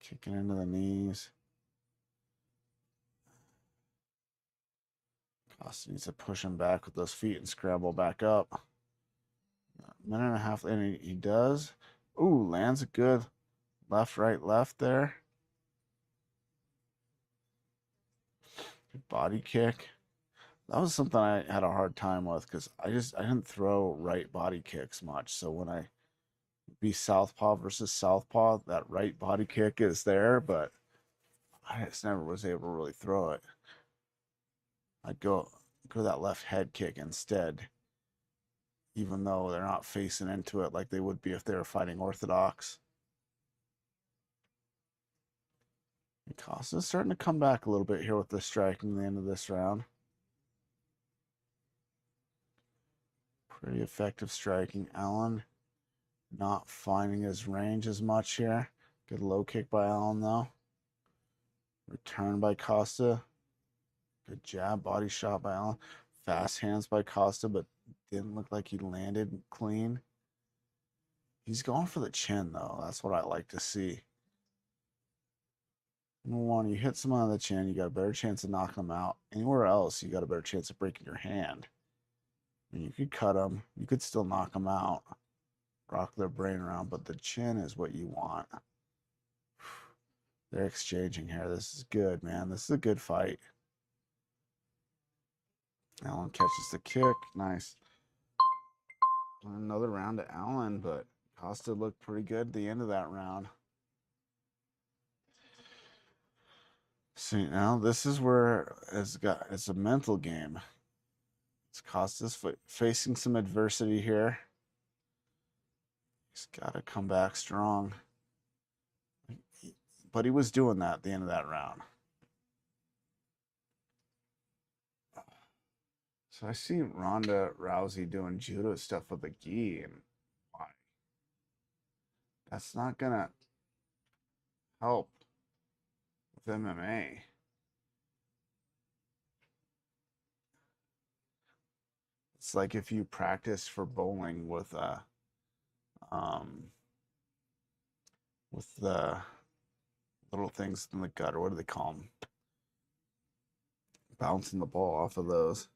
kicking into the knees. Costa needs to push him back with those feet and scramble back up. A minute and a half, and he does. Ooh, lands a good left, right, left there. Good body kick. That was something I had a hard time with because I didn't throw right body kicks much. So when I be southpaw versus southpaw, that right body kick is there, but I just never was able to really throw it. I'd go that left head kick instead, even though they're not facing into it like they would be if they were fighting orthodox. And Costa's starting to come back a little bit here with the striking at the end of this round. Pretty effective striking. Allen Not finding his range as much here. Good low kick by Allen, though. Return by Costa. Good jab, body shot by Allen. Fast hands by Costa, but didn't look like he landed clean. He's going for the chin, though. That's what I like to see. Number one, you hit someone on the chin, you got a better chance of knocking them out. Anywhere else, you got a better chance of breaking your hand. I mean, you could cut them, you could still knock them out, rock their brain around, but the chin is what you want. They're exchanging here. This is good, man. This is a good fight. Allen catches the kick. Nice. Another round to Allen, but Costa looked pretty good at the end of that round. See, now this is where it's a mental game. It's Costa's facing some adversity here. He's got to come back strong. But he was doing that at the end of that round. So I see Ronda Rousey doing judo stuff with a gi, and why? That's not gonna help with MMA. It's like if you practice for bowling with the little things in the gutter. What do they call them? Bouncing the ball off of those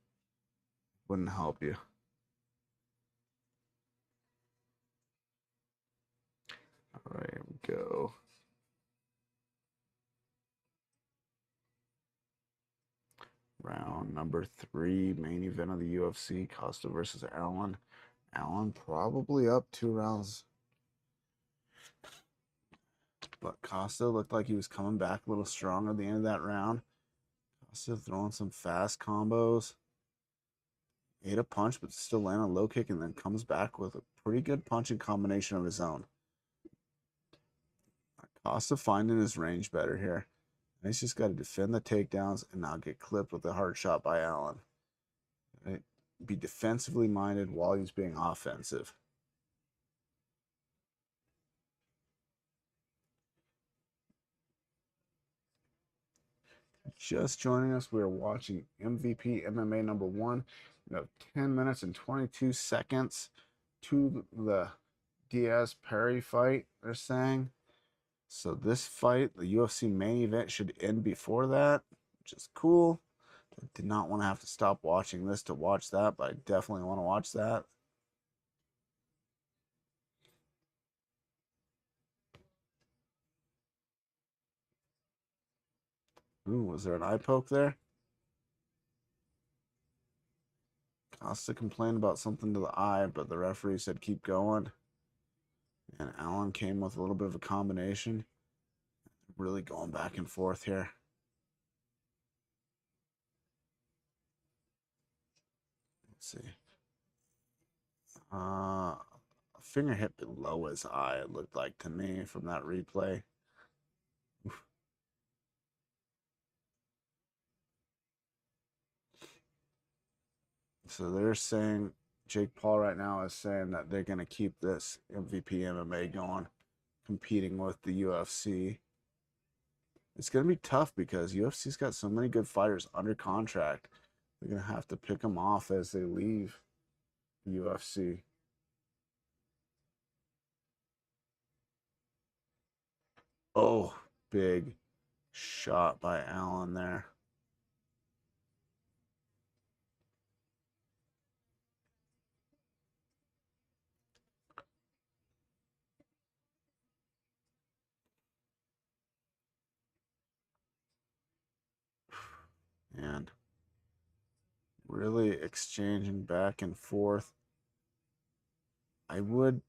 wouldn't help you. All right, here we go. Round number 3, main event of the UFC, Costa versus Allen. Allen probably up 2 rounds. But Costa looked like he was coming back a little stronger at the end of that round. Costa throwing some fast combos. Ate a punch, but still landed a low kick and then comes back with a pretty good punching combination of his own. Costa finding his range better here. And he's just got to defend the takedowns and not get clipped with a hard shot by Allen. Right? Be defensively minded while he's being offensive. Just joining us, we are watching MVP MMA number 1. We have 10 minutes and 22 seconds to the Diaz Perry fight, they're saying. So this fight, the UFC main event, should end before that, which is cool. I did not want to have to stop watching this to watch that, but I definitely want to watch that. Ooh, was there an eye poke there? Costa complained about something to the eye, but the referee said keep going. And Allen came with a little bit of a combination. Really going back and forth here. Let's see. A finger hit below his eye, it looked like to me from that replay. Oof. So they're saying, Jake Paul right now is saying that they're going to keep this MVP MMA going, competing with the UFC. It's going to be tough because UFC's got so many good fighters under contract. They're going to have to pick them off as they leave the UFC. Oh, big shot by Allen there. And really exchanging back and forth. I would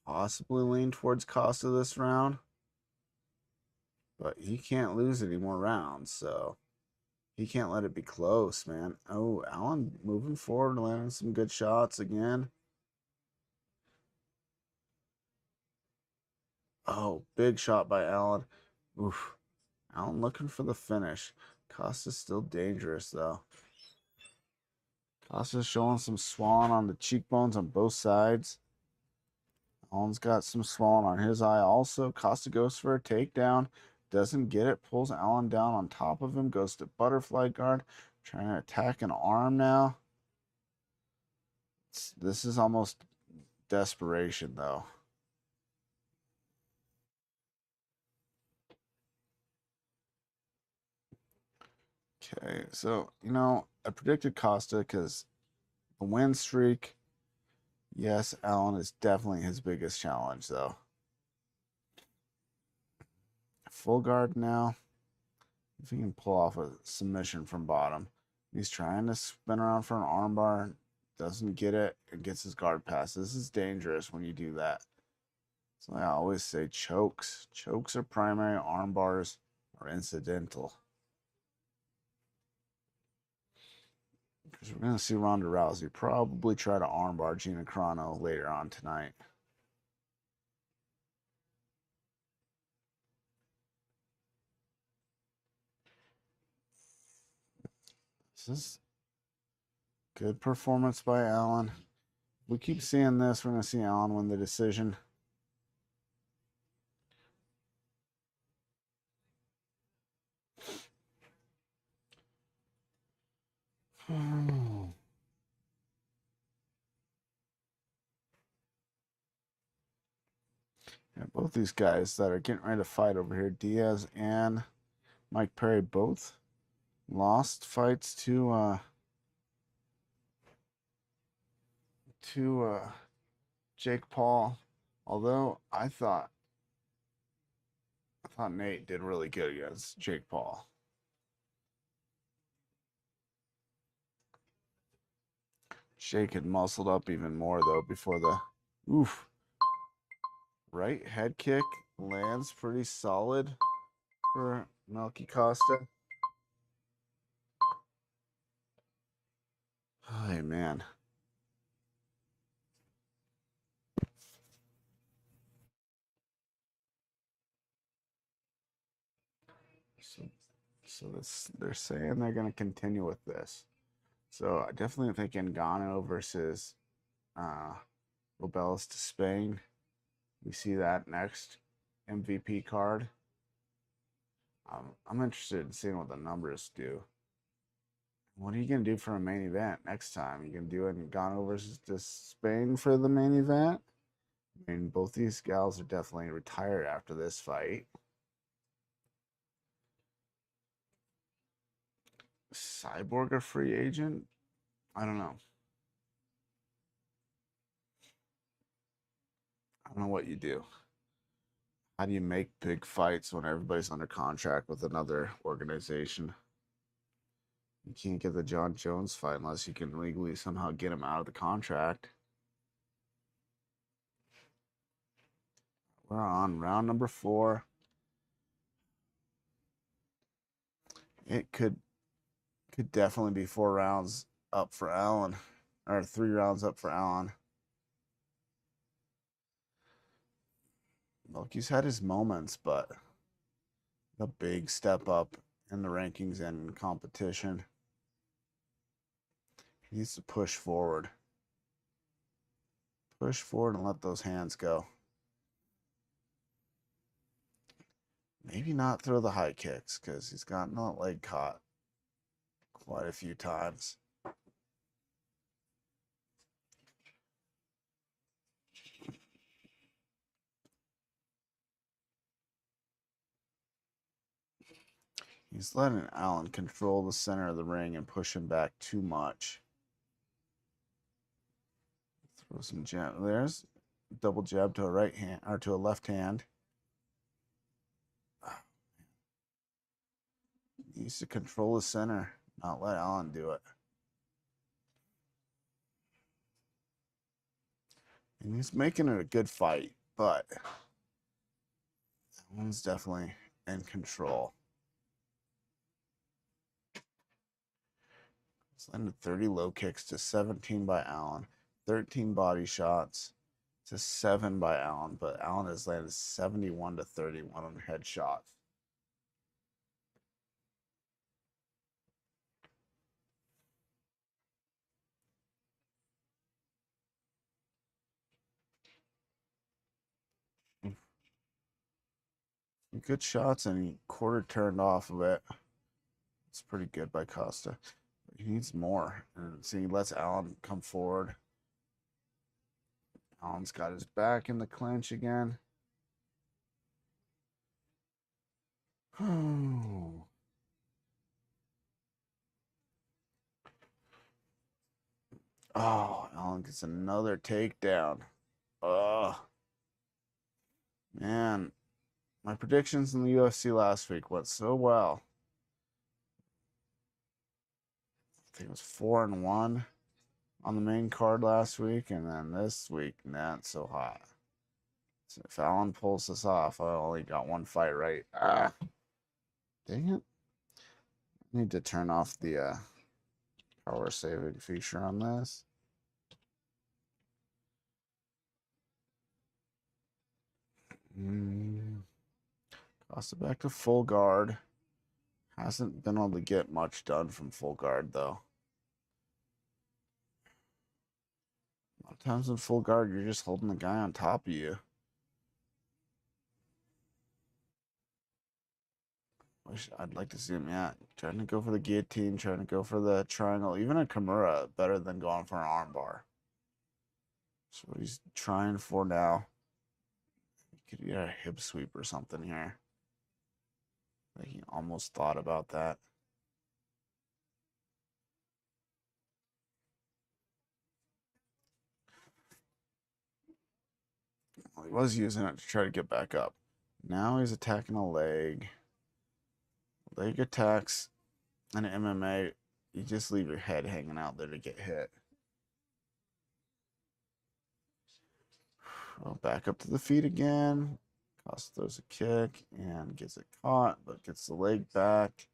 possibly lean towards Costa this round, but he can't lose any more rounds, so he can't let it be close, man. Oh, Allen moving forward, landing some good shots again. Oh, big shot by Allen. Oof. Allen looking for the finish. Costa's still dangerous, though. Costa's showing some swelling on the cheekbones on both sides. Allen's got some swelling on his eye also. Costa goes for a takedown. Doesn't get it. Pulls Allen down on top of him. Goes to butterfly guard. Trying to attack an arm now. This is almost desperation, though. Okay, so, I predicted Costa because the win streak. Yes, Allen is definitely his biggest challenge, though. Full guard now. If he can pull off a submission from bottom. He's trying to spin around for an armbar. Doesn't get it. And gets his guard pass. This is dangerous when you do that. So I always say chokes. Chokes are primary. Arm bars are incidental. Because we're going to see Ronda Rousey probably try to armbar Gina Carano later on tonight. This is good performance by Allen. If we keep seeing this, we're going to see Allen win the decision. Yeah, both these guys that are getting ready to fight over here, Diaz and Mike Perry, both lost fights to Jake Paul. Although I thought Nate did really good against Jake Paul. Jake had muscled up even more though before the right head kick lands pretty solid for Melky Costa. Hey man. So they're saying they're going to continue with this. So I definitely think Ngannou versus Robelis to Spain. We see that next MVP card. I'm interested in seeing what the numbers do. What are you going to do for a main event next time? You going to do Ngannou versus Spain for the main event? I mean, both these gals are definitely retired after this fight. Cyborg a free agent? I don't know. I don't know what you do. How do you make big fights when everybody's under contract with another organization? You can't get the John Jones fight unless you can legally somehow get him out of the contract. We're on round number 4. It could definitely be 4 rounds up for Allen, or 3 rounds up for Allen. Look, he's had his moments, but a big step up in the rankings and competition. He needs to push forward. Push forward and let those hands go. Maybe not throw the high kicks because he's gotten that leg caught quite a few times. He's letting Allen control the center of the ring and push him back too much. Throw some jab. There's double jab to a right hand or to a left hand. He needs to control the center, not let Allen do it. And he's making it a good fight, but Allen's definitely in control. He's landed 30 low kicks to 17 by Allen, 13 body shots to 7 by Allen, but Allen has landed 71 to 31 on headshots. Good shots, and he quarter turned off of it. It's pretty good by Costa. He needs more. And see, he lets Allen come forward. Allen's got his back in the clinch again. Oh, Allen gets another takedown. Oh, man. My predictions in the UFC last week went so well. I think it was 4-1 on the main card last week, and then this week, not so hot. So if Allen pulls this off, I only got one fight right. Dang it. I need to turn off the power saving feature on this. Costa back to full guard. Hasn't been able to get much done from full guard, though. A lot of times in full guard, you're just holding the guy on top of you. I'd like to see him, yeah, trying to go for the guillotine, trying to go for the triangle. Even a Kimura, better than going for an armbar. That's what he's trying for now. He could get a hip sweep or something here. Like he almost thought about that. Well, he was using it to try to get back up. Now he's attacking a leg. Leg attacks in MMA, you just leave your head hanging out there to get hit. Well, back up to the feet again. Costa throws a kick and gets it caught, but gets the leg back.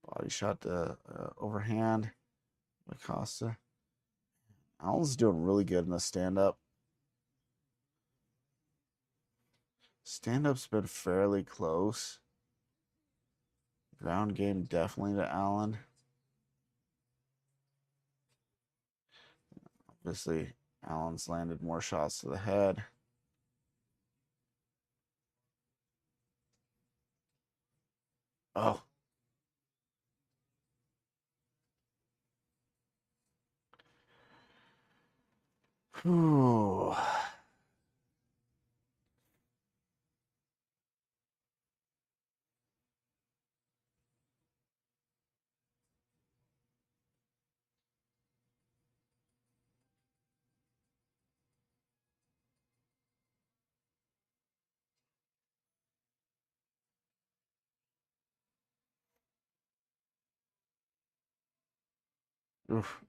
Body shot to overhand by Costa. Allen's doing really good in the stand-up. Stand-up's been fairly close. Ground game definitely to Allen. Obviously, Allen's landed more shots to the head. Oh. Whew. Oof.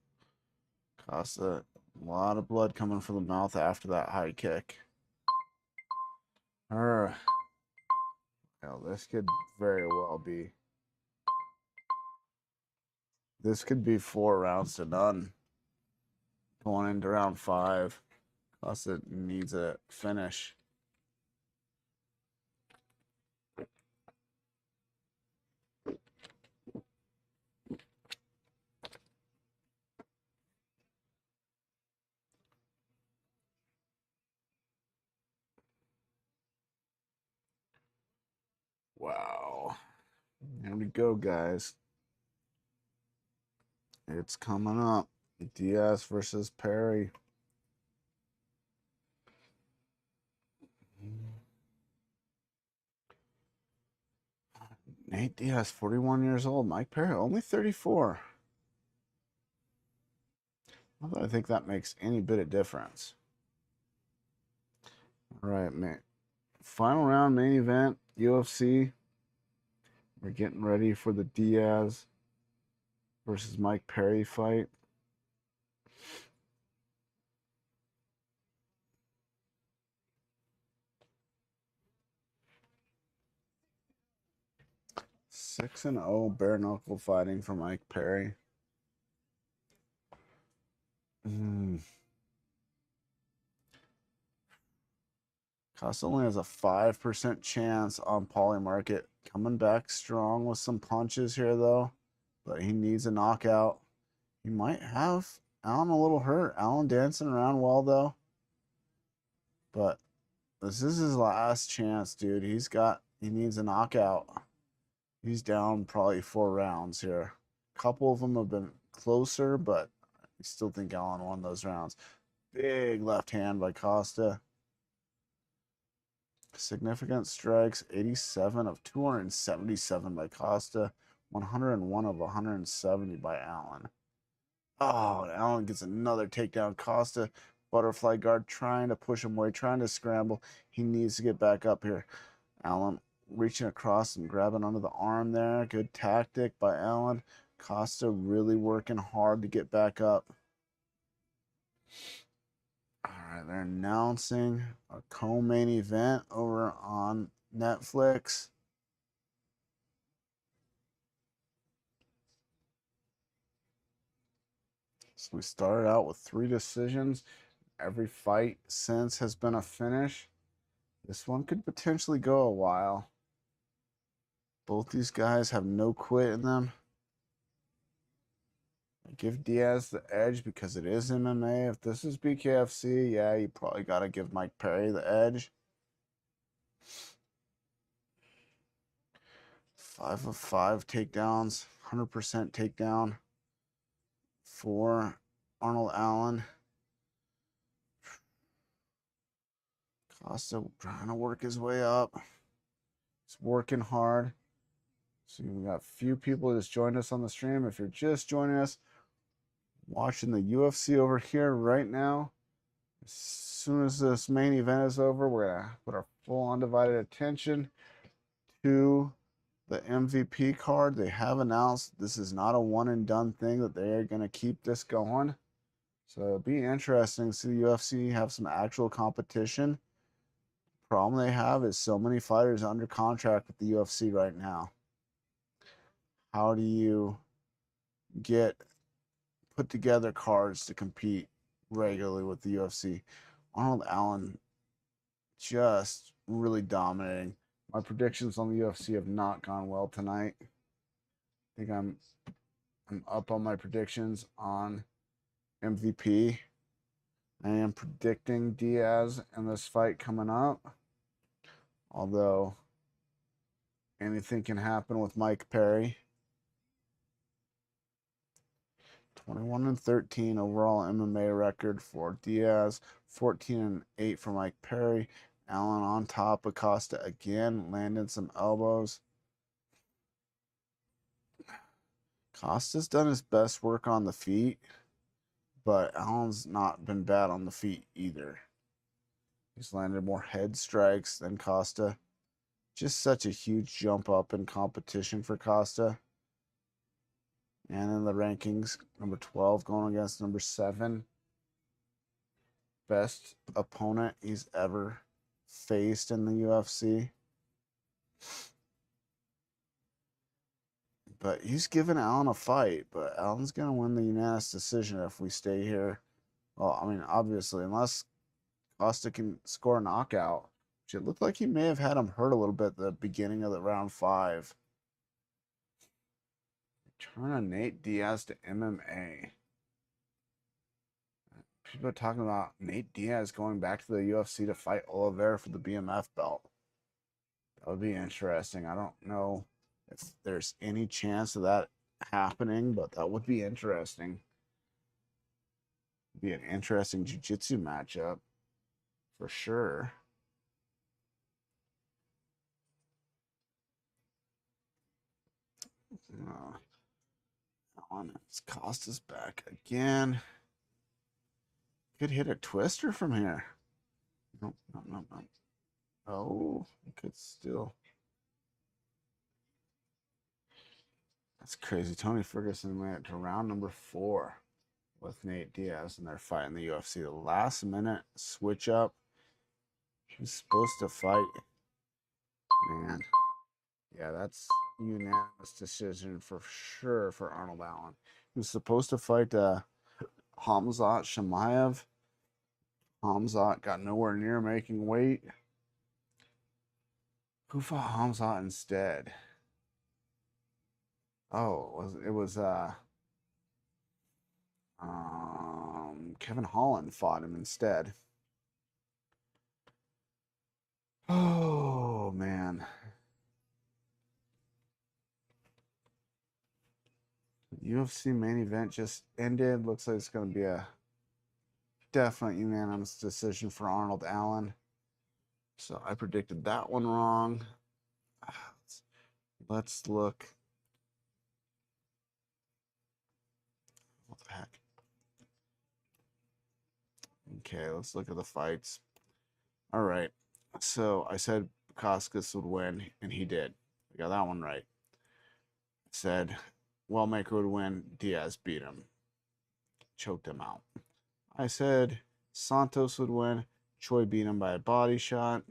Costa, a lot of blood coming from the mouth after that high kick. Well, this could very well be. This could be 4 rounds to none. Going into round 5. Costa needs a finish. Wow. Here we go, guys. It's coming up. Diaz versus Perry. Nate Diaz, 41 years old. Mike Perry, only 34. Not that I think that makes any bit of difference. All right, man. Final round main event, UFC. We're getting ready for the Diaz versus Mike Perry fight. Six and 0 bare knuckle fighting for Mike Perry. Costa only has a 5% chance on Polymarket. Coming back strong with some punches here, though. But he needs a knockout. He might have Allen a little hurt. Allen dancing around well, though. But This is his last chance, dude. He needs a knockout. He's down probably 4 rounds here. A couple of them have been closer, but I still think Allen won those rounds. Big left hand by Costa. Significant strikes, 87 of 277 by Costa, 101 of 170 by Allen. Oh, Allen gets another takedown. Costa, butterfly guard, trying to push him away, trying to scramble. He needs to get back up here. Allen reaching across and grabbing onto the arm there. Good tactic by Allen. Costa really working hard to get back up. All right, they're announcing a co-main event over on Netflix. So we started out with 3 decisions. Every fight since has been a finish. This one could potentially go a while. Both these guys have no quit in them. I give Diaz the edge because it is MMA. If this is BKFC, yeah, you probably got to give Mike Perry the edge. 5 of 5 takedowns, 100% takedown for Arnold Allen. Costa trying to work his way up. He's working hard. So we got a few people just joined us on the stream. If you're just joining us, watching the UFC over here right now, as soon as this main event is over, we're going to put our full undivided attention to the MVP card. They have announced this is not a one and done thing, that they are going to keep this going. So it'll be interesting to see the UFC have some actual competition. Problem they have is so many fighters under contract with the UFC right now. How do you put together cards to compete regularly with the UFC? Arnold Allen just really dominating. My predictions on the UFC have not gone well tonight. I think I'm up on my predictions on MVP. I am predicting Diaz in this fight coming up. Although anything can happen with Mike Perry. 21-13 overall MMA record for Diaz. 14-8 for Mike Perry. Allen on top. Acosta again, landing some elbows. Costa's done his best work on the feet, but Allen's not been bad on the feet either. He's landed more head strikes than Costa. Just such a huge jump up in competition for Costa. And in the rankings, number 12 going against number 7. Best opponent he's ever faced in the UFC. But he's given Allen a fight, but Allen's going to win the unanimous decision if we stay here. Well, I mean, obviously, unless Costa can score a knockout, which it looked like he may have had him hurt a little bit at the beginning of the round 5. Turn on Nate Diaz to MMA. People are talking about Nate Diaz going back to the UFC to fight Oliveira for the BMF belt. That would be interesting. I don't know if there's any chance of that happening, but that would be interesting. Be an interesting jiu-jitsu matchup for sure. Costa's back again. Could hit a twister from here. Nope. Oh, it could still. That's crazy. Tony Ferguson went to round number 4 with Nate Diaz, and they're fighting the UFC. The last minute switch up. He was supposed to fight. Man. Yeah, that's unanimous decision for sure for Arnold Allen. He was supposed to fight Hamzat Shamaev. Hamzat got nowhere near making weight. Who fought Hamzat instead? Oh, it was Kevin Holland fought him instead. Oh, man. UFC main event just ended. Looks like it's going to be a definite unanimous decision for Arnold Allen. So I predicted that one wrong. Let's look. What the heck? Okay, let's look at the fights. All right. So I said Koskas would win, and he did. I got that one right. I said Wellmaker would win. Diaz beat him. Choked him out. I said Santos would win. Choi beat him by a body shot.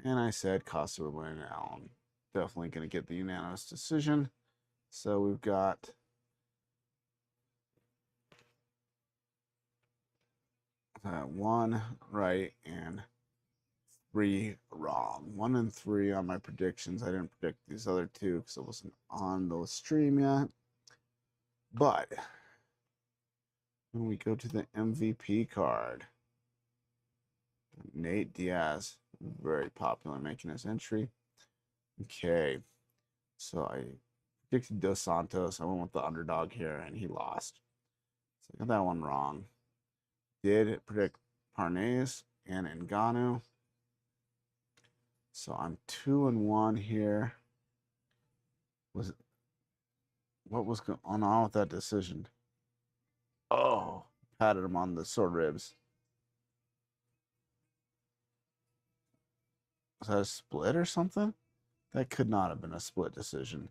And I said Costa would win. Allen definitely going to get the unanimous decision. So we've got one right and three wrong. 1 and 3 on my predictions. I didn't predict these other two because I wasn't on the stream yet. But when we go to the MVP card, Nate Diaz, very popular, making his entry. Okay, so I predicted Dos Santos. I went with the underdog here, and he lost. So I got that one wrong. Did predict Parnasse and Ngannou. So I'm 2-1 here. What was going on with that decision? Oh, patted him on the sore ribs. Was that a split or something? That could not have been a split decision.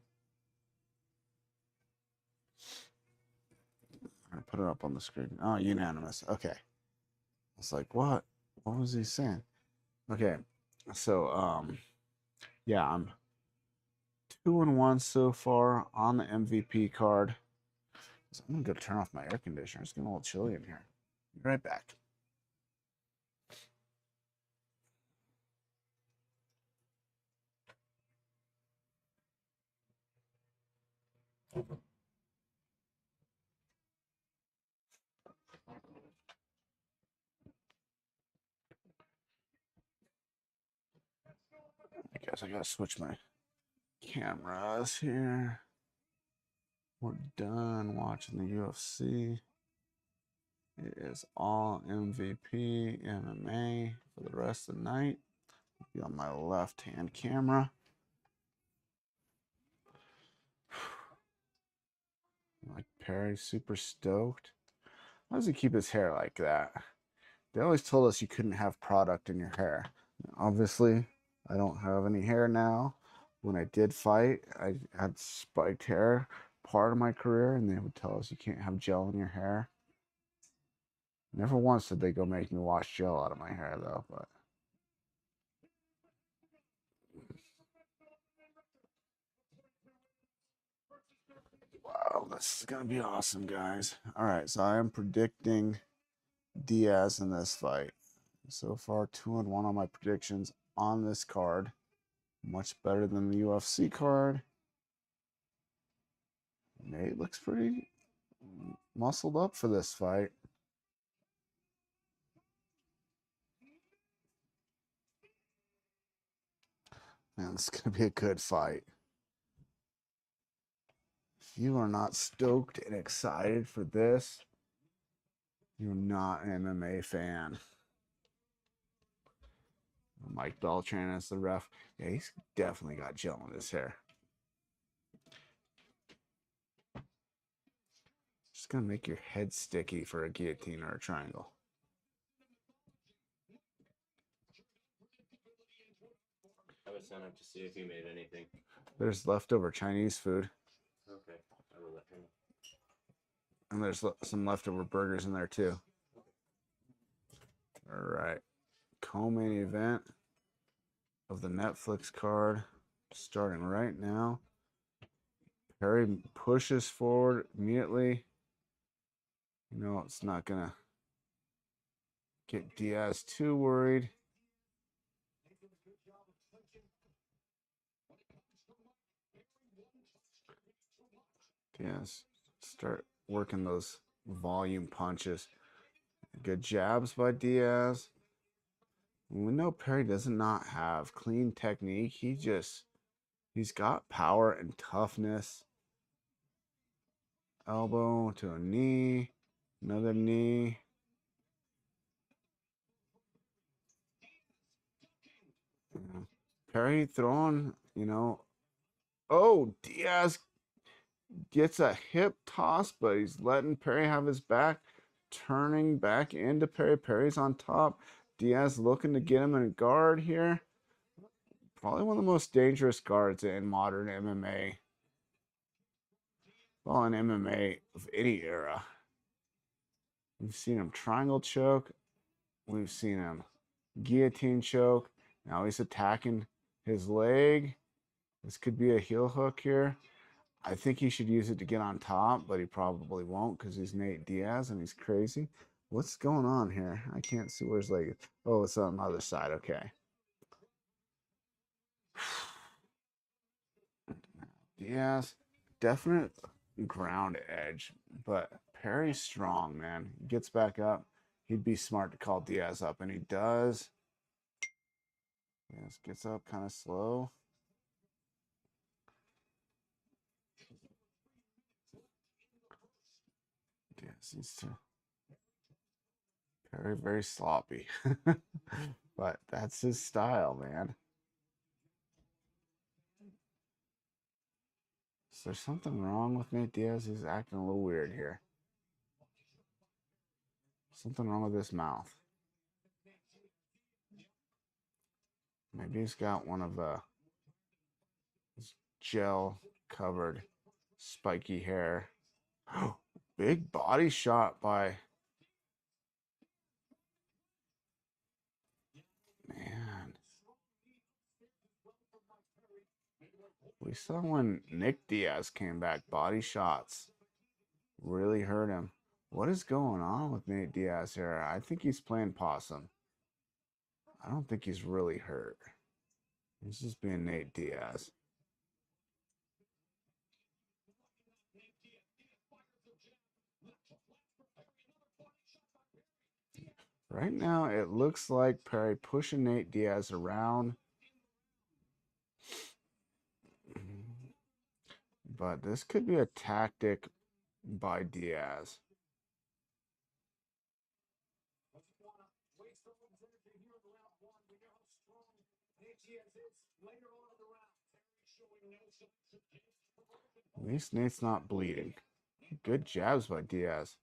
I'm gonna put it up on the screen. Oh, unanimous. Okay. It's like, what? What was he saying? Okay. So yeah, I'm 2-1 so far on the MVP card. So I'm gonna go turn off my air conditioner. It's getting a little chilly in here. Be right back. I guess I gotta switch my cameras here. We're done watching the UFC. It is all MVP, MMA for the rest of the night. Be on my left hand camera. Like Perry, super stoked. Why does he keep his hair like that? They always told us you couldn't have product in your hair. Obviously, I don't have any hair now. When I did fight, I had spiked hair part of my career, and they would tell us you can't have gel in your hair. Never once did they go make me wash gel out of my hair, though. But wow, this is gonna be awesome, guys. All right, so I am predicting Diaz in this fight. So far, 2-1 on my predictions on this card. Much better than the UFC card. Nate looks pretty muscled up for this fight. Man, this is going to be a good fight. If you are not stoked and excited for this, you're not an MMA fan. Mike Beltran as the ref. Yeah, he's definitely got gel in his hair. Just going to make your head sticky for a guillotine or a triangle. I would sign up to see if he made anything. There's leftover Chinese food. Okay, I will let him know. And there's some leftover burgers in there too. All right. Co-main event of the Netflix card starting right now. Perry pushes forward immediately. You know, it's not going to get Diaz too worried. Diaz, start working those volume punches. Good jabs by Diaz. We know Perry does not have clean technique. He's got power and toughness. Elbow to a knee, another knee. Yeah. Perry throwing, Oh, Diaz gets a hip toss, but he's letting Perry have his back, turning back into Perry. Perry's on top. Diaz looking to get him in a guard here. Probably one of the most dangerous guards in modern MMA. Well, in MMA of any era. We've seen him triangle choke. We've seen him guillotine choke. Now he's attacking his leg. This could be a heel hook here. I think he should use it to get on top, but he probably won't because he's Nate Diaz and he's crazy. What's going on here? I can't see where his leg is. Oh, it's on the other side. Okay. Diaz, definite ground edge, but Perry's strong, man. He gets back up. He'd be smart to call Diaz up, and he does. Diaz gets up kind of slow. Diaz needs to. Perry very sloppy, but that's his style, man. Is there something wrong with Nate Diaz? He's acting a little weird here. Something wrong with his mouth. Maybe he's got one of his gel covered spiky hair. Big body shot by man. We saw when Nick Diaz came back, body shots really hurt him. What is going on with Nate Diaz here? I think he's playing possum. I don't think he's really hurt. He's just being Nate Diaz. Right now, it looks like Perry pushing Nate Diaz around. But this could be a tactic by Diaz. At least Nate's not bleeding. Good jabs by Diaz.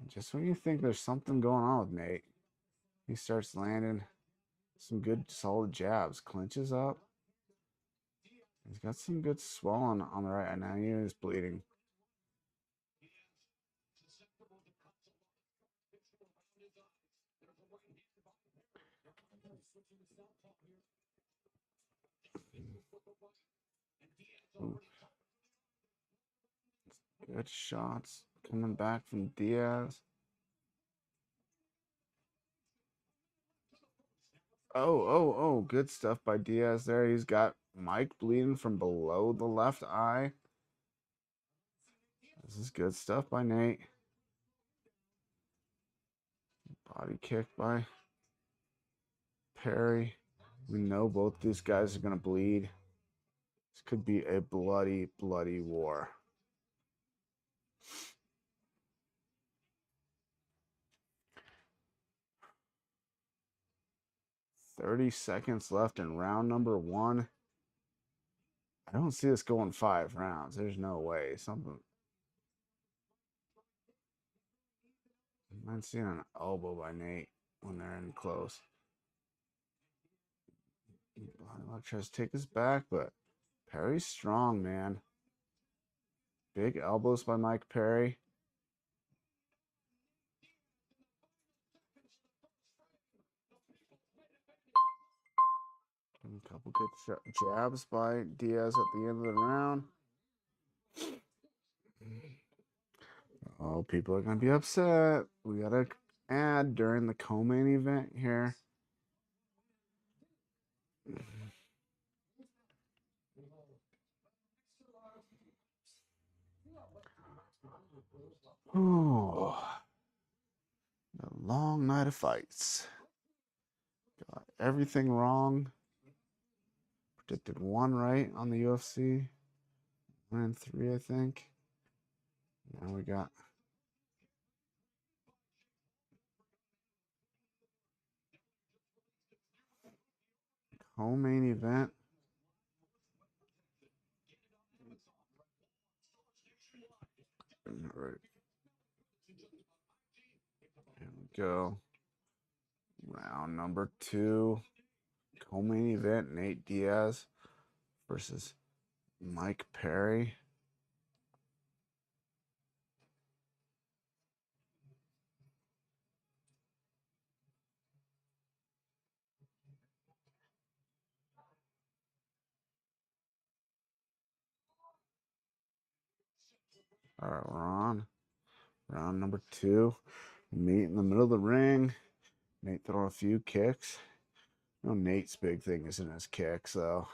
Just when you think there's something going on with Nate, he starts landing some good solid jabs. Clinches up. He's got some good swelling on the right, and now he is bleeding. Ooh. Good shots coming back from Diaz. Oh, good stuff by Diaz there. He's got Mike bleeding from below the left eye. This is good stuff by Nate. Body kick by Perry. We know both these guys are going to bleed. This could be a bloody, bloody war. $30 left in round number 1. I don't see this going 5 rounds. There's no way. Something. I'm seeing an elbow by Nate when they're in close. Bloodlock tries to take his back, but Perry's strong, man. Big elbows by Mike Perry. A couple good jabs by Diaz at the end of the round. Oh, people are going to be upset. We got to add during the co-main event here. Oh, a long night of fights. Got everything wrong. Predicted 1 right on the UFC. 1 and 3, I think. Now we got co-main event. All right. Here we go. Round number 2. Co-main event, Nate Diaz versus Mike Perry. All right, we're on round number 2. Meet in the middle of the ring. Nate throwing a few kicks. No, Nate's big thing isn't his kicks, though.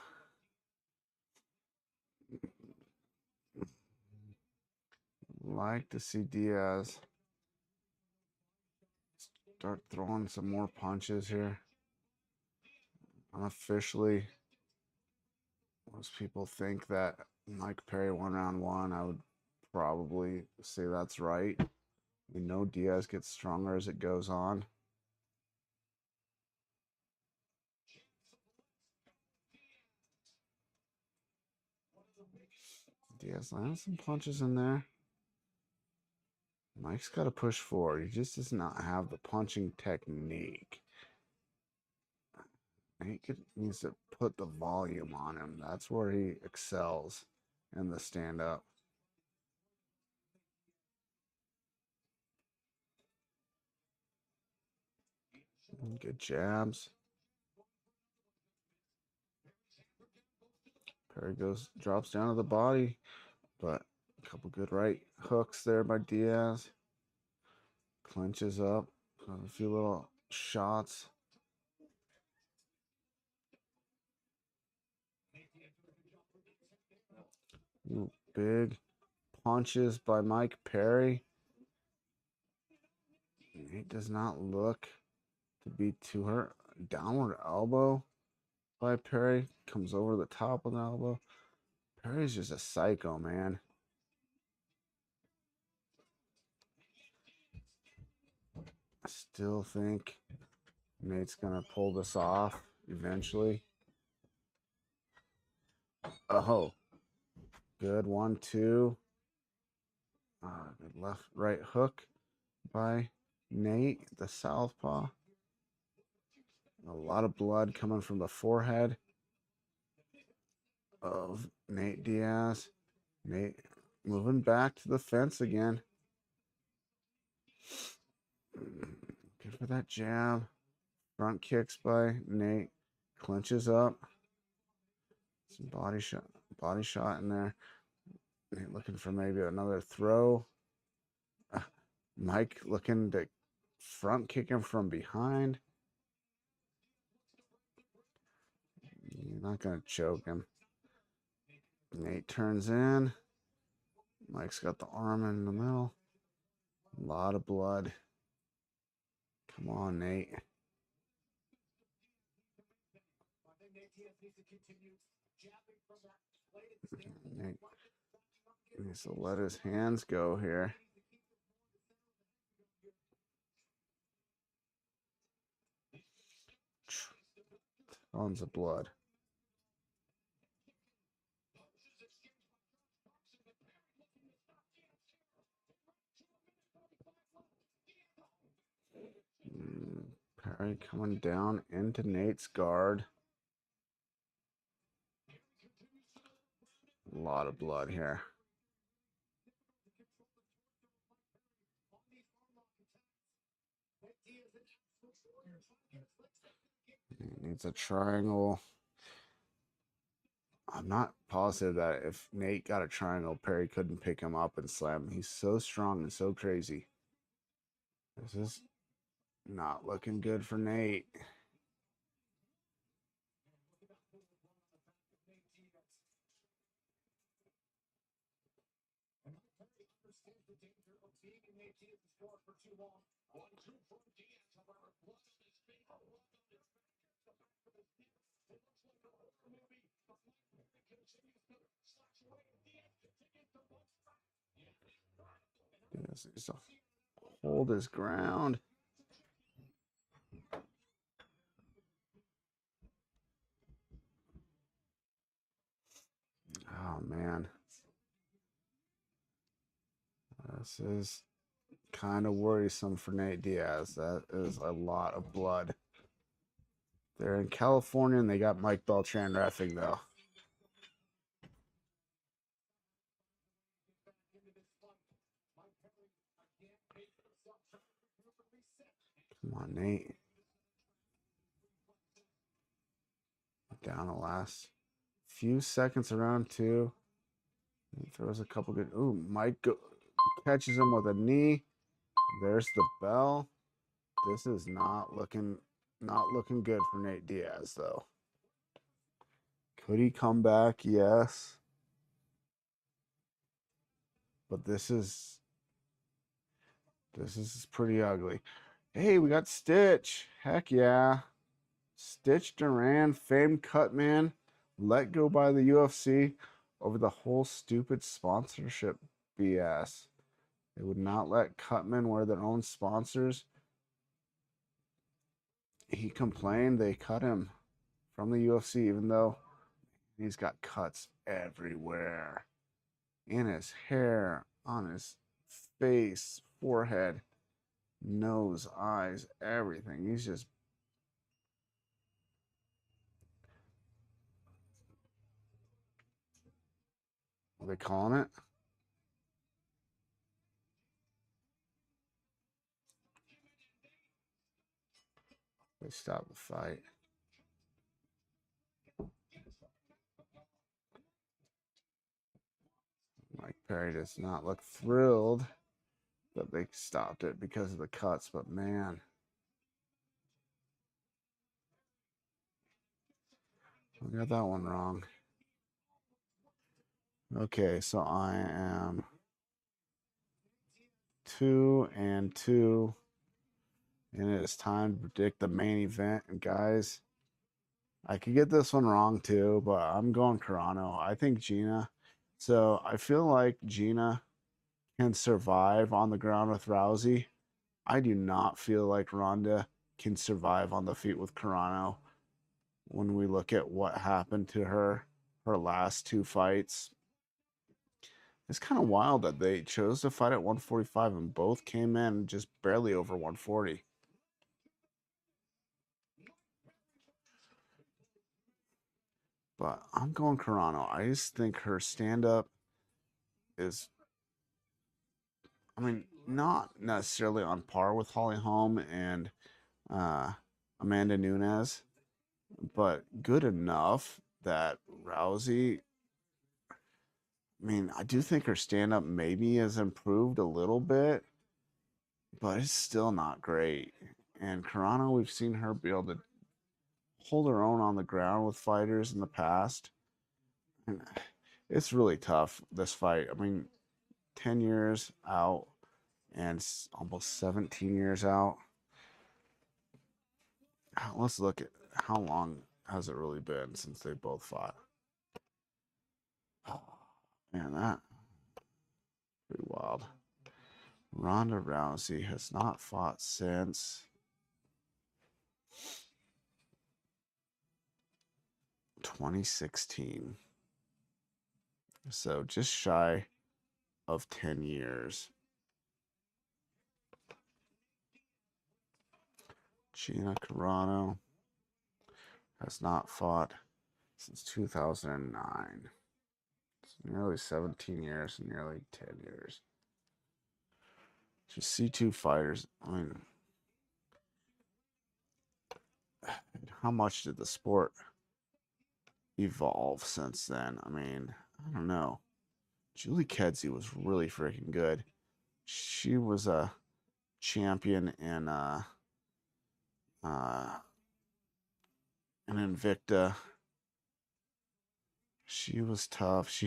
Like to see Diaz start throwing some more punches here. Unofficially, most people think that Mike Perry won round 1. I would probably say that's right. We know Diaz gets stronger as it goes on. Diaz lands some punches in there. Mike's got to push forward. He just does not have the punching technique. Nate needs to put the volume on him. That's where he excels in the stand-up. Good jabs. Perry drops down to the body, but a couple good right hooks there by Diaz. Clinches up, a few little shots. Ooh, big punches by Mike Perry. Nate does not look to be too hurt. Downward elbow by Perry. Comes over the top of the elbow. Perry's just a psycho, man. I still think Nate's going to pull this off eventually. Oh, good 1-2. Good left right hook by Nate, the southpaw. A lot of blood coming from the forehead of Nate Diaz. Nate moving back to the fence again. Good for that jab. Front kicks by Nate. Clinches up. Some body shot in there. Nate looking for maybe another throw. Mike looking to front kick him from behind. You're not going to choke him. Nate turns in. Mike's got the arm in the middle. A lot of blood. Come on, Nate. Nate needs to let his hands go here. Tons of blood. Perry coming down into Nate's guard. A lot of blood here. He needs a triangle. I'm not positive that if Nate got a triangle, Perry couldn't pick him up and slam him. He's so strong and so crazy. This is not looking good for Nate. He needs to hold his ground. Oh, man. This is kind of worrisome for Nate Diaz. That is a lot of blood. They're in California and they got Mike Beltran reffing, though. Come on, Nate. Down the last few seconds around two. He throws a couple good. Ooh, Mike catches him with a knee. There's the bell. This is not looking good for Nate Diaz, though. Could he come back? Yes. But this is pretty ugly. Hey, we got Stitch. Heck yeah. Stitch Duran, famed cut man, let go by the UFC over the whole stupid sponsorship BS. They would not let cutmen wear their own sponsors. He complained they cut him from the UFC, even though he's got cuts everywhere. In his hair, on his face, forehead, nose, eyes, everything. He's just. What are they calling it? They stopped the fight. Mike Perry does not look thrilled that they stopped it because of the cuts, but man. I got that one wrong. Okay, so I am 2-2, and it is time to predict the main event. And guys, I could get this one wrong too, but I'm going Carano. I think Gina. So I feel like Gina can survive on the ground with Rousey. I do not feel like Ronda can survive on the feet with Carano. When we look at what happened to her last two fights, it's kind of wild that they chose to fight at 145 and both came in just barely over 140. But I'm going Carano. I just think her stand up is, I mean, not necessarily on par with Holly Holm and Amanda Nunes, but good enough that Rousey. I mean, I do think her stand up maybe has improved a little bit, but it's still not great. And Carano, we've seen her be able to hold her own on the ground with fighters in the past. And it's really tough, this fight. I mean, 10 years out and almost 17 years out. Let's look at how long has it really been since they both fought. Oh, man, that pretty wild. Ronda Rousey has not fought since 2016. So just shy of 10 years. Gina Carano has not fought since 2009. It's nearly 17 years and nearly 10 years. Just C2 fighters. I mean, how much did the sport evolve since then? I mean, I don't know. Julie Kedzie was really freaking good. She was a champion in Invicta. She was tough.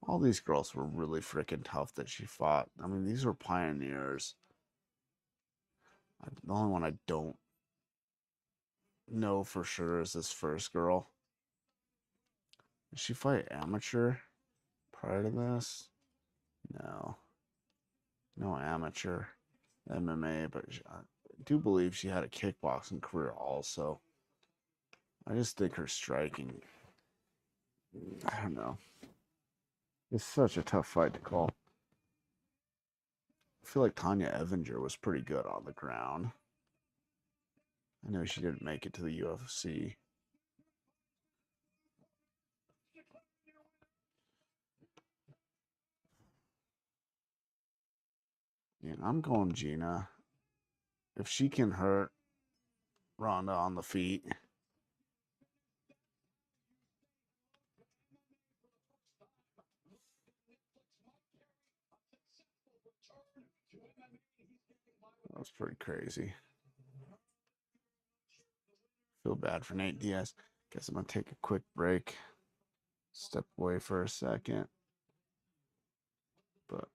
All these girls were really freaking tough that she fought. I mean, these were pioneers. The only one I don't know for sure is this first girl. Did she fight amateur prior to this? No, no amateur MMA, but I do believe she had a kickboxing career also. I just think her striking, I don't know. It's such a tough fight to call. I feel like Tanya Evinger was pretty good on the ground. I know she didn't make it to the UFC. Yeah, I'm going Gina. If she can hurt Ronda on the feet, that's pretty crazy. Feel bad for Nate Diaz. Guess I'm gonna take a quick break. Step away for a second. But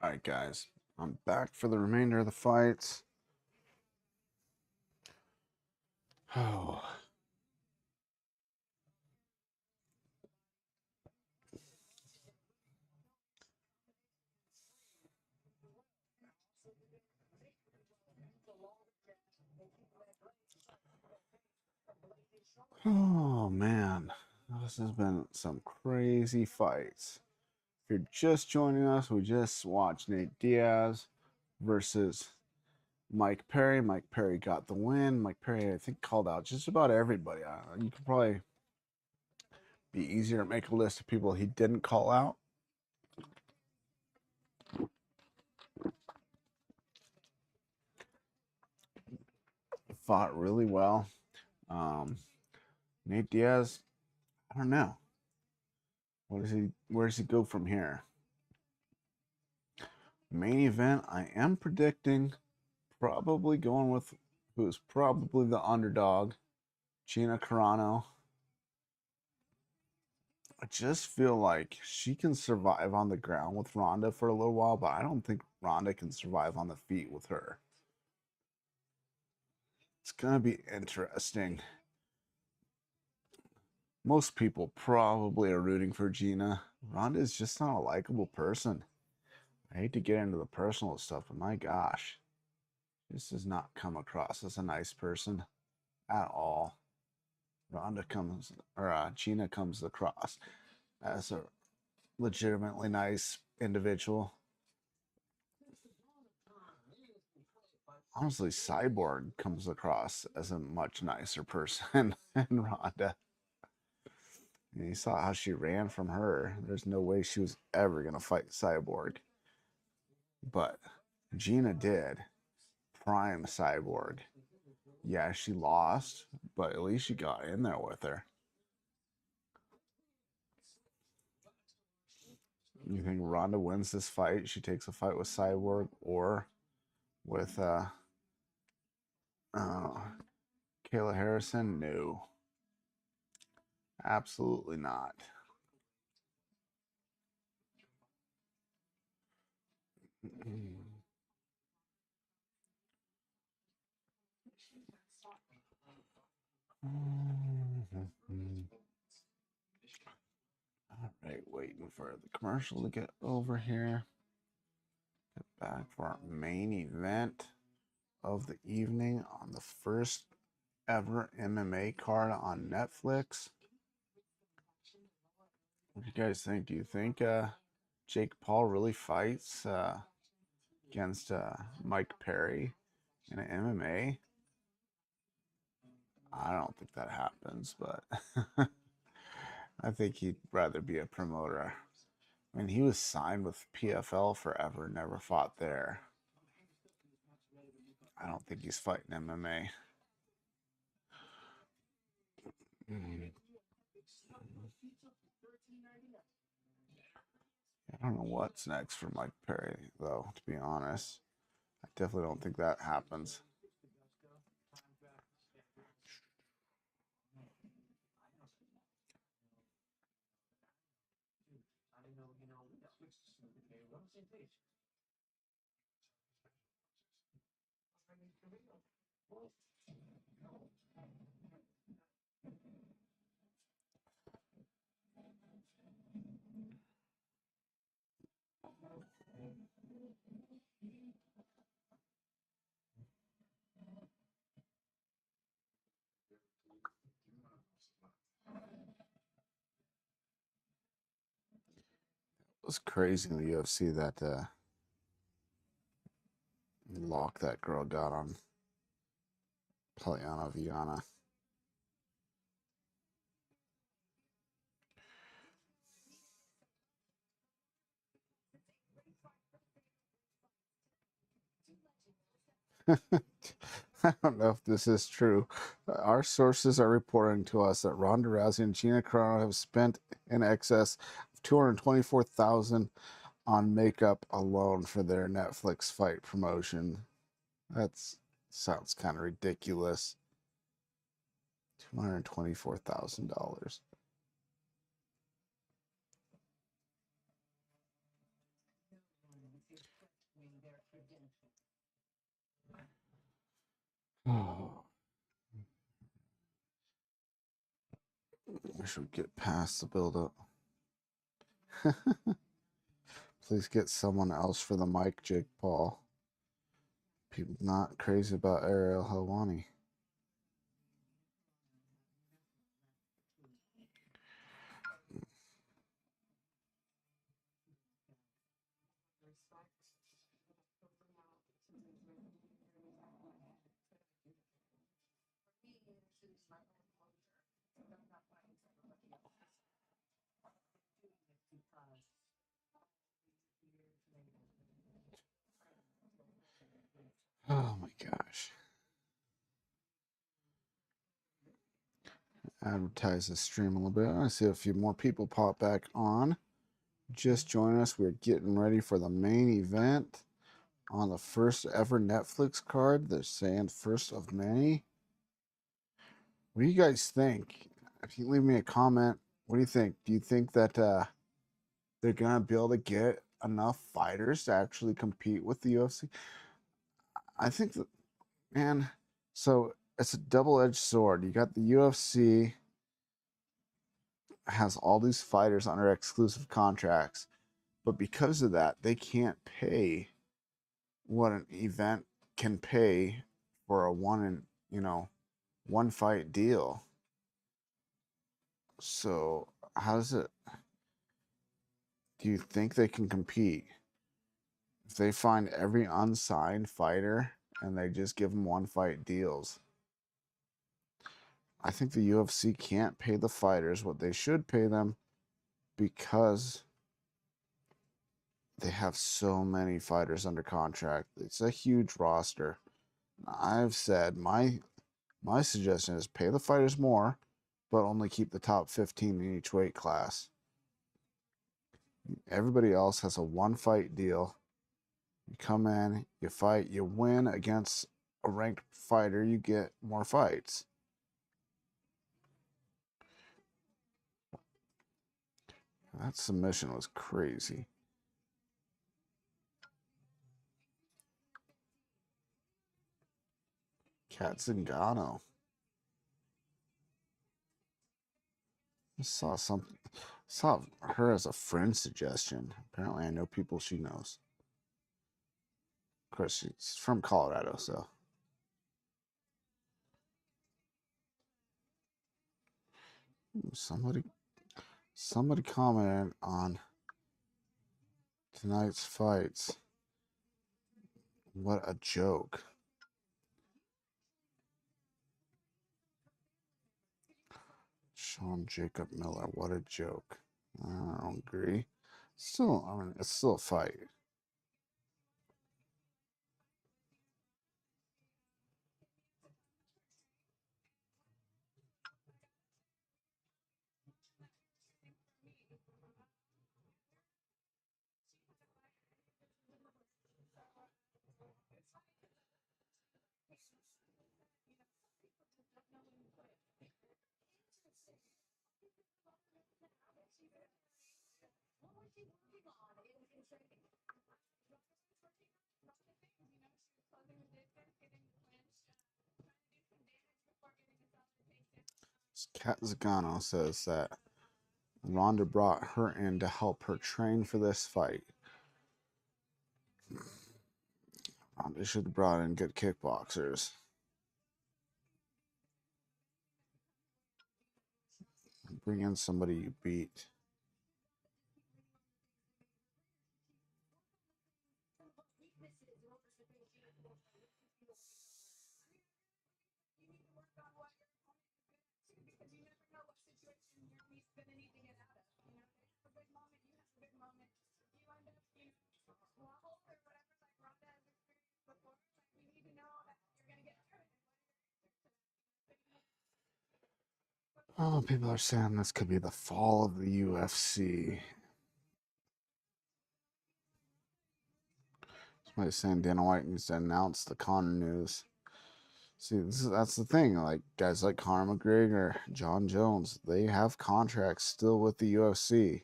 All right, guys, I'm back for the remainder of the fights. Oh, oh man, this has been some crazy fights. If you're just joining us, we just watched Nate Diaz versus Mike Perry. Mike Perry got the win. Mike Perry, I think, called out just about everybody. You could probably be easier to make a list of people he didn't call out. Fought really well. Um, Nate Diaz, I don't know. What is he? Where does he go from here? Main event, I am predicting probably going with who's probably the underdog, Gina Carano. I just feel like she can survive on the ground with Ronda for a little while, but I don't think Ronda can survive on the feet with her. It's going to be interesting. Most people probably are rooting for Gina. Ronda is just not a likable person. I hate to get into the personal stuff, but my gosh, this does not come across as a nice person at all. Gina comes across as a legitimately nice individual. Honestly, Cyborg comes across as a much nicer person than Ronda. And you saw how she ran from her. There's no way she was ever going to fight Cyborg. But Gina did. Prime Cyborg. Yeah, she lost, but at least she got in there with her. You think Ronda wins this fight? She takes a fight with Cyborg or with uh, Kayla Harrison? No, absolutely not. All right, waiting for the commercial to get over here. Get back for our main event of the evening on the first ever MMA card on Netflix. What do you guys think? Do you think Jake Paul really fights against Mike Perry in an MMA? I don't think that happens, but I think he'd rather be a promoter. I mean, he was signed with PFL forever, never fought there. I don't think he's fighting MMA. I don't know what's next for Mike Perry, though, to be honest. I definitely don't think that happens. It was crazy in the UFC that lock that girl got on Polyana Viana. I don't know if this is true. Our sources are reporting to us that Ronda Rousey and Gina Carano have spent in excess of $224,000 on makeup alone for their Netflix fight promotion. That sounds kind of ridiculous. $224,000. Oh, I should get past the buildup. Please get someone else for the mic, Jake Paul. People not crazy about Ariel Helwani. Oh my gosh. Advertise the stream a little bit. I see a few more people pop back on. Just join us. We're getting ready for the main event on the first ever Netflix card. They're saying first of many. What do you guys think? If you leave me a comment, what do you think? Do you think that they're gonna be able to get enough fighters to actually compete with the UFC? I think that, man. So it's a double-edged sword. You got the UFC has all these fighters under exclusive contracts, but because of that, they can't pay what an event can pay for a one fight deal. So how does it? Do you think they can compete if they find every unsigned fighter and they just give them one fight deals? I think the UFC can't pay the fighters what they should pay them because they have so many fighters under contract. It's a huge roster. I've said my suggestion is pay the fighters more, but only keep the top 15 in each weight class. Everybody else has a one fight deal. You come in, you fight, you win against a ranked fighter, you get more fights. That submission was crazy. Kat Zingano. I saw her as a friend suggestion. Apparently I know people she knows. Of course, she's from Colorado, so. Somebody commented on tonight's fights. What a joke. Sean Jacob Miller, what a joke. I don't agree. Still, I mean, it's still a fight. Kat Zagano says that Ronda brought her in to help her train for this fight. Ronda should have brought in good kickboxers. Bring in somebody you beat. Oh, people are saying this could be the fall of the UFC. Somebody's saying Dana White needs to announce the Conor news. See, that's the thing. Like guys like Conor McGregor, John Jones, they have contracts still with the UFC.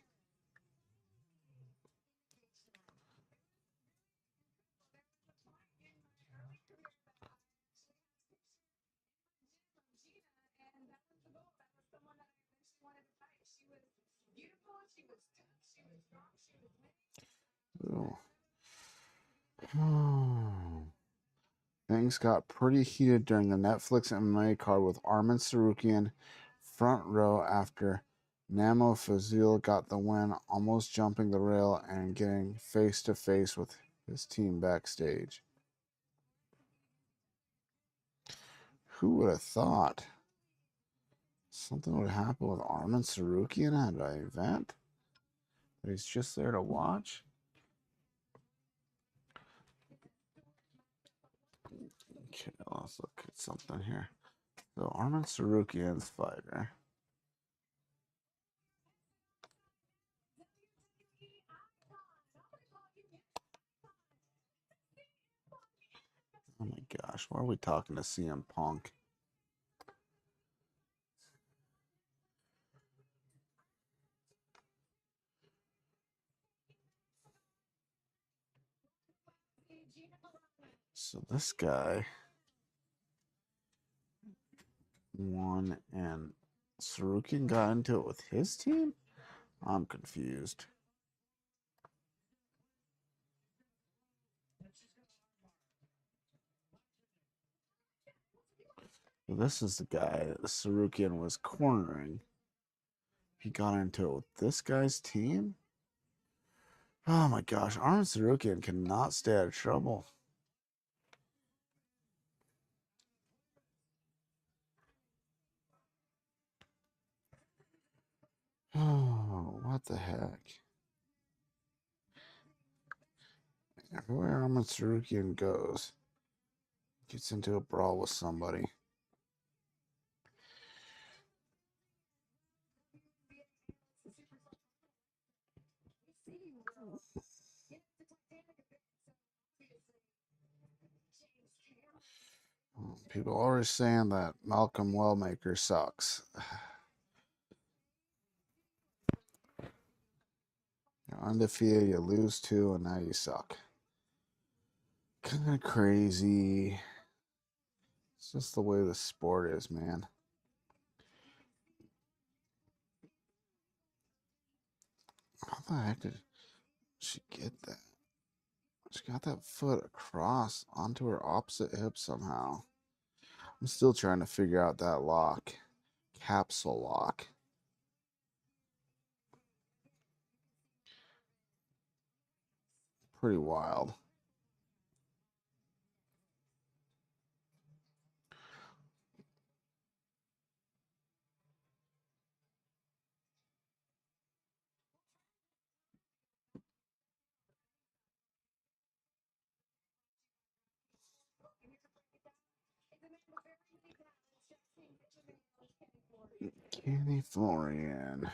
Ooh. Things got pretty heated during the Netflix MMA card with Arman Sarukian front row after Namo Fazil got the win, almost jumping the rail and getting face to face with his team backstage. Who would have thought something would happen with Arman Sarukian at an event that he's just there to watch? Okay, let's look at something here. So Arman Sarukian's fighter. Oh my gosh, why are we talking to CM Punk? So this guy won and Sarukian got into it with his team? I'm confused. So this is the guy that Sarukian was cornering. He got into it with this guy's team? Oh my gosh, Arman Sarukian cannot stay out of trouble. Oh, what the heck? Everywhere Arman Sarukian goes, gets into a brawl with somebody. People are always saying that Malcolm Wellmaker sucks. You're undefeated, you lose two, and now you suck. Kind of crazy. It's just the way the sport is, man. How the heck did she get that? She got that foot across onto her opposite hip somehow. I'm still trying to figure out that lock. Capsule lock. Pretty wild. Kenny Florian.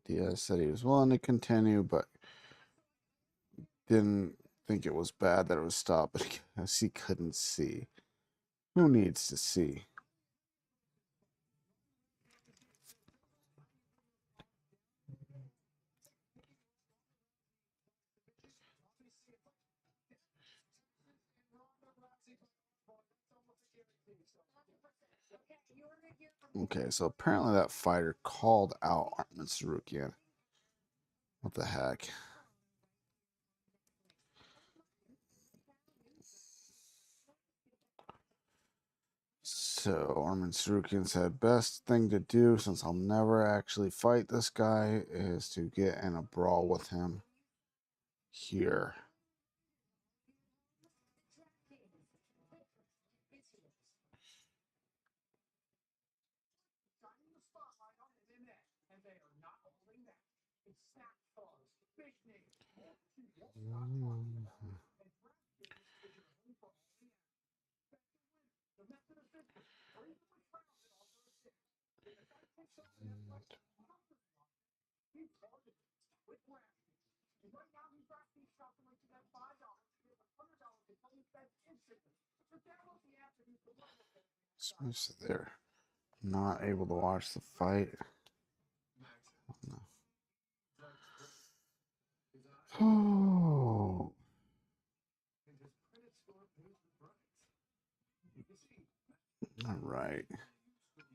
Diaz said he was willing to continue, but didn't think it was bad that it was stopped because he couldn't see. Who needs to see? Okay, so apparently that fighter called out Arman Sarukian. What the heck? So Arman Sarukian said, best thing to do since I'll never actually fight this guy is to get in a brawl with him here. Smith's there. Not able to watch the fight. Oh. All right.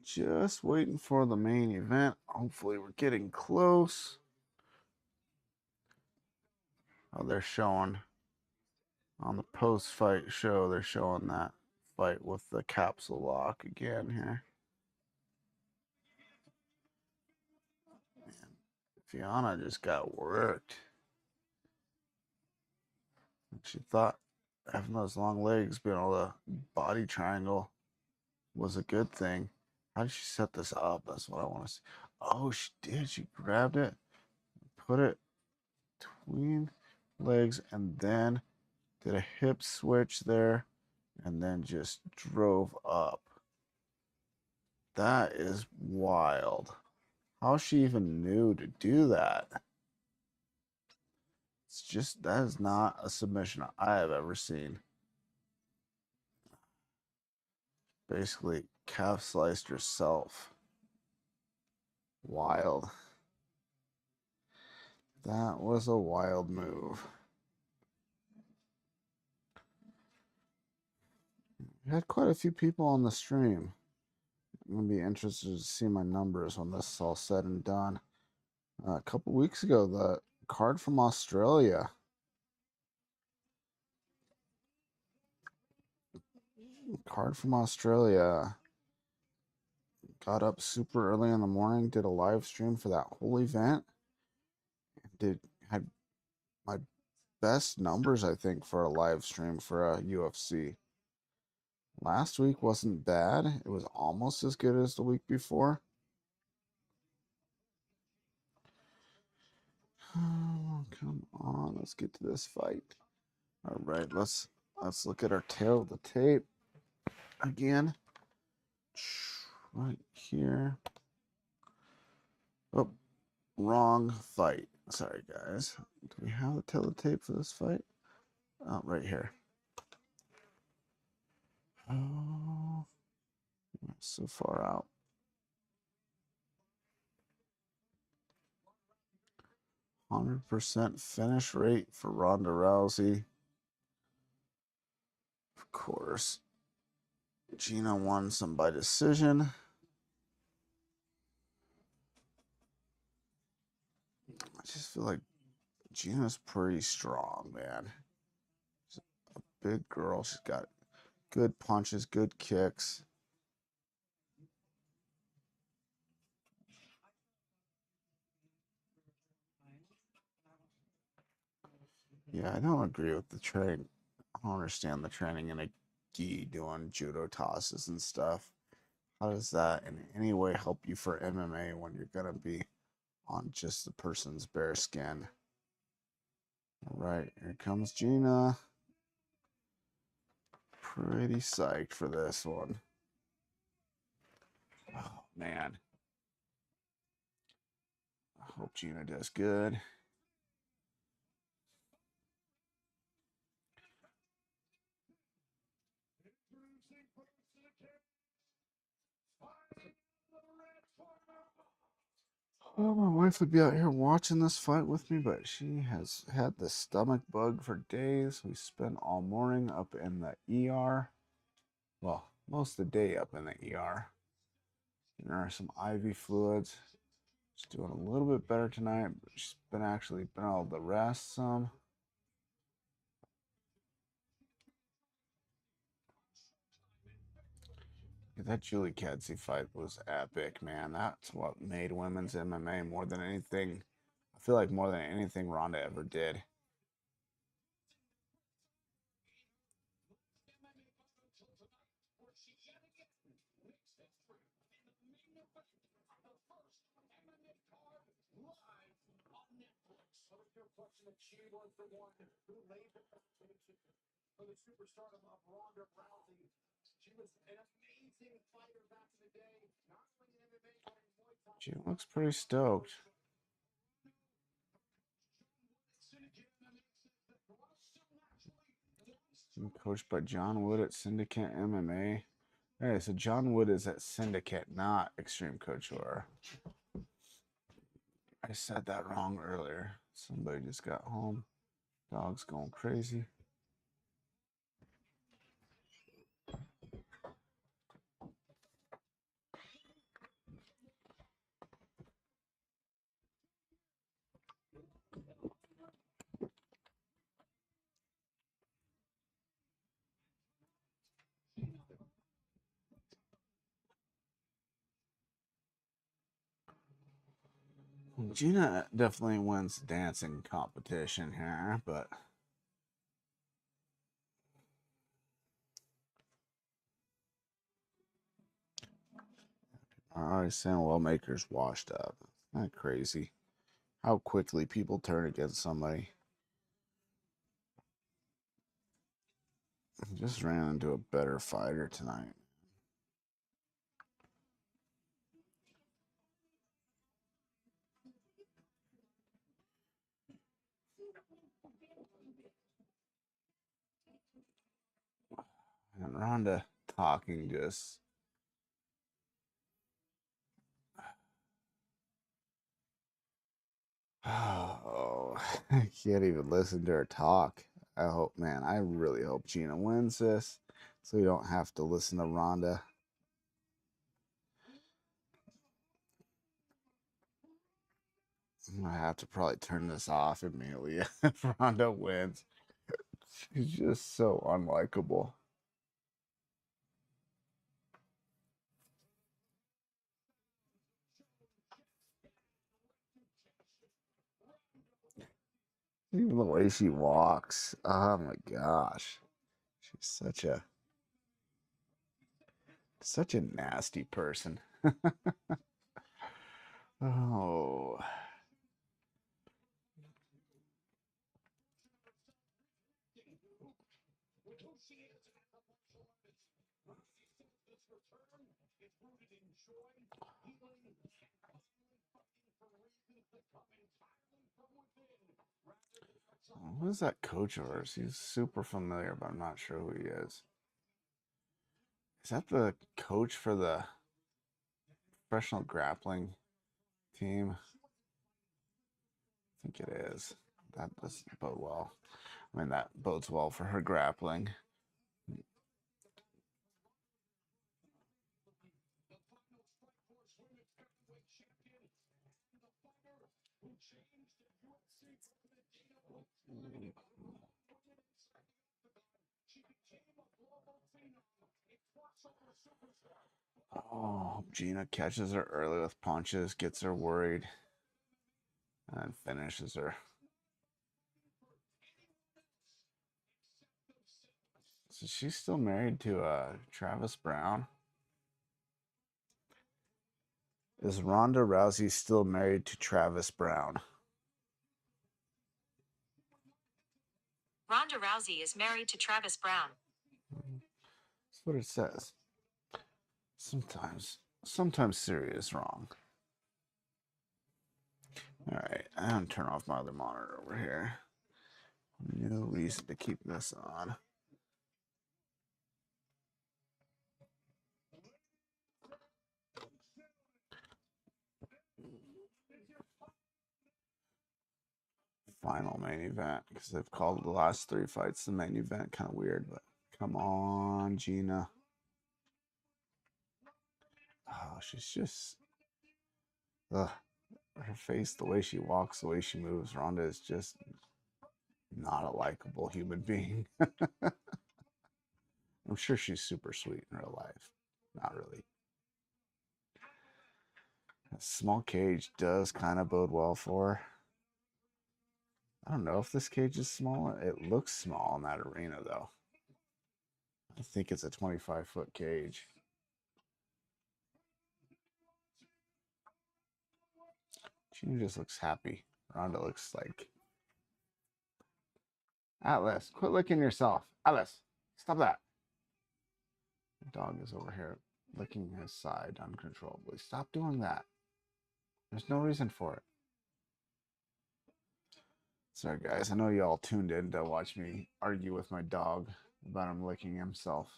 Just waiting for the main event. Hopefully, we're getting close. Oh, they're showing on the post fight show, they're showing that fight with the capsule lock again here. Man, Fiona just got worked. She thought having those long legs, being able to body triangle was a good thing. How did she set this up? That's what I want to see. Oh, she did. She grabbed it, put it between legs, and then did a hip switch there, and then just drove up. That is wild. How she even knew to do that. It's just, that is not a submission I have ever seen. Basically, calf sliced herself. Wild. That was a wild move. We had quite a few people on the stream. I'm going to be interested to see my numbers when this is all said and done. A couple weeks ago, the card from Australia. Card from Australia. Got up super early in the morning, did a live stream for that whole event. Had my best numbers, I think, for a live stream for a UFC. Last week wasn't bad. It was almost as good as the week before. Oh, come on, let's get to this fight. All right, let's look at our tail of the tape again. Right here. Oh, wrong fight. Sorry, guys. Do we have the tail of the tape for this fight? Oh, right here. Oh, so far out. 100% finish rate for Ronda Rousey. Of course, Gina won some by decision. I just feel like Gina's pretty strong, man. She's a big girl. She's got good punches, good kicks. Yeah, I don't agree with the train. I don't understand the training in a gi doing judo tosses and stuff. How does that in any way help you for MMA when you're going to be on just the person's bare skin? All right, here comes Gina. Pretty psyched for this one. Oh, man. I hope Gina does good. Oh, my wife would be out here watching this fight with me, but she has had the stomach bug for days. We spent all morning up in the ER. Well, most of the day up in the ER. There are some IV fluids. She's doing a little bit better tonight, but she's been able to rest some. That Julie Kedzie fight was epic, man. That's what made women's MMA more than anything. I feel like more than anything Ronda ever did. She looks pretty stoked. I'm coached by John Wood at Syndicate MMA. Hey, so John Wood is at Syndicate, not Extreme Couture. I said that wrong earlier. Somebody just got home. Dog's going crazy. Gina definitely wins dancing competition here, but I always saying Wellmaker's washed up. Isn't that crazy? How quickly people turn against somebody. Just ran into a better fighter tonight. And Ronda talking just. Oh, I can't even listen to her talk. I hope, man, I really hope Gina wins this so we don't have to listen to Ronda. I have to probably turn this off immediately if Ronda wins. She's just so unlikable. Even the way she walks. Oh my gosh. She's such a nasty person. Oh. What is that coach of hers? He's super familiar, but I'm not sure who he is. Is that the coach for the professional grappling team? I think it is. That doesn't bode well. I mean, that bodes well for her grappling. Oh, Gina catches her early with punches, gets her worried, and finishes her. So she's still married to Travis Brown. Is Ronda Rousey still married to Travis Brown? Ronda Rousey is married to Travis Brown. That's what it says. Sometimes Siri is wrong. All right, I'm gonna turn off my other monitor over here. No reason to keep this on. Final main event because they've called the last three fights the main event. Kind of weird, but come on, Gina. Oh, she's just. Ugh. Her face, the way she walks, the way she moves. Ronda is just not a likable human being. I'm sure she's super sweet in real life. Not really. A small cage does kind of bode well for her. I don't know if this cage is small. It looks small in that arena, though. I think it's a 25-foot cage. She just looks happy. Ronda looks like Atlas. Quit licking yourself, Atlas. Stop that. The dog is over here licking his side uncontrollably. Stop doing that. There's no reason for it. Sorry, guys. I know you all tuned in to watch me argue with my dog about him licking himself.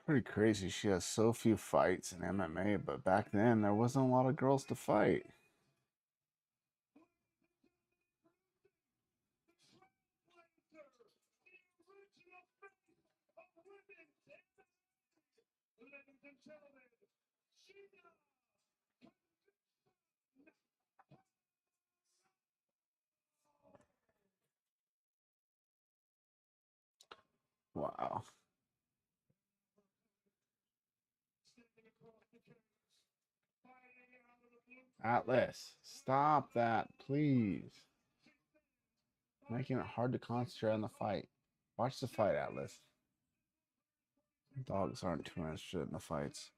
Pretty crazy. She has so few fights in MMA, but back then there wasn't a lot of girls to fight. Wow. Atlas, stop that, please. Making it hard to concentrate on the fight. Watch the fight, Atlas. Dogs aren't too interested in the fights.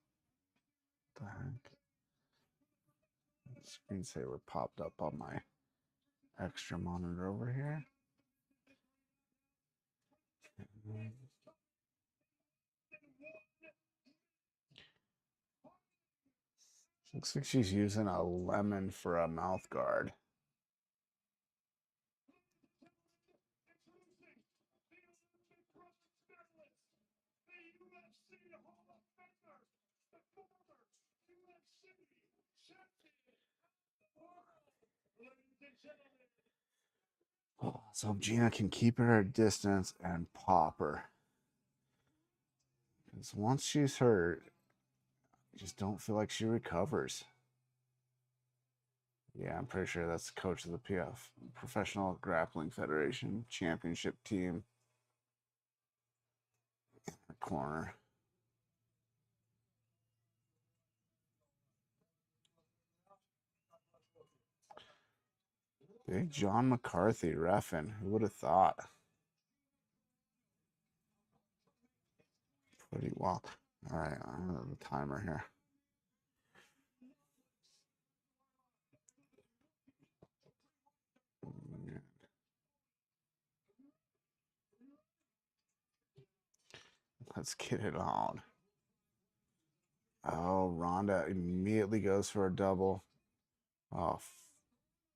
What the heck? Screensaver popped up on my extra monitor over here. Looks like she's using a lemon for a mouth guard. So Gina can keep her at a distance and pop her. Because once she's hurt, I just don't feel like she recovers. Yeah, I'm pretty sure that's the coach of the PF, Professional Grappling Federation Championship team. In the corner. Big John McCarthy reffing. Who would have thought? Pretty wild. All right, I have the timer here. Let's get it on. Oh, Ronda immediately goes for a double. Oh,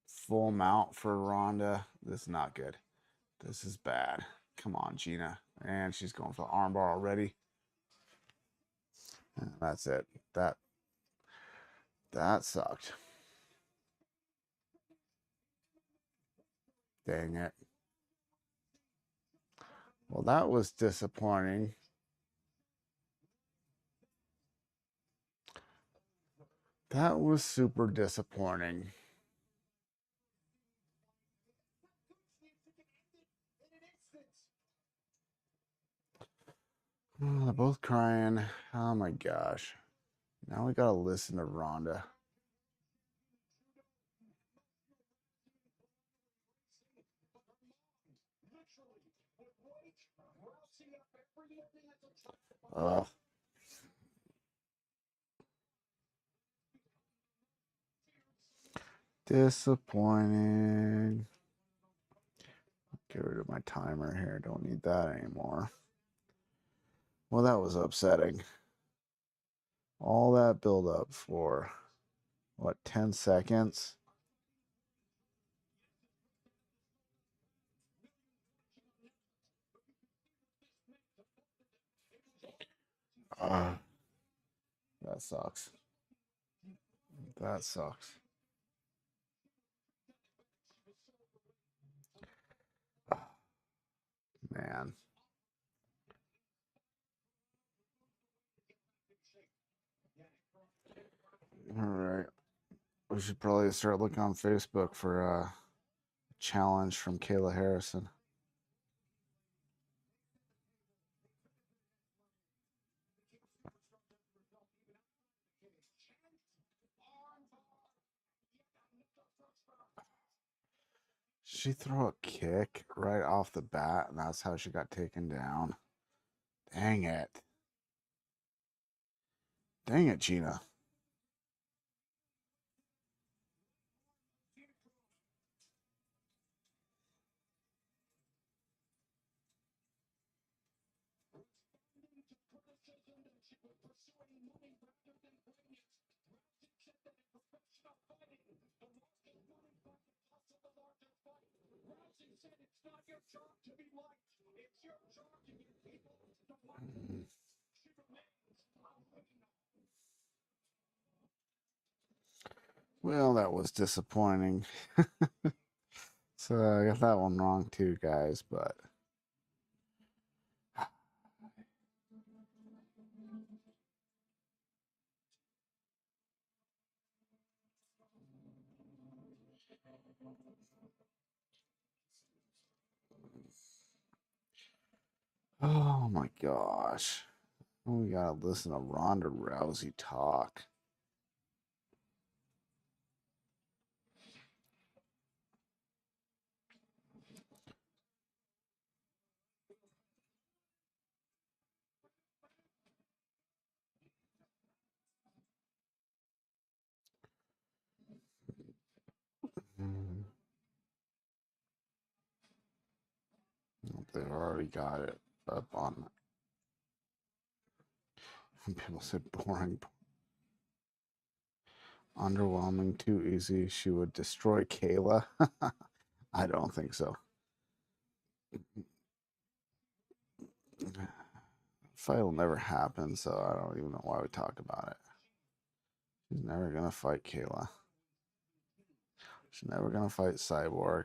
full mount for Ronda. This is not good. This is bad. Come on, Gina. And she's going for the armbar already. And that's it. That sucked. Dang it. Well, that was disappointing. That was super disappointing. Oh, they're both crying. Oh my gosh. Now we gotta listen to Rhonda. Ugh. Disappointing. Get rid of my timer here. Don't need that anymore. Well, that was upsetting. All that build up for what, 10 seconds? That sucks. That sucks. Man. All right. We should probably start looking on Facebook for a challenge from Kayla Harrison. She threw a kick right off the bat, and that's how she got taken down. Dang it. Dang it, Gina. Well, that was disappointing. So I got that one wrong too, guys, but oh my gosh. We gotta listen to Ronda Rousey talk. Hmm. They've already got it up on. People said boring, underwhelming, too easy. She would destroy Kayla. I don't think so. Fight will never happen, so I don't even know why we talk about it. She's never gonna fight Kayla. She's never gonna fight Cyborg.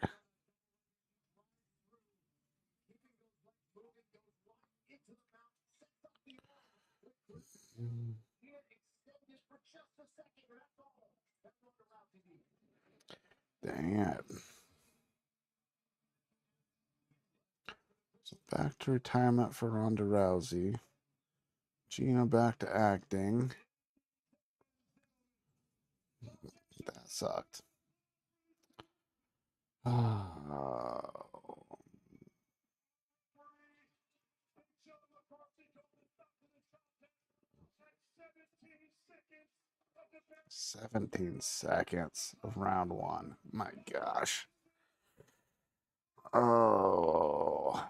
Dang it. So back to retirement for Ronda Rousey. Gina back to acting. That sucked. Oh. 17 seconds of round one. My gosh. Oh.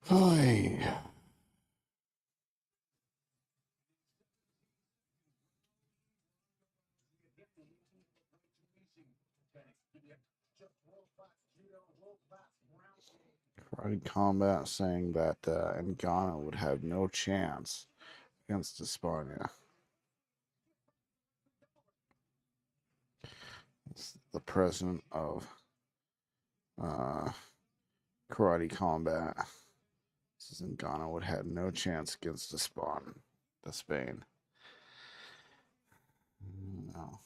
Oy. Karate Combat saying that Ngannou would have no chance against Espana. It's the president of Karate Combat. Says Ngannou would have no chance against the Spain. No.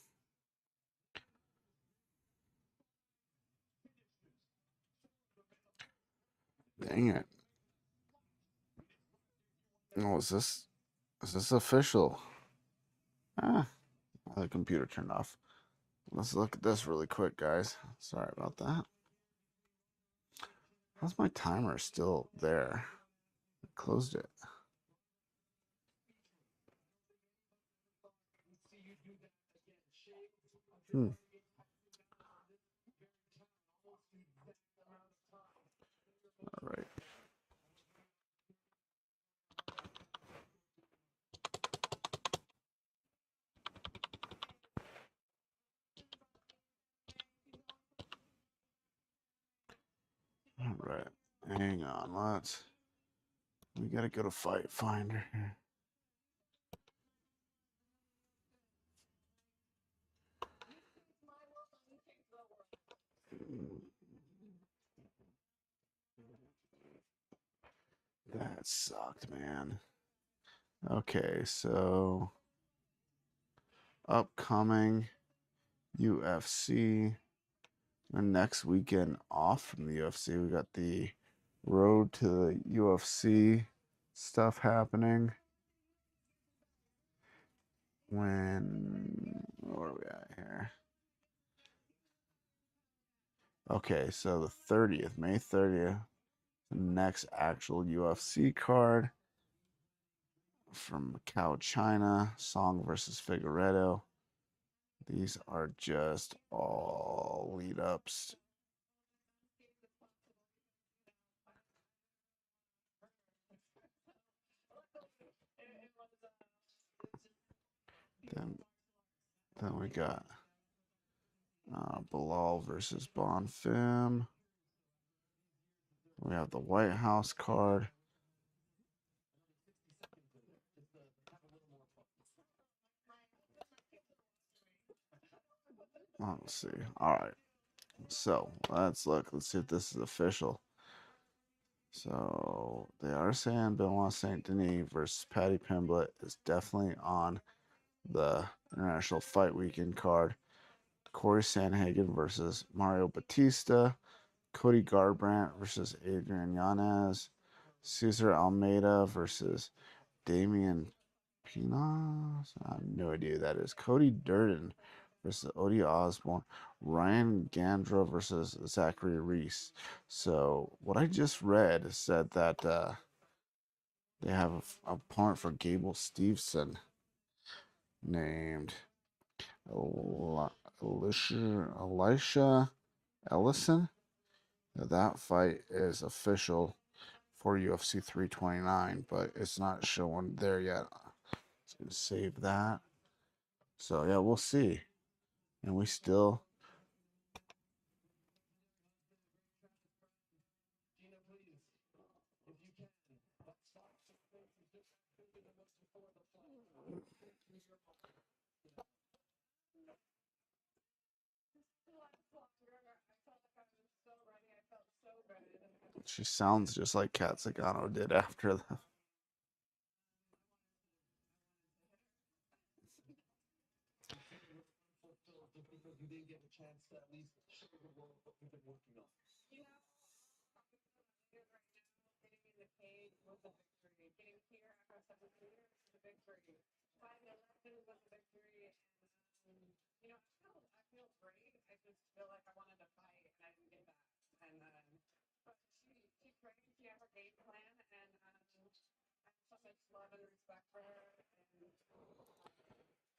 Dang it. Oh, is this official? Ah, the computer turned off. Let's look at this really quick, guys. Sorry about that. How's my timer still there? I closed it. All right. All right. Hang on. We gotta go to Fight Finder here. That sucked, man. Okay, so upcoming UFC. And next weekend off from the UFC. We got the road to the UFC stuff happening. Where are we at here? Okay, so the 30th, May 30th, the next actual UFC card from Macau, China. Song versus Figueredo. These are just all lead ups. Then we got Bilal versus Bonfim. We have the White House card. Let's see. All right. So let's look. Let's see if this is official. So they are saying Benoit Saint Denis versus Paddy Pimblett is definitely on the International Fight Weekend card. Corey Sandhagen versus Mario Batista. Cody Garbrandt versus Adrian Yanez. Cesar Almeida versus Damian Pinas. I have no idea who that is. Cody Durden versus Odie Osborne. Ryan Gandra versus Zachary Reese. So what I just read said that they have a opponent for Gable Steveson named Elisha Ellison. Now, that fight is official for UFC 329, but it's not showing there yet. Just gonna save that. So yeah, we'll see. And we still she sounds just like Kat Zagano did after the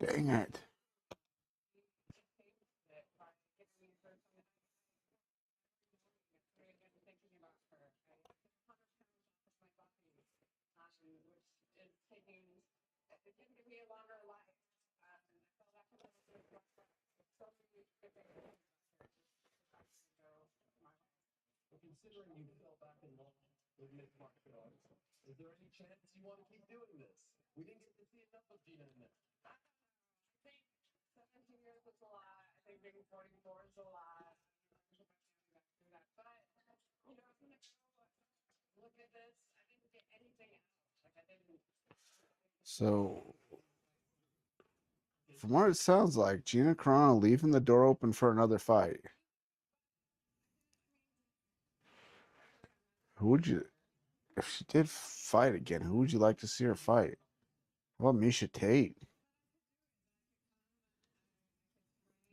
dang it. So from what it sounds like, Gina Carano leaving the door open for another fight. Who would you, if she did fight again, who would you like to see her fight? How about Misha Tate?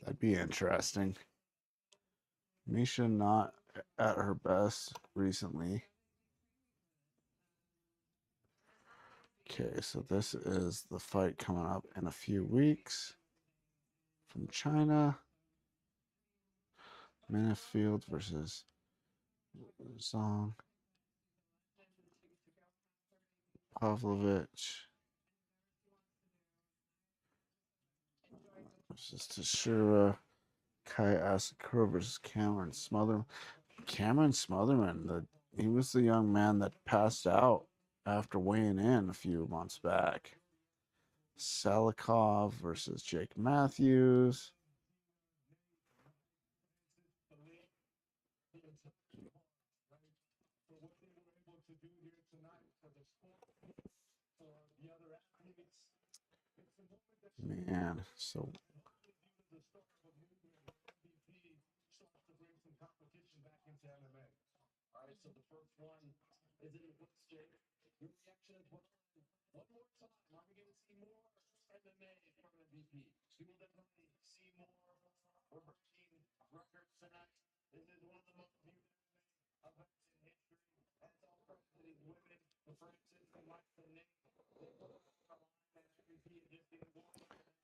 That'd be interesting. Misha not at her best recently. Okay, so this is the fight coming up in a few weeks from China. Minifield versus Zong. Pavlovich versus Tashira. Kai Asakura versus Cameron Smotherman. Cameron Smotherman, he was the young man that passed out after weighing in a few months back. Salikov versus Jake Matthews. Man, so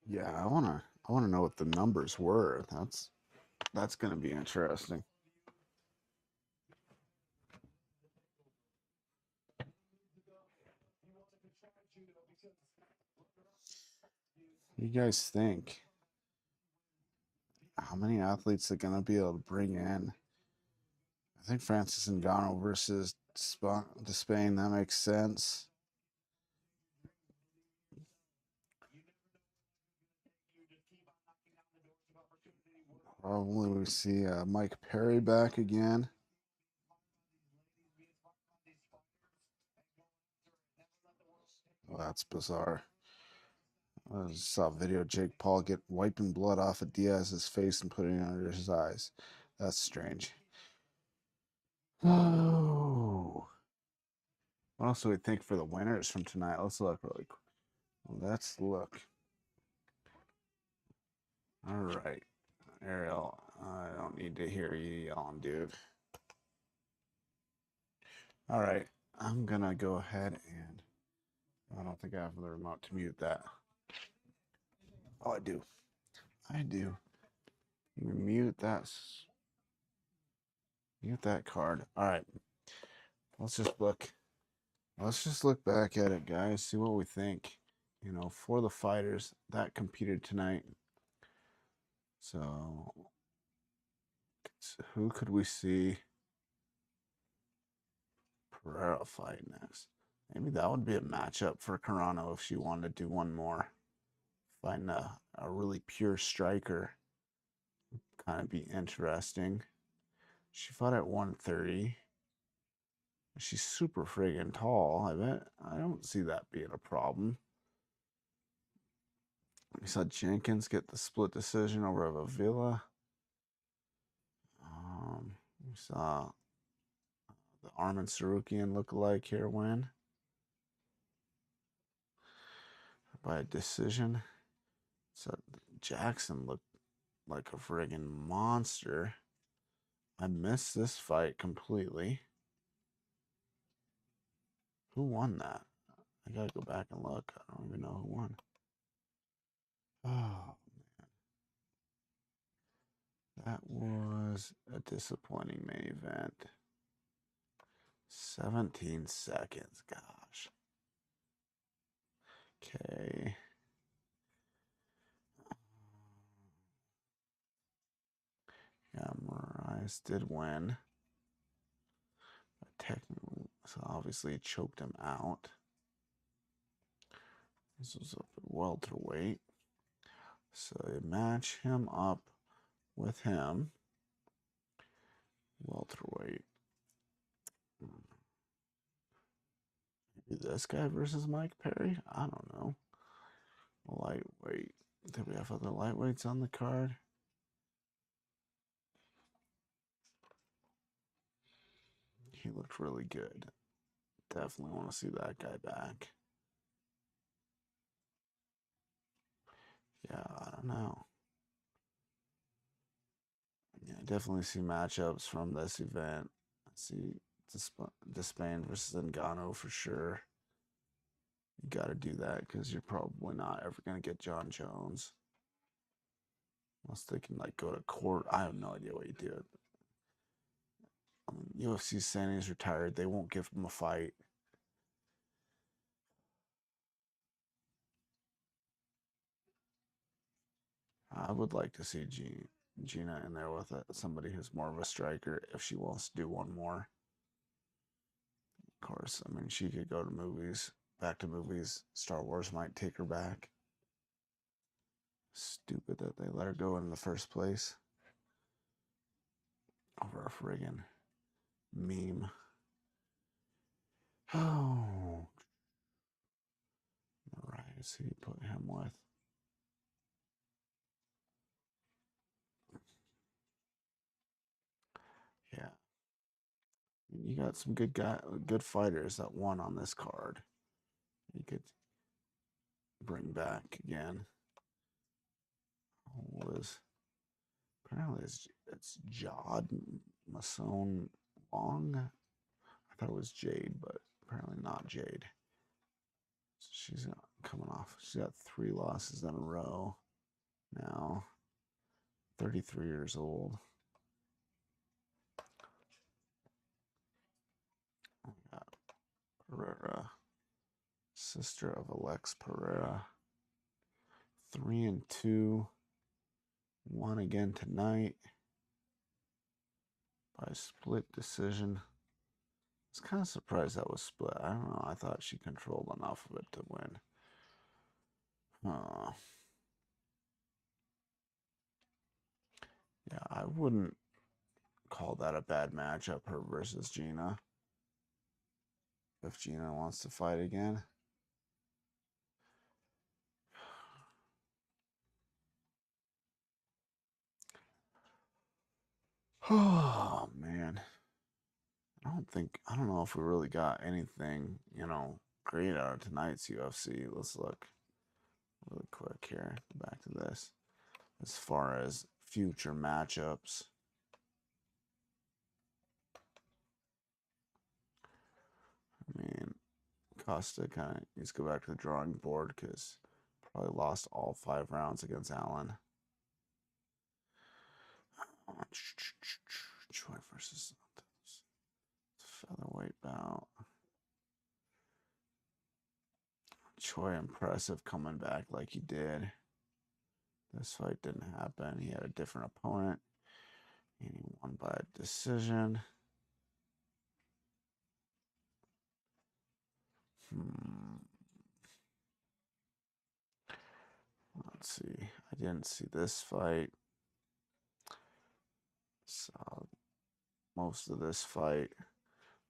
yeah, I I want to know what the numbers were. That's going to be interesting. What do you guys think? How many athletes are going to be able to bring in? I think Francis Ngannou versus Spain. That makes sense. Probably we see Mike Perry back again. Oh, that's bizarre. I just saw a video of Jake Paul get wiping blood off of Diaz's face and putting it under his eyes. That's strange. Oh. What else do we think for the winners from tonight? Let's look really quick. Let's look. All right. Ariel, I don't need to hear you yelling, dude. All right. I'm going to go ahead and I don't think I have the remote to mute that. Oh, I do. I do. Mute that. Mute that card. All right. Let's just look. Let's just look back at it, guys. See what we think. You know, for the fighters that competed tonight. So, who could we see Pereira fight next? Maybe that would be a matchup for Carano if she wanted to do one more. Find a really pure striker. Kind of be interesting. She fought at 130. She's super friggin' tall. I don't see that being a problem. We saw Jenkins get the split decision over Avila. We saw the Armin Sarukian look-alike here win by a decision. So Jackson looked like a friggin' monster. I missed this fight completely. Who won that? I gotta go back and look. I don't even know who won. Oh, man. That was a disappointing main event. 17 seconds. Gosh. Okay. Yeah, Moraes did win. Technically, so obviously it choked him out. This was up at welterweight. So you match him up with him. Welterweight. Maybe this guy versus Mike Perry? I don't know. Lightweight. Did we have other lightweights on the card? He looked really good. Definitely want to see that guy back. Yeah, I don't know. Yeah, definitely see matchups from this event. I see Despain versus Ngannou for sure. You got to do that because you're probably not ever going to get John Jones. Unless they can like go to court. I have no idea what you do. I mean, UFC saying he's retired. They won't give him a fight. I would like to see Gina in there with somebody who's more of a striker if she wants to do one more. Of course, I mean, she could go to movies, back to movies. Star Wars might take her back. Stupid that they let her go in the first place. Over a friggin' meme. Oh. Alright, so you put him with. Yeah. You got some good fighters that won on this card. You could bring back again. Was apparently it's Jod Mason Wong. I thought it was Jade, but apparently not Jade. So she's coming off. She's got 3 losses in a row. now, 33 years old. We got Pereira, sister of Alex Pereira. 3-2. Won again tonight by split decision. I was kind of surprised that was split. I don't know. I thought she controlled enough of it to win. Yeah, I wouldn't call that a bad matchup, her versus Gina. If Gina wants to fight again. Oh, man. I don't know if we really got anything, great out of tonight's UFC. Let's look really quick here. Go back to this. As far as future matchups. I mean, Costa kind of needs to go back to the drawing board because probably lost all 5 rounds against Allen. Choi versus Santos. Featherweight bout. Choi impressive coming back like he did. This fight didn't happen. He had a different opponent. And he won by a decision. Let's see. I didn't see this fight. Saw most of this fight.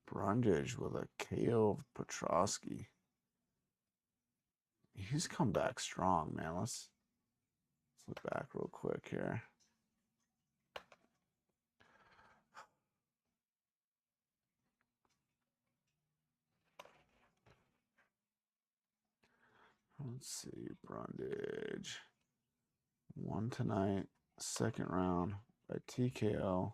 Brundage with a KO of Petrosky. He's come back strong, man. Let's look back real quick here. Let's see. Brundage won tonight. Second round by TKO.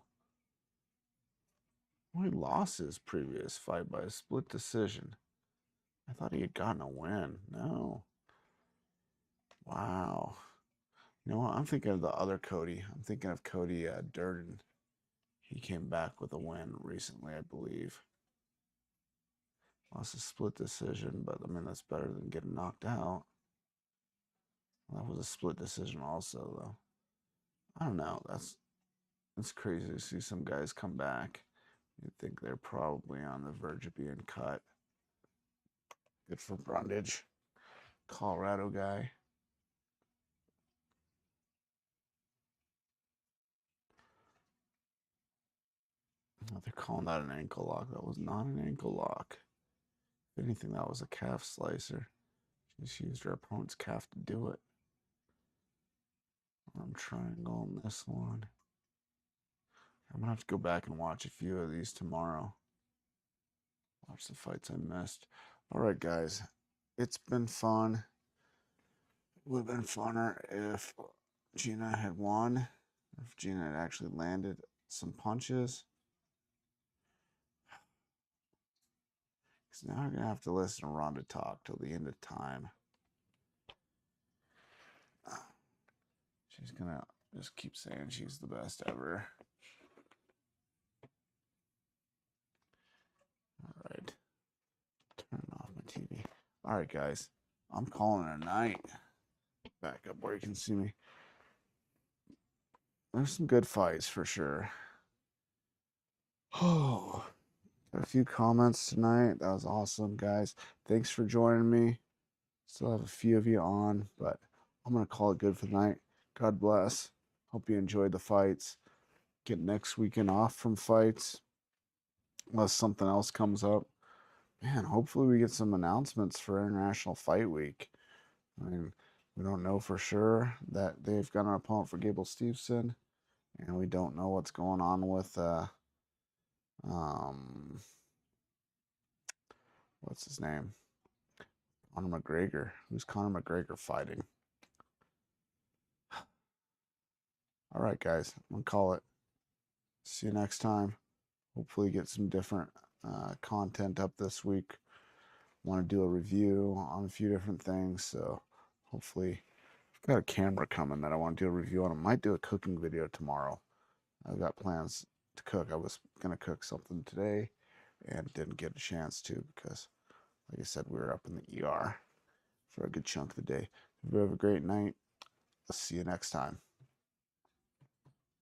Well, he lost his previous fight by a split decision. I thought he had gotten a win. No. Wow. You know what? I'm thinking of the other Cody. I'm thinking of Cody Durden. He came back with a win recently, I believe. Lost a split decision, but I mean, that's better than getting knocked out. Well, that was a split decision also, though. I don't know. That's crazy to see some guys come back. You'd think they're probably on the verge of being cut. Good for Brundage. Colorado guy. Oh, they're calling that an ankle lock. That was not an ankle lock. If anything, that was a calf slicer. She just used her opponent's calf to do it. Arm triangle on this one. I'm going to have to go back and watch a few of these tomorrow. Watch the fights I missed. All right, guys. It's been fun. It would have been funner if Gina had won. If Gina had actually landed some punches. Because now I'm going to have to listen to Ronda talk till the end of time. She's going to just keep saying she's the best ever. All right. Turn off my TV. All right, guys. I'm calling it a night. Back up where you can see me. There's some good fights for sure. Oh, got a few comments tonight. That was awesome, guys. Thanks for joining me. Still have a few of you on, but I'm going to call it good for the night. God bless. Hope you enjoyed the fights. Get next weekend off from fights unless something else comes up. Man, hopefully we get some announcements for International Fight Week. I mean, we don't know for sure that they've got an opponent for Gable Steveson, and we don't know what's going on with what's his name? Conor McGregor. Who's Conor McGregor fighting? All right, guys, I'm gonna call it. See you next time. Hopefully get some different content up this week. Want to do a review on a few different things, so hopefully Got a camera coming that I want to do a review on. I might do a cooking video tomorrow. I've got plans to cook. I was gonna cook something today and didn't get a chance to because, like I said, we were up in the ER for a good chunk of the day. You have a great night. I'll see you next time.